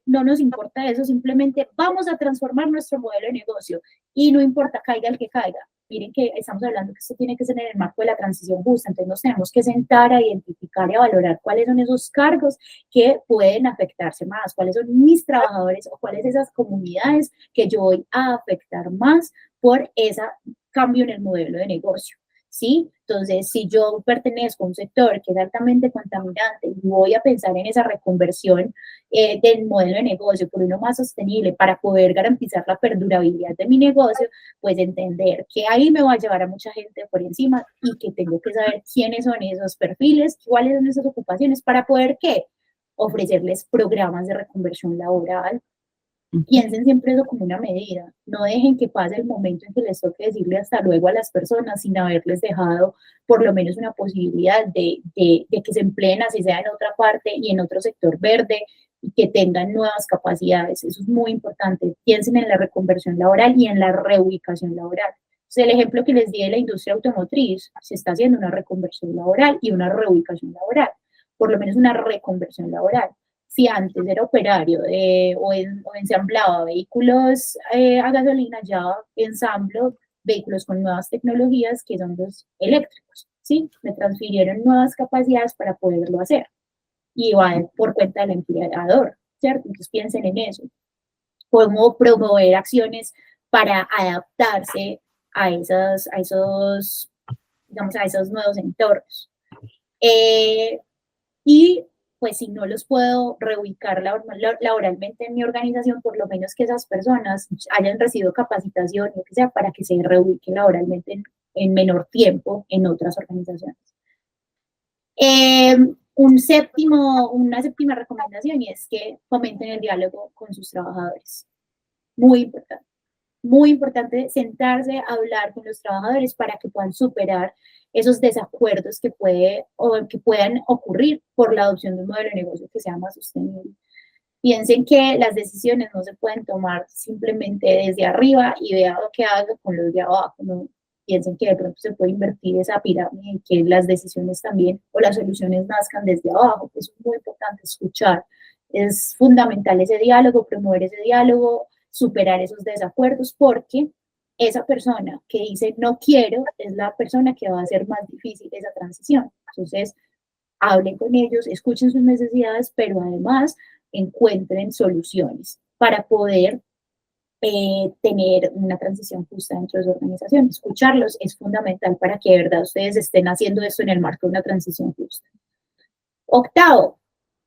no nos importa eso, simplemente vamos a transformar nuestro modelo de negocio y no importa, caiga el que caiga. Miren que estamos hablando que esto tiene que ser en el marco de la transición justa, entonces nos tenemos que sentar a identificar y a valorar cuáles son esos cargos que pueden afectarse más, cuáles son mis trabajadores o cuáles esas comunidades que yo voy a afectar más por ese cambio en el modelo de negocio, ¿sí? Entonces, si yo pertenezco a un sector que es altamente contaminante y voy a pensar en esa reconversión del modelo de negocio por uno más sostenible para poder garantizar la perdurabilidad de mi negocio, pues entender que ahí me va a llevar a mucha gente por encima y que tengo que saber quiénes son esos perfiles, cuáles son esas ocupaciones para poder, ¿qué? Ofrecerles programas de reconversión laboral. Piensen siempre eso como una medida. No dejen que pase el momento en que les toque decirle hasta luego a las personas sin haberles dejado por lo menos una posibilidad de que se empleen, así sea en otra parte y en otro sector verde, y que tengan nuevas capacidades. Eso es muy importante. Piensen en la reconversión laboral y en la reubicación laboral. Entonces, el ejemplo que les di de la industria automotriz, se está haciendo una reconversión laboral y una reubicación laboral, por lo menos una reconversión laboral. Si antes era operario o ensamblaba vehículos a gasolina, ya ensamblo vehículos con nuevas tecnologías que son los eléctricos, ¿sí? Me transfirieron nuevas capacidades para poderlo hacer y va por cuenta del empleador, ¿cierto? Entonces piensen en eso. Cómo promover acciones para adaptarse a digamos, a esos nuevos entornos. Y pues si no los puedo reubicar laboralmente en mi organización, por lo menos que esas personas hayan recibido capacitación, lo que sea, para que se reubiquen laboralmente en menor tiempo en otras organizaciones. Una séptima recomendación, y es que fomenten el diálogo con sus trabajadores. Muy importante sentarse a hablar con los trabajadores para que puedan superar esos desacuerdos que puedan ocurrir por la adopción de un modelo de negocio que sea más sostenible. Piensen que las decisiones no se pueden tomar simplemente desde arriba y vea lo que haga con los de abajo, ¿no? Piensen que de pronto se puede invertir esa pirámide y que las decisiones también o las soluciones nazcan desde abajo. Eso es muy importante escuchar. Es fundamental ese diálogo, promover ese diálogo, superar esos desacuerdos, porque esa persona que dice no quiero es la persona que va a hacer más difícil esa transición. Entonces, hablen con ellos, escuchen sus necesidades, pero además encuentren soluciones para poder tener una transición justa dentro de su organización. Escucharlos es fundamental para que de verdad ustedes estén haciendo esto en el marco de una transición justa. Octavo,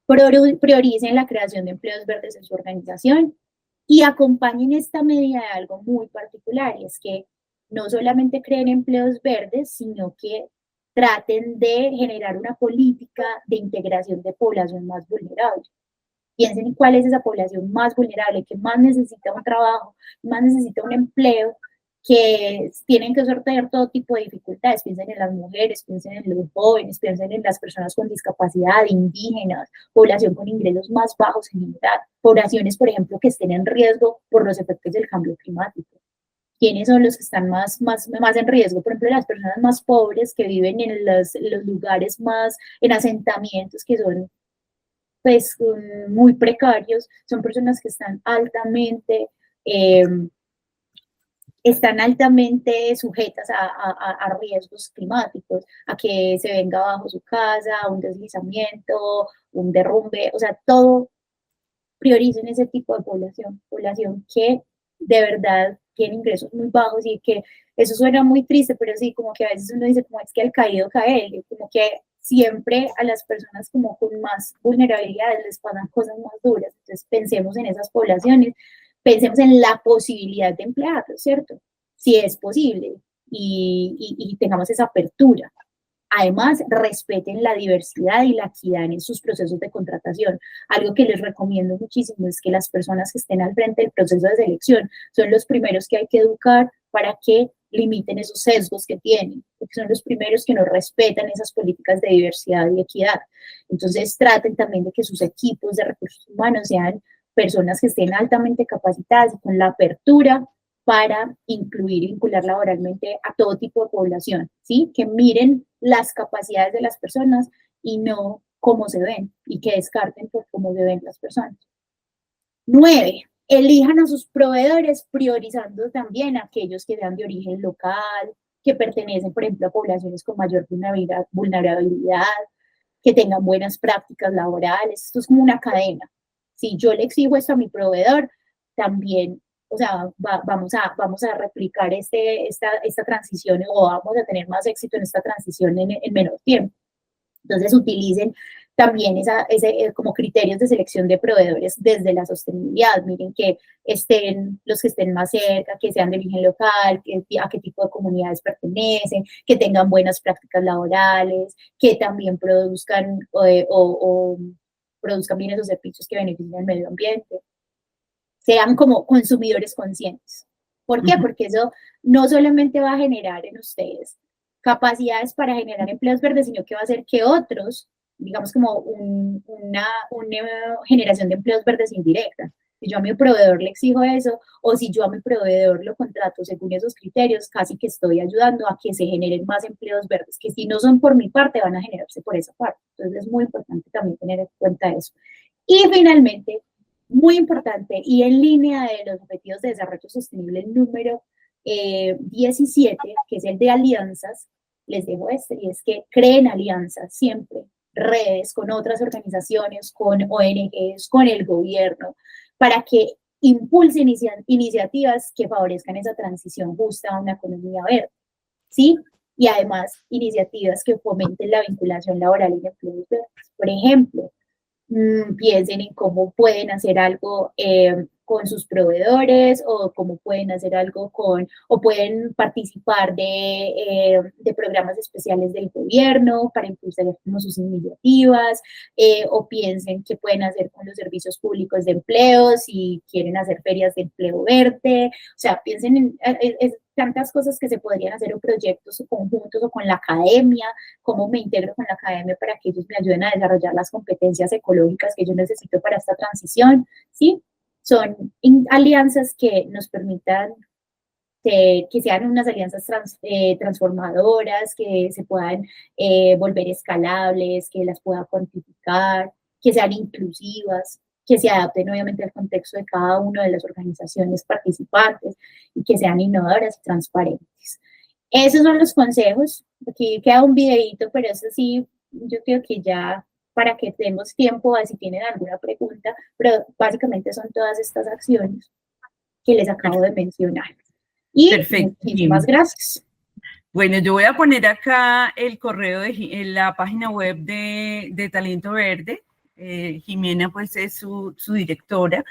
prioricen la creación de empleos verdes en su organización y acompañen esta medida de algo muy particular, y es que no solamente creen empleos verdes, sino que traten de generar una política de integración de población más vulnerable. Piensen en cuál es esa población más vulnerable, que más necesita un trabajo, más necesita un empleo, que tienen que sortear todo tipo de dificultades. Piensen en las mujeres, piensen en los jóvenes, piensen en las personas con discapacidad, indígenas, población con ingresos más bajos en general, poblaciones, por ejemplo, que estén en riesgo por los efectos del cambio climático. ¿Quiénes son los que están más en riesgo? Por ejemplo, las personas más pobres que viven en los lugares más, en asentamientos que son pues muy precarios, son personas que están altamente sujetas a riesgos climáticos, a que se venga abajo su casa, un deslizamiento, un derrumbe, o sea, todo prioricen ese tipo de población que de verdad tiene ingresos muy bajos y que eso suena muy triste, pero sí, como que a veces uno dice, como es que al caído cae él, como que siempre a las personas como con más vulnerabilidades les pasan cosas más duras. Entonces pensemos en esas poblaciones, pensemos en la posibilidad de emplearlos, ¿cierto? Si es posible y tengamos esa apertura. Además, respeten la diversidad y la equidad en sus procesos de contratación. Algo que les recomiendo muchísimo es que las personas que estén al frente del proceso de selección son los primeros que hay que educar para que limiten esos sesgos que tienen, porque son los primeros que no respetan esas políticas de diversidad y equidad. Entonces, traten también de que sus equipos de recursos humanos sean personas que estén altamente capacitadas y con la apertura para incluir y vincular laboralmente a todo tipo de población, ¿sí? Que miren las capacidades de las personas y no cómo se ven, y que descarten por cómo se ven las personas. 9. Elijan a sus proveedores priorizando también a aquellos que sean de origen local, que pertenecen, por ejemplo, a poblaciones con mayor vulnerabilidad, que tengan buenas prácticas laborales. Esto es como una cadena. Si yo le exijo esto a mi proveedor, también, o sea, vamos a replicar esta transición, o vamos a tener más éxito en esta transición en menor tiempo. Entonces utilicen también como criterios de selección de proveedores desde la sostenibilidad. Miren que estén los que estén más cerca, que sean de origen local, a qué tipo de comunidades pertenecen, que tengan buenas prácticas laborales, que también produzcan o produzcan bien esos servicios que beneficien al medio ambiente. Sean como consumidores conscientes. ¿Por qué? Porque eso no solamente va a generar en ustedes capacidades para generar empleos verdes, sino que va a hacer que otros, digamos como una generación de empleos verdes indirecta. Si yo a mi proveedor le exijo eso, o si yo a mi proveedor lo contrato según esos criterios, casi que estoy ayudando a que se generen más empleos verdes, que si no son por mi parte, van a generarse por esa parte. Entonces es muy importante también tener en cuenta eso. Y finalmente, muy importante y en línea de los Objetivos de Desarrollo Sostenible número 17, que es el de alianzas, les dejo y es que creen alianzas siempre, redes con otras organizaciones, con ONGs, con el gobierno, para que impulse iniciativas que favorezcan esa transición justa a una economía verde, ¿sí? Y además, iniciativas que fomenten la vinculación laboral y empleos verdes. Por ejemplo, piensen en cómo pueden hacer algo con sus proveedores, o cómo pueden hacer algo o pueden participar de programas especiales del gobierno para impulsar como sus iniciativas, o piensen qué pueden hacer con los servicios públicos de empleo, si quieren hacer ferias de empleo verde, o sea, piensen en tantas cosas que se podrían hacer, o proyectos o conjuntos, o con la academia, cómo me integro con la academia para que ellos me ayuden a desarrollar las competencias ecológicas que yo necesito para esta transición, ¿sí? Son alianzas que nos permitan que sean unas alianzas transformadoras, que se puedan volver escalables, que las pueda cuantificar, que sean inclusivas, que se adapten obviamente al contexto de cada una de las organizaciones participantes, y que sean innovadoras y transparentes. Esos son los consejos. Aquí queda un videito, pero eso sí, yo creo que ya para que tengamos tiempo, a ver si tienen alguna pregunta, pero básicamente son todas estas acciones que les acabo de mencionar. Y perfecto, muchísimas gracias. Bueno, yo voy a poner acá el correo en la página web de Talento Verde, Jimena pues es su directora.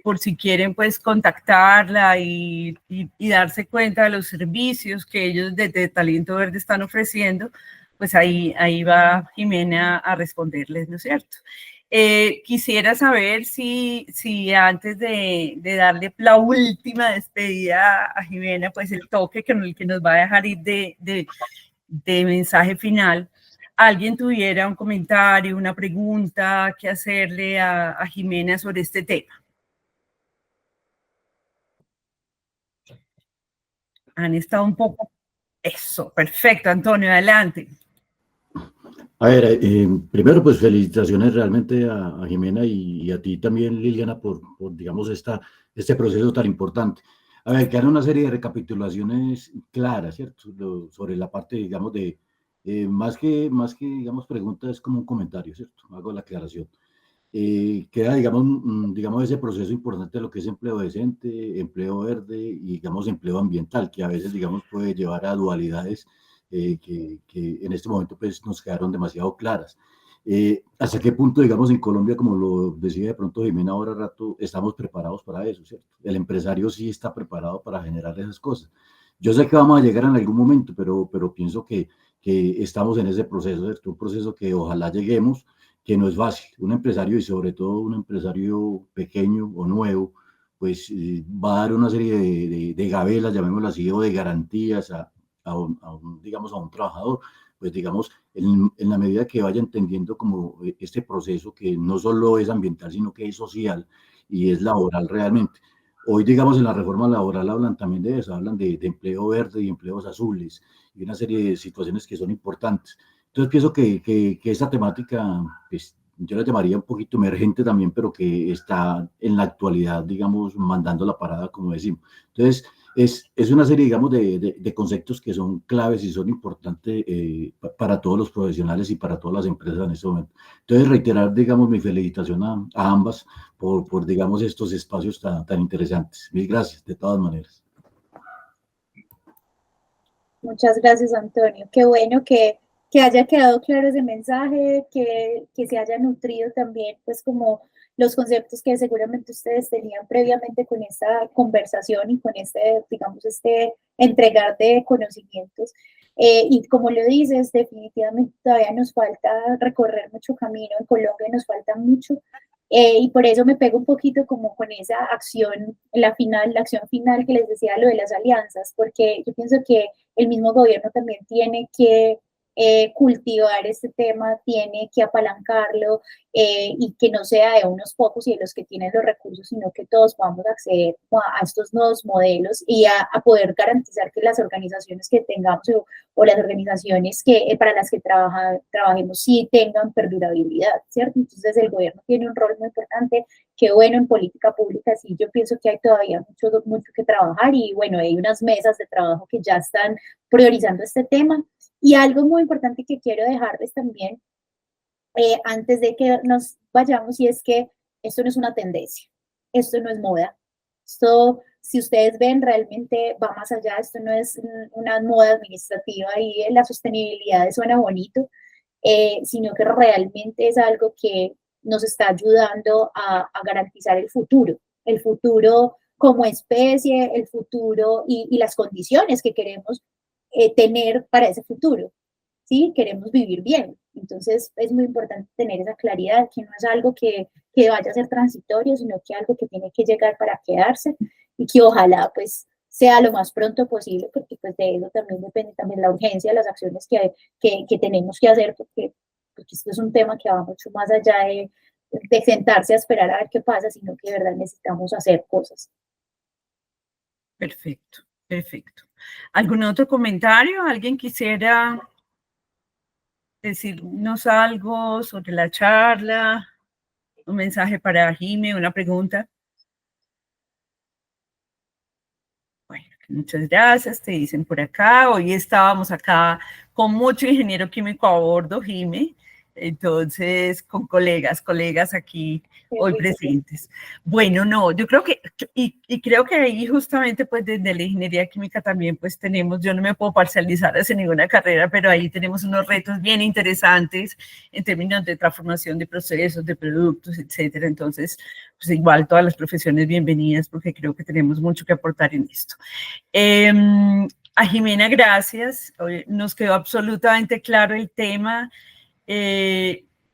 Por si quieren pues contactarla y darse cuenta de los servicios que ellos desde Talento Verde están ofreciendo, pues ahí va Jimena a responderles, ¿no es cierto? Quisiera saber si antes de darle la última despedida a Jimena, pues el toque que nos va a dejar ir de mensaje final, alguien tuviera un comentario, una pregunta que hacerle a Jimena sobre este tema. Han estado un poco... Eso, perfecto, Antonio, adelante. A ver, primero pues felicitaciones realmente a Jimena y a ti también, Liliana, por digamos, este proceso tan importante. A ver, quedan una serie de recapitulaciones claras, ¿cierto? Sobre la parte, digamos, más que, digamos, preguntas, es como un comentario, ¿cierto? Hago la aclaración. Queda, digamos, ese proceso importante de lo que es empleo decente, empleo verde y, digamos, empleo ambiental, que a veces, digamos, puede llevar a dualidades que en este momento, pues, nos quedaron demasiado claras. ¿Hasta qué punto, digamos, en Colombia, como lo decía de pronto Jimena ahora rato, estamos preparados para eso, ¿cierto? El empresario sí está preparado para generar esas cosas. Yo sé que vamos a llegar en algún momento, pero pienso que estamos en ese proceso, ¿cierto? Un proceso que ojalá lleguemos, que no es fácil. Un empresario, y sobre todo un empresario pequeño o nuevo, pues va a dar una serie de gabelas, llamémoslo así, o de garantías digamos, a un trabajador, pues digamos, en la medida que vaya entendiendo como este proceso que no solo es ambiental, sino que es social y es laboral realmente. Hoy, digamos, en la reforma laboral hablan también de eso, hablan de empleo verde y empleos azules y una serie de situaciones que son importantes. Entonces pienso que esta temática, pues, yo la llamaría un poquito emergente también, pero que está en la actualidad, digamos, mandando la parada, como decimos. Entonces, es una serie, digamos, de conceptos que son claves y son importantes para todos los profesionales y para todas las empresas en este momento. Entonces, reiterar, digamos, mi felicitación a ambas por, digamos, estos espacios tan interesantes. Mil gracias, de todas maneras. Muchas gracias, Antonio. Qué bueno que haya quedado claro ese mensaje, que se haya nutrido también, pues, como los conceptos que seguramente ustedes tenían previamente con esta conversación y con digamos, entregar de conocimientos. Y como lo dices, definitivamente todavía nos falta recorrer mucho camino en Colombia, nos falta mucho. Y por eso me pego un poquito como con esa acción, la acción final que les decía, lo de las alianzas, porque yo pienso que el mismo gobierno también tiene que cultivar este tema, tiene que apalancarlo y que no sea de unos pocos y de los que tienen los recursos, sino que todos podamos acceder a estos nuevos modelos y a poder garantizar que las organizaciones que tengamos o las organizaciones para las que trabajemos sí tengan perdurabilidad, ¿cierto? Entonces el gobierno tiene un rol muy importante. Qué bueno en política pública, sí, yo pienso que hay todavía mucho que trabajar y bueno, hay unas mesas de trabajo que ya están priorizando este tema. Y algo muy importante que quiero dejarles también, antes de que nos vayamos, y es que esto no es una tendencia, esto no es moda, esto, si ustedes ven, realmente va más allá, esto no es una moda administrativa y la sostenibilidad suena bonito, sino que realmente es algo que nos está ayudando a garantizar el futuro como especie, el futuro y las condiciones que queremos tener para ese futuro. ¿Sí? Queremos vivir bien. Entonces es muy importante tener esa claridad, que no es algo que vaya a ser transitorio, sino que algo que tiene que llegar para quedarse y que ojalá pues sea lo más pronto posible, porque pues de eso también depende también la urgencia de las acciones que tenemos que hacer, porque esto es un tema que va mucho más allá de sentarse a esperar a ver qué pasa, sino que de verdad necesitamos hacer cosas. Perfecto, perfecto. ¿Algún otro comentario? ¿Alguien quisiera decirnos algo sobre la charla? ¿Un mensaje para Jime? ¿Una pregunta? Bueno, muchas gracias, te dicen por acá. Hoy estábamos acá con mucho ingeniero químico a bordo, Jime. entonces con colegas aquí hoy presentes. Bueno, no, yo creo que, y creo que ahí justamente pues desde la ingeniería química también pues tenemos, yo no me puedo parcializar hacia ninguna carrera, pero ahí tenemos unos retos bien interesantes en términos de transformación de procesos, de productos, etcétera. Entonces, pues igual todas las profesiones bienvenidas porque creo que tenemos mucho que aportar en esto. A Jimena, gracias. Nos quedó absolutamente claro el tema.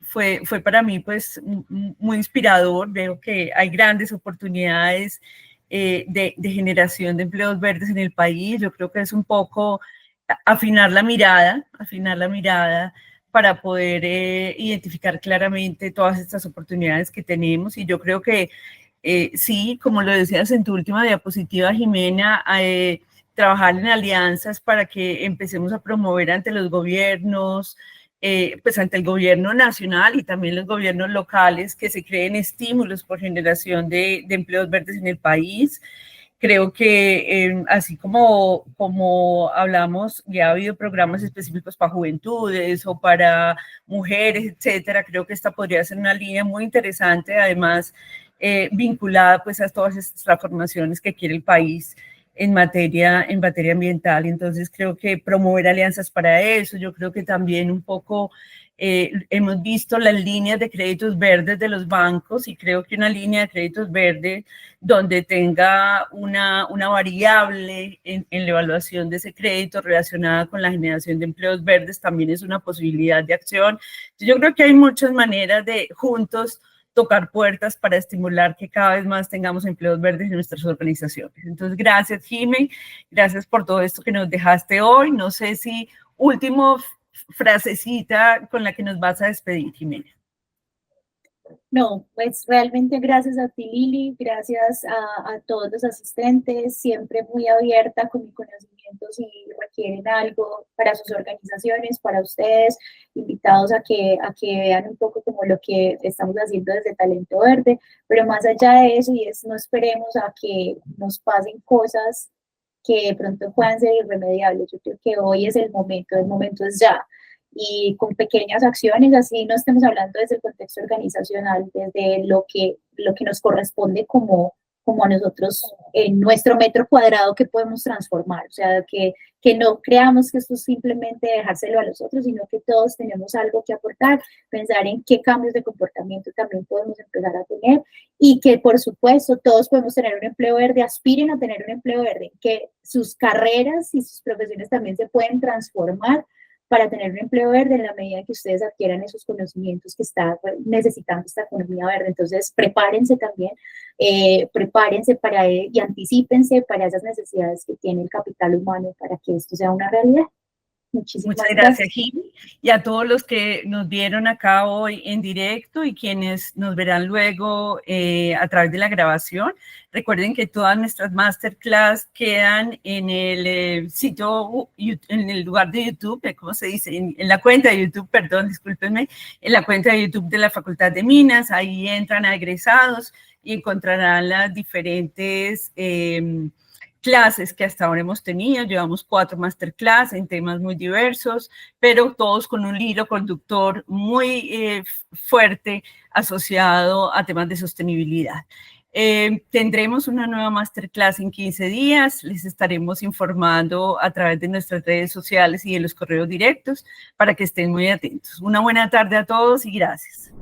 Fue para mí pues muy inspirador. Veo que hay grandes oportunidades de generación de empleos verdes en el país. Yo creo que es un poco afinar la mirada para poder identificar claramente todas estas oportunidades que tenemos. Y yo creo que sí, como lo decías en tu última diapositiva, Jimena, trabajar en alianzas para que empecemos a promover ante los gobiernos, pues ante el gobierno nacional y también los gobiernos locales, que se creen estímulos por generación de empleos verdes en el país. Creo que así como hablamos, ya ha habido programas específicos para juventudes o para mujeres, etcétera. Creo que esta podría ser una línea muy interesante, además vinculada pues a todas estas transformaciones que quiere el país en materia ambiental. Entonces creo que promover alianzas para eso. Yo creo que también un poco hemos visto las líneas de créditos verdes de los bancos, y creo que una línea de créditos verdes donde tenga una variable en la evaluación de ese crédito relacionada con la generación de empleos verdes también es una posibilidad de acción. Yo creo que hay muchas maneras de juntos tocar puertas para estimular que cada vez más tengamos empleos verdes en nuestras organizaciones. Entonces, gracias, Jimé, gracias por todo esto que nos dejaste hoy. No sé si último frasecita con la que nos vas a despedir, Jimena. No, pues realmente gracias a ti, Lili, gracias a todos los asistentes, siempre muy abierta con mis conocimientos. Si requieren algo para sus organizaciones, para ustedes, invitados a que vean un poco como lo que estamos haciendo desde Talento Verde, pero más allá de eso, no esperemos a que nos pasen cosas que de pronto puedan ser irremediables. Yo creo que hoy es el momento es ya. Y con pequeñas acciones, así no estemos hablando desde el contexto organizacional, desde lo que nos corresponde como a nosotros en nuestro metro cuadrado que podemos transformar. O sea, que no creamos que esto es simplemente dejárselo a los otros, sino que todos tenemos algo que aportar, pensar en qué cambios de comportamiento también podemos empezar a tener, y que por supuesto todos podemos tener un empleo verde, aspiren a tener un empleo verde, que sus carreras y sus profesiones también se pueden transformar para tener un empleo verde en la medida que ustedes adquieran esos conocimientos que está necesitando esta economía verde. Entonces, prepárense también, prepárense y anticípense para esas necesidades que tiene el capital humano para que esto sea una realidad. Muchas gracias, Jim, y a todos los que nos vieron acá hoy en directo y quienes nos verán luego a través de la grabación. Recuerden que todas nuestras masterclass quedan en el sitio, en el lugar de YouTube, ¿cómo se dice? En la cuenta de YouTube, perdón, discúlpenme, en la cuenta de YouTube de la Facultad de Minas. Ahí entran a egresados y encontrarán las diferentes clases que hasta ahora hemos tenido. Llevamos 4 masterclass en temas muy diversos, pero todos con un hilo conductor muy fuerte asociado a temas de sostenibilidad. Tendremos una nueva masterclass en 15 días. Les estaremos informando a través de nuestras redes sociales y de los correos directos para que estén muy atentos. Una buena tarde a todos y gracias.